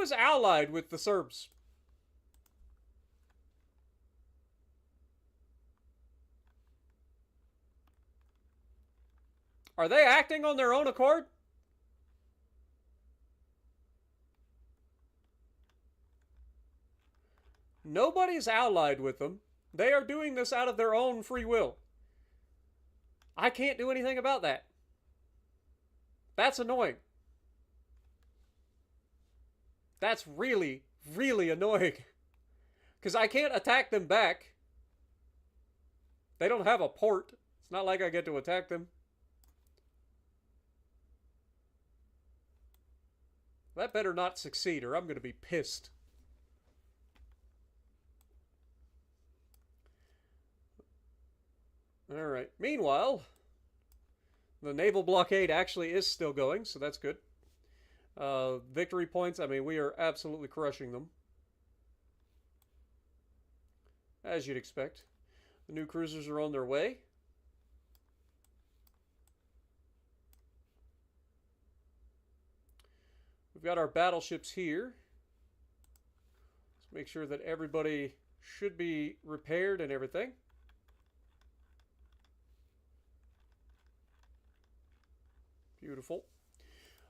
is allied with the Serbs? Are they acting on their own accord? Nobody's allied with them. They are doing this out of their own free will. I can't do anything about that. That's annoying. That's really, really annoying. Because I can't attack them back. They don't have a port. It's not like I get to attack them. That better not succeed or I'm going to be pissed. Alright. Meanwhile, the naval blockade actually is still going, so that's good. Victory points, I mean, we are absolutely crushing them. As you'd expect. The new cruisers are on their way. We've got our battleships here. Let's make sure that everybody should be repaired and everything. Beautiful.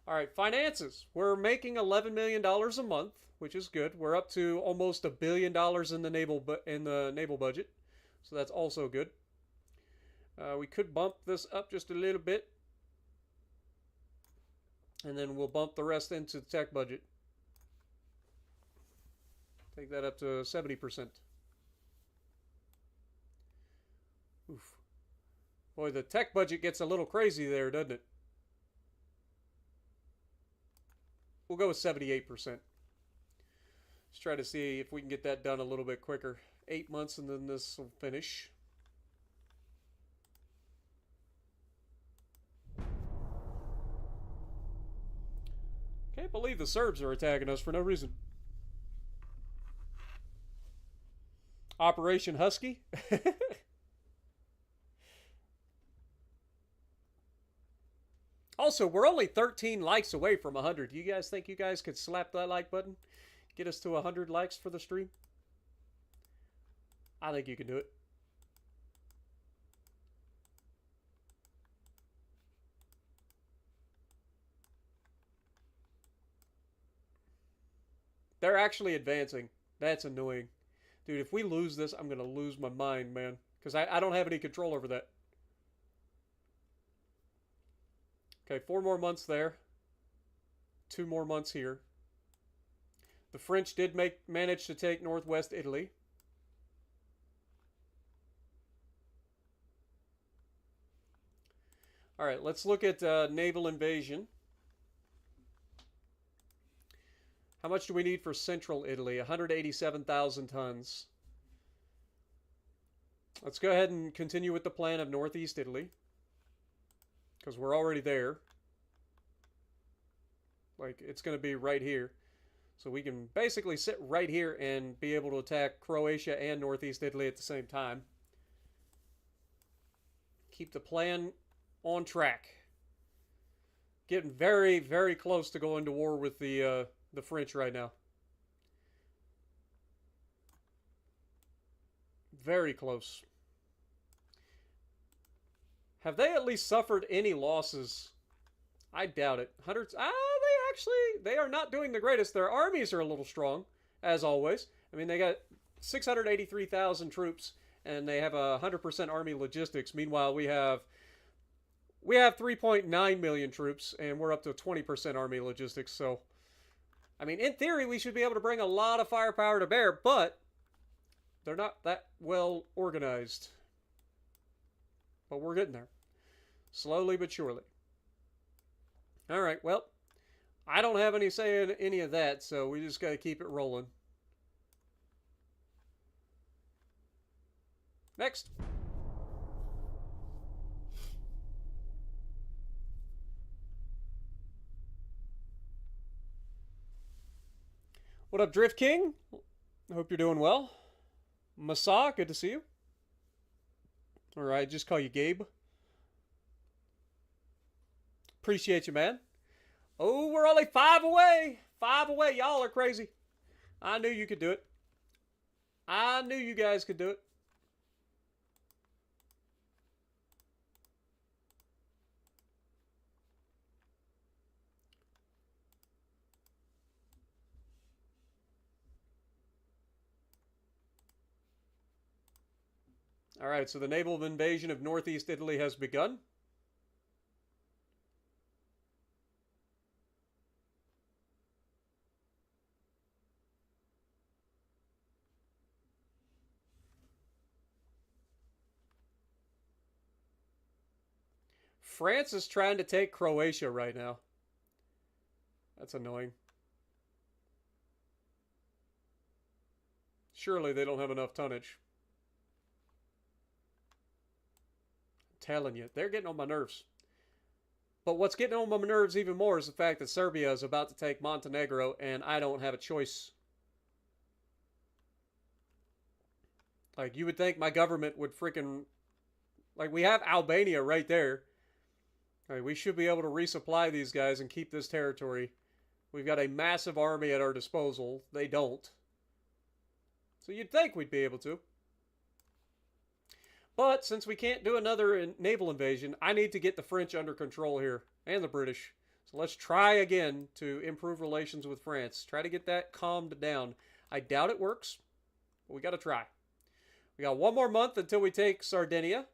All right, finances. We're making $11 million a month, which is good. We're up to almost $1 billion in the naval budget, so that's also good. We could bump this up just a little bit, and then we'll bump the rest into the tech budget. Take that up to 70%. Oof. Boy, the tech budget gets a little crazy there, doesn't it? We'll go with 78%. Let's try to see if we can get that done a little bit quicker. 8 months and then this will finish. Can't believe the Serbs are attacking us for no reason. Operation Husky? Also, we're only 13 likes away from 100. Do you guys think you guys could slap that like button? Get us to 100 likes for the stream? I think you can do it. They're actually advancing. That's annoying. Dude, if we lose this, I'm going to lose my mind, man. Because I don't have any control over that. Okay, 4 more months there. 2 more months here. The French did manage to take northwest Italy. All right, let's look at naval invasion. How much do we need for central Italy? 187,000 tons. Let's go ahead and continue with the plan of northeast Italy, because we're already there. Like, it's going to be right here. So we can basically sit right here and be able to attack Croatia and northeast Italy at the same time. Keep the plan on track. Getting very, very close to going to war with the French right now. Very close. Have they at least suffered any losses? I doubt it. Hundreds. They are not doing the greatest. Their armies are a little strong, as always. I mean, they got 683,000 troops, and they have 100% army logistics. Meanwhile, we have 3.9 million troops, and we're up to 20% army logistics. So, I mean, in theory, we should be able to bring a lot of firepower to bear, but they're not that well organized. But we're getting there. Slowly but surely. All right, well, I don't have any say in any of that, so we just got to keep it rolling. Next. What up, Drift King? I hope you're doing well. Masa, good to see you. All right, just call you Gabe. Appreciate you, man. Oh, we're only 5 away. 5 away. Y'all are crazy. I knew you could do it. I knew you guys could do it. All right, so the naval invasion of northeast Italy has begun. France is trying to take Croatia right now. That's annoying. Surely they don't have enough tonnage. I'm telling you, they're getting on my nerves. But what's getting on my nerves even more is the fact that Serbia is about to take Montenegro, and I don't have a choice. Like, you would think my government would freaking... Like, we have Albania right there. Like, we should be able to resupply these guys and keep this territory. We've got a massive army at our disposal. They don't. So you'd think we'd be able to. But since we can't do another naval invasion, I need to get the French under control here. And the British. So let's try again to improve relations with France. Try to get that calmed down. I doubt it works. But we got to try. We got 1 more month until we take Sardinia.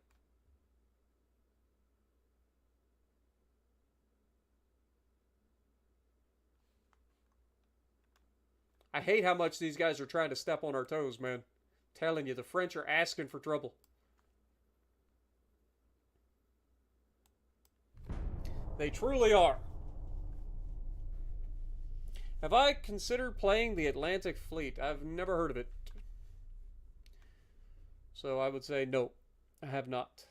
I hate how much these guys are trying to step on our toes, man. I'm telling you, the French are asking for trouble. They truly are. Have I considered playing the Atlantic Fleet? I've never heard of it. So I would say no, I have not.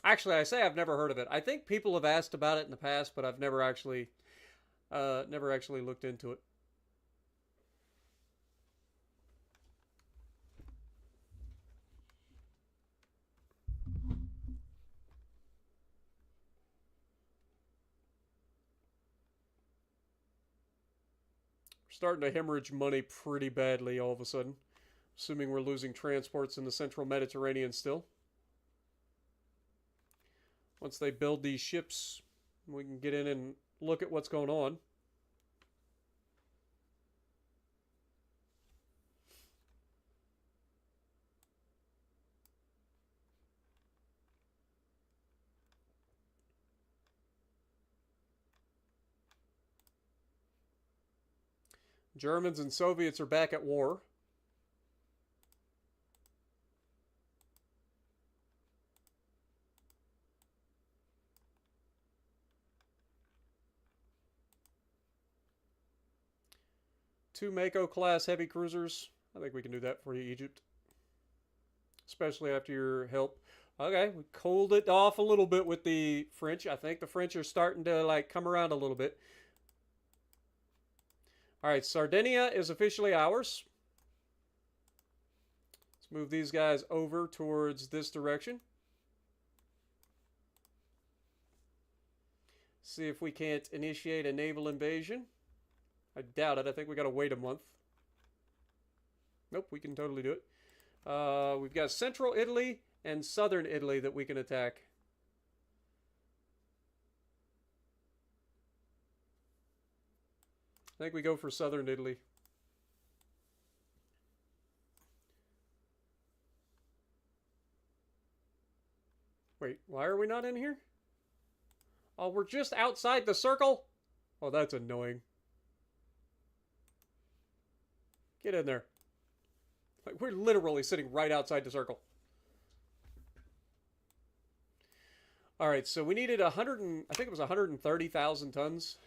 Actually, I say I've never heard of it. I think people have asked about it in the past, but I've never actually looked into it. We're starting to hemorrhage money pretty badly all of a sudden. Assuming we're losing transports in the central Mediterranean still. Once they build these ships, we can get in and look at what's going on. Germans and Soviets are back at war. Two Mako-class heavy cruisers. I think we can do that for you, Egypt. Especially after your help. Okay, we cooled it off a little bit with the French. I think the French are starting to, like, come around a little bit. All right, Sardinia is officially ours. Let's move these guys over towards this direction. See if we can't initiate a naval invasion. I doubt it. I think we got to wait a month. Nope, we can totally do it. We've got central Italy and southern Italy that we can attack. I think we go for southern Italy. Wait, why are we not in here? Oh, we're just outside the circle? Oh, that's annoying. Get in there. Like, we're literally sitting right outside the circle. All right, so we needed I think it was 130,000 tons.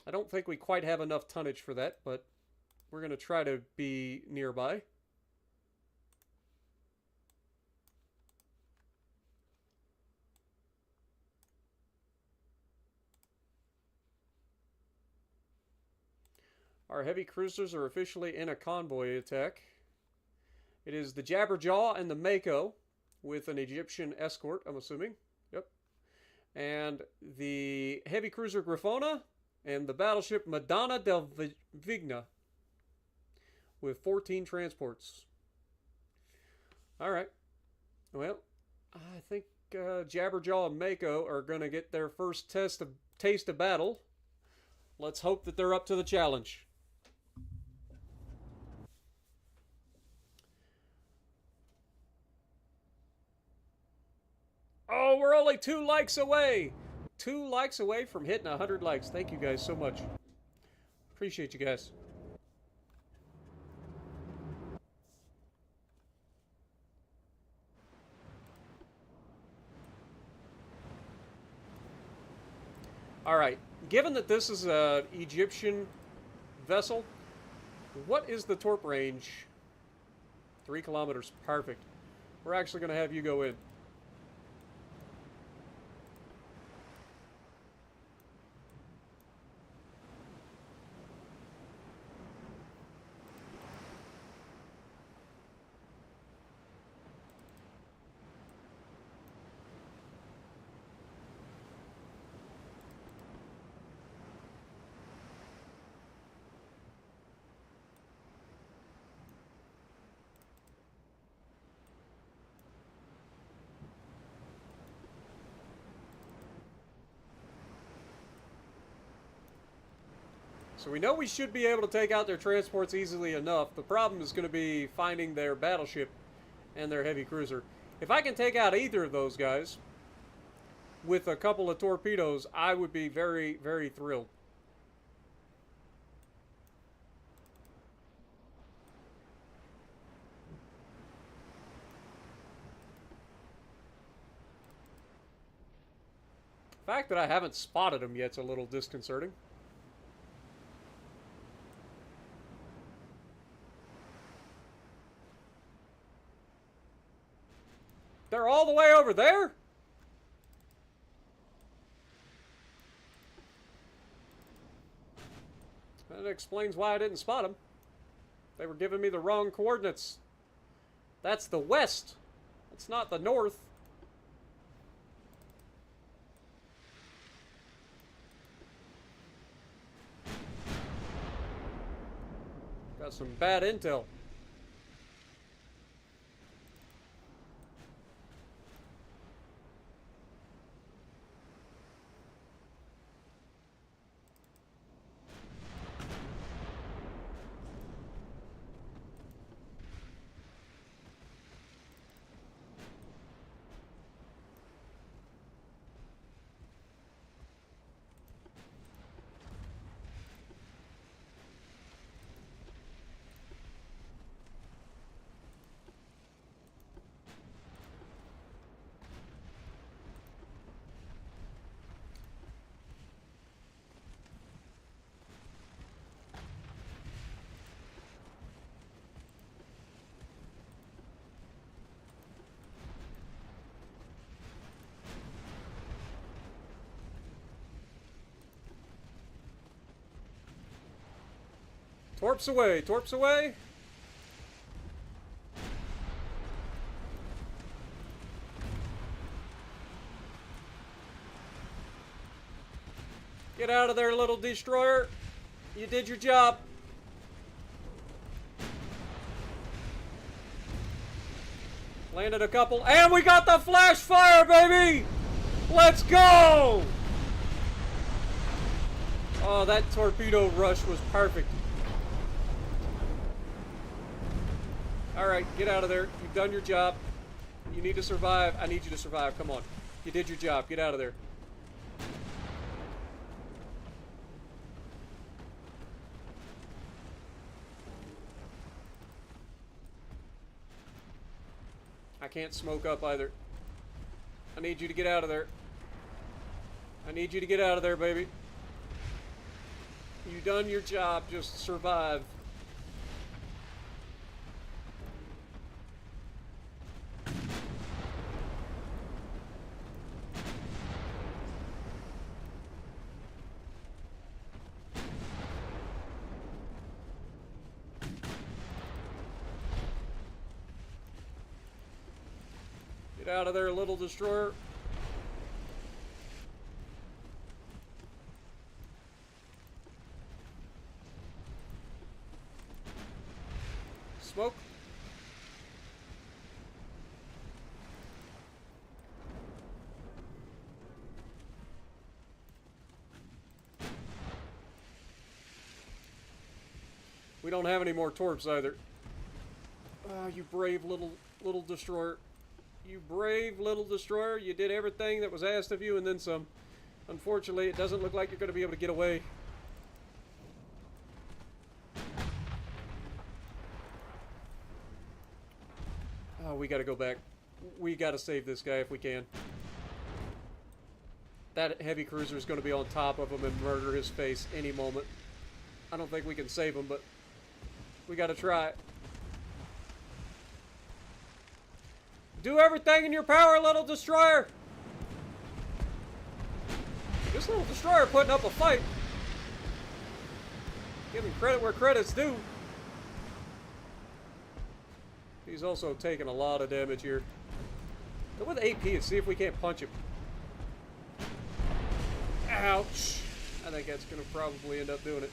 I don't think we quite have enough tonnage for that, but we're going to try to be nearby. Our heavy cruisers are officially in a convoy attack. It is the Jabberjaw and the Mako with an Egyptian escort, I'm assuming. Yep. And the heavy cruiser Grifona and the battleship Madonna del Vigna with 14 transports. All right. Well, I think Jabberjaw and Mako are going to get their first taste of battle. Let's hope that they're up to the challenge. Oh, we're only 2 likes away. 2 likes away from hitting 100 likes. Thank you guys so much. Appreciate you guys. All right. Given that this is an Egyptian vessel, what is the torp range? 3 kilometers. Perfect. We're actually going to have you go in. So we know we should be able to take out their transports easily enough. The problem is going to be finding their battleship and their heavy cruiser. If I can take out either of those guys with a couple of torpedoes, I would be very, very thrilled. The fact that I haven't spotted them yet is a little disconcerting. They're all the way over there? That explains why I didn't spot them. They were giving me the wrong coordinates. That's the west. That's not the north. Got some bad intel. Torps away, torps away. Get out of there, little destroyer. You did your job. Landed a couple, and we got the flash fire, baby! Let's go! Oh, that torpedo rush was perfect. Alright, get out of there. You've done your job. You need to survive. I need you to survive. Come on. You did your job. Get out of there. I can't smoke up either. I need you to get out of there. I need you to get out of there, baby. You done your job. Just survive. Get out of there, little destroyer. Smoke. We don't have any more torps either. Ah, you brave little destroyer. You brave little destroyer. You did everything that was asked of you and then some. Unfortunately, it doesn't look like you're going to be able to get away. Oh, we got to go back. We got to save this guy if we can. That heavy cruiser is going to be on top of him and murder his face any moment. I don't think we can save him, but we got to try. Do everything in your power, little destroyer! This little destroyer putting up a fight. Give him credit where credit's due. He's also taking a lot of damage here. Go with AP and see if we can't punch him. Ouch! I think that's going to probably end up doing it.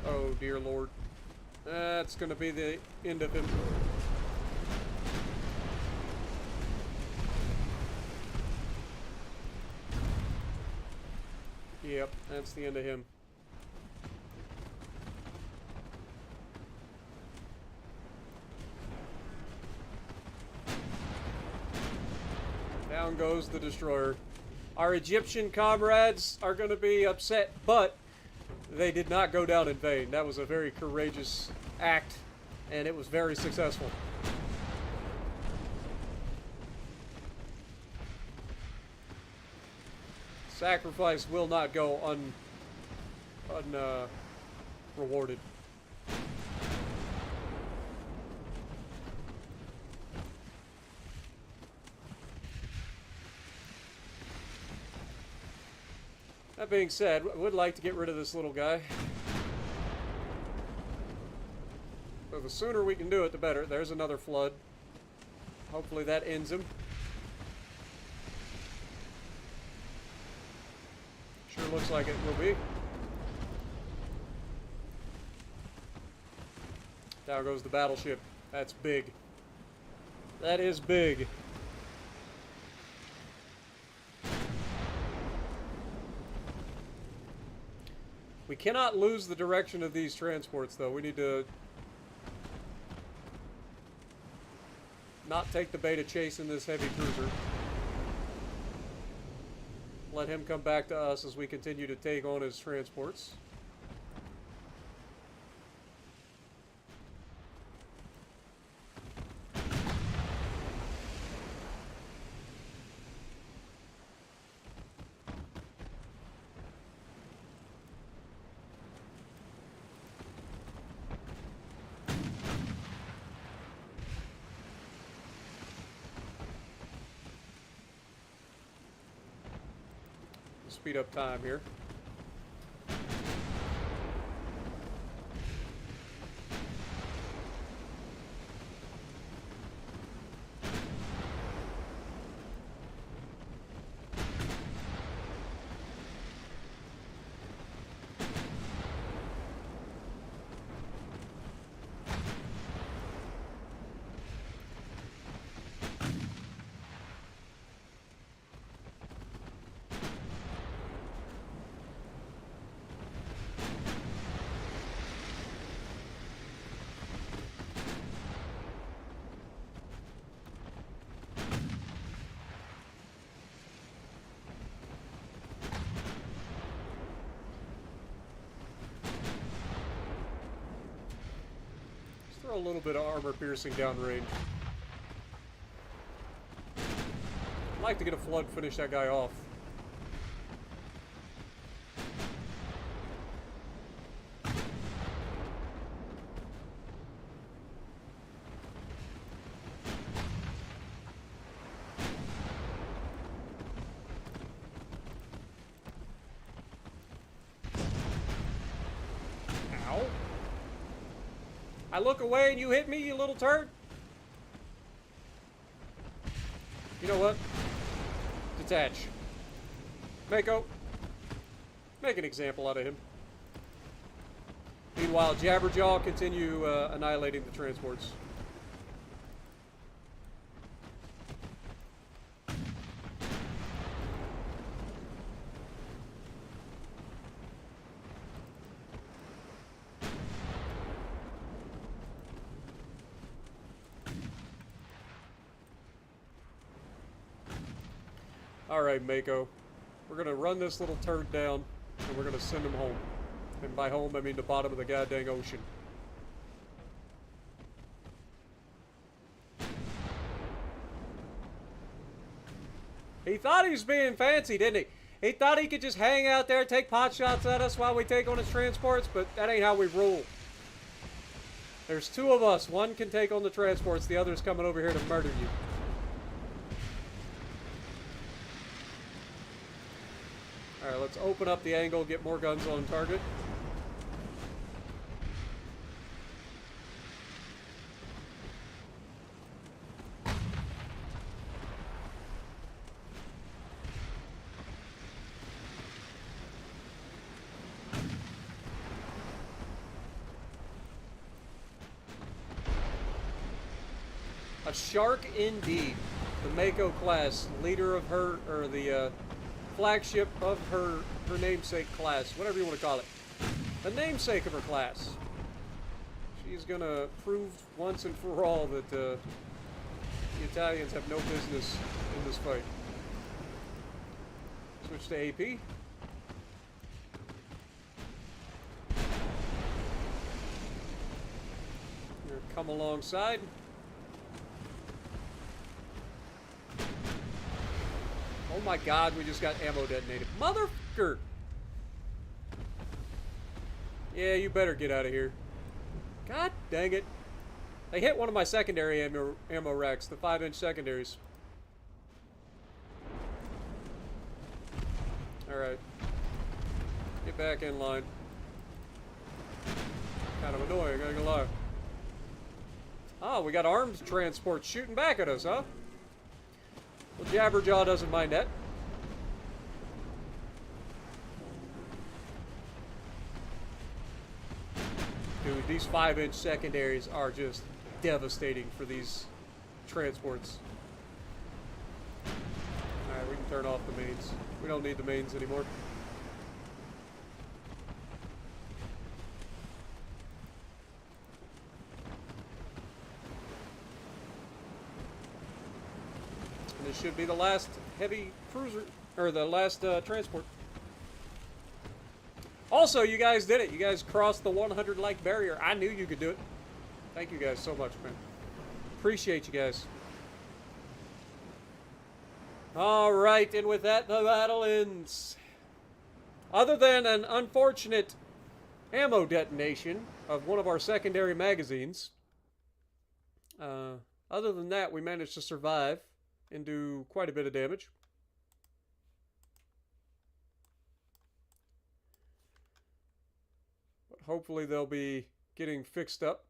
Oh, dear Lord. That's going to be the end of him. Yep, that's the end of him. Down goes the destroyer. Our Egyptian comrades are going to be upset, but they did not go down in vain. That was a very courageous act, and it was very successful. Sacrifice will not go rewarded. That being said, I would like to get rid of this little guy. So the sooner we can do it, the better. There's another flood. Hopefully that ends him. Sure looks like it will be. Down goes the battleship. That's big. That is big. We cannot lose the direction of these transports, though. We need to not take the bait of chasing this heavy cruiser. Let him come back to us as we continue to take on his transports. speed up time here. Throw a little bit of armor piercing downrange. I'd like to get a flood, finish that guy off. Ow. I look away and you hit me, you little turd. You know what? Detach. Mako. Make an example out of him. Meanwhile, Jabberjaw continue annihilating the transports. Alright, Mako. We're gonna run this little turd down, and we're gonna send him home. And by home, I mean the bottom of the goddamn ocean. He thought he was being fancy, didn't he? He thought he could just hang out there, take pot shots at us while we take on his transports, but that ain't how we rule. There's two of us. One can take on the transports, the other's coming over here to murder you. Alright, let's open up the angle, get more guns on target. A shark indeed. The Mako class, leader of her, or the flagship of her namesake class, whatever you want to call it. The namesake of her class. She's gonna prove once and for all that the Italians have no business in this fight. Switch to AP. Here, come alongside. Oh my god, we just got ammo detonated. Motherfucker! Yeah, you better get out of here. God dang it. They hit one of my secondary ammo racks, the 5-inch secondaries. Alright. Get back in line. Kind of annoying, I ain't gonna lie. Oh, we got arms transport shooting back at us, huh? Well, Jabberjaw doesn't mind that. Dude, these 5-inch secondaries are just devastating for these transports. Alright, we can turn off the mains. We don't need the mains anymore. And this should be the last heavy cruiser, or the last transport. Also, you guys did it. You guys crossed the 100 like barrier. I knew you could do it. Thank you guys so much, man. Appreciate you guys. Alright, and with that, the battle ends. Other than an unfortunate ammo detonation of one of our secondary magazines, other than that, we managed to survive and do quite a bit of damage. hopefully they'll be getting fixed up.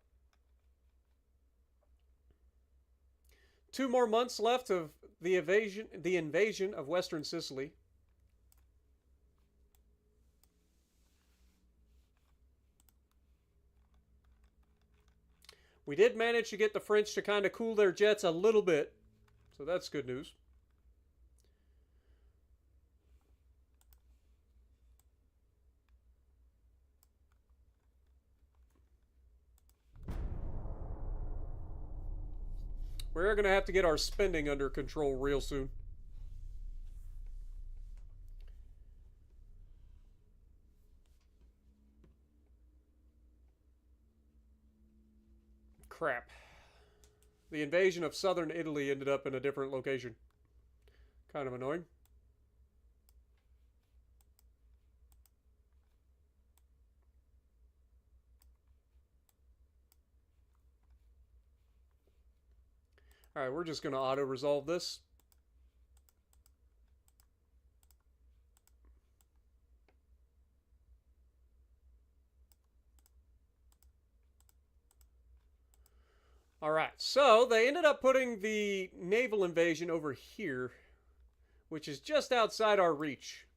2 more months left of the invasion of Western Sicily. We did manage to get the French to kind of cool their jets a little bit, so that's good news. We're going to have to get our spending under control real soon. Crap. The invasion of southern Italy ended up in a different location. Kind of annoying. Alright, we're just going to auto-resolve this. Alright, so they ended up putting the naval invasion over here, which is just outside our reach.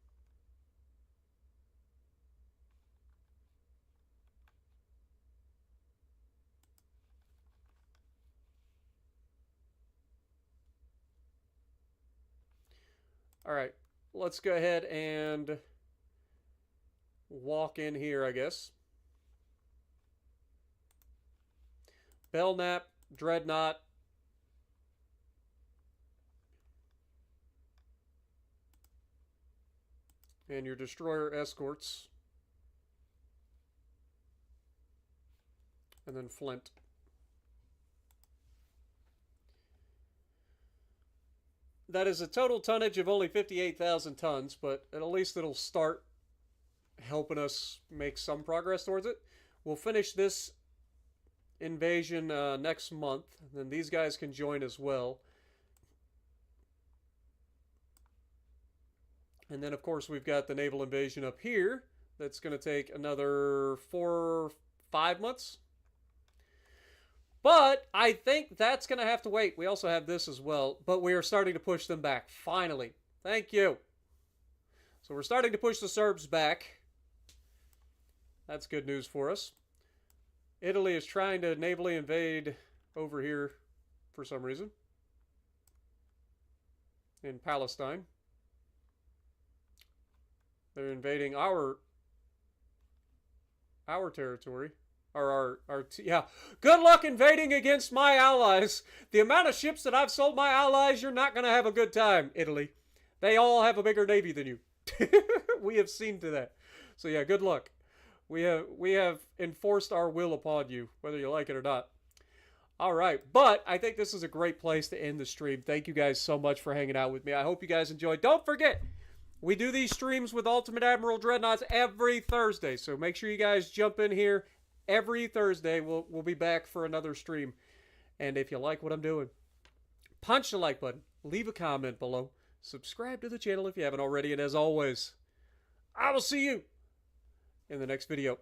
Alright, let's go ahead and walk in here, I guess. Belknap, Dreadnought. And your destroyer escorts. And then Flint. That is a total tonnage of only 58,000 tons, but at least it'll start helping us make some progress towards it. We'll finish this invasion next month, and then these guys can join as well. And then, of course, we've got the naval invasion up here. That's going to take another 4 or 5 months. But I think that's going to have to wait. We also have this as well. But we are starting to push them back. Finally. Thank you. So we're starting to push the Serbs back. That's good news for us. Italy is trying to navally invade over here for some reason. In Palestine. They're invading our territory. Yeah. Good luck invading against my allies. The amount of ships that I've sold my allies, you're not going to have a good time, Italy. They all have a bigger navy than you. We have seen to that. So yeah, good luck. We have enforced our will upon you, whether you like it or not. All right, but I think this is a great place to end the stream. Thank you guys so much for hanging out with me. I hope you guys enjoyed. Don't forget, we do these streams with Ultimate Admiral Dreadnoughts every Thursday, so make sure you guys jump in here. Every Thursday, we'll be back for another stream. And if you like what I'm doing, punch the like button, leave a comment below, subscribe to the channel if you haven't already, and as always, I will see you in the next video.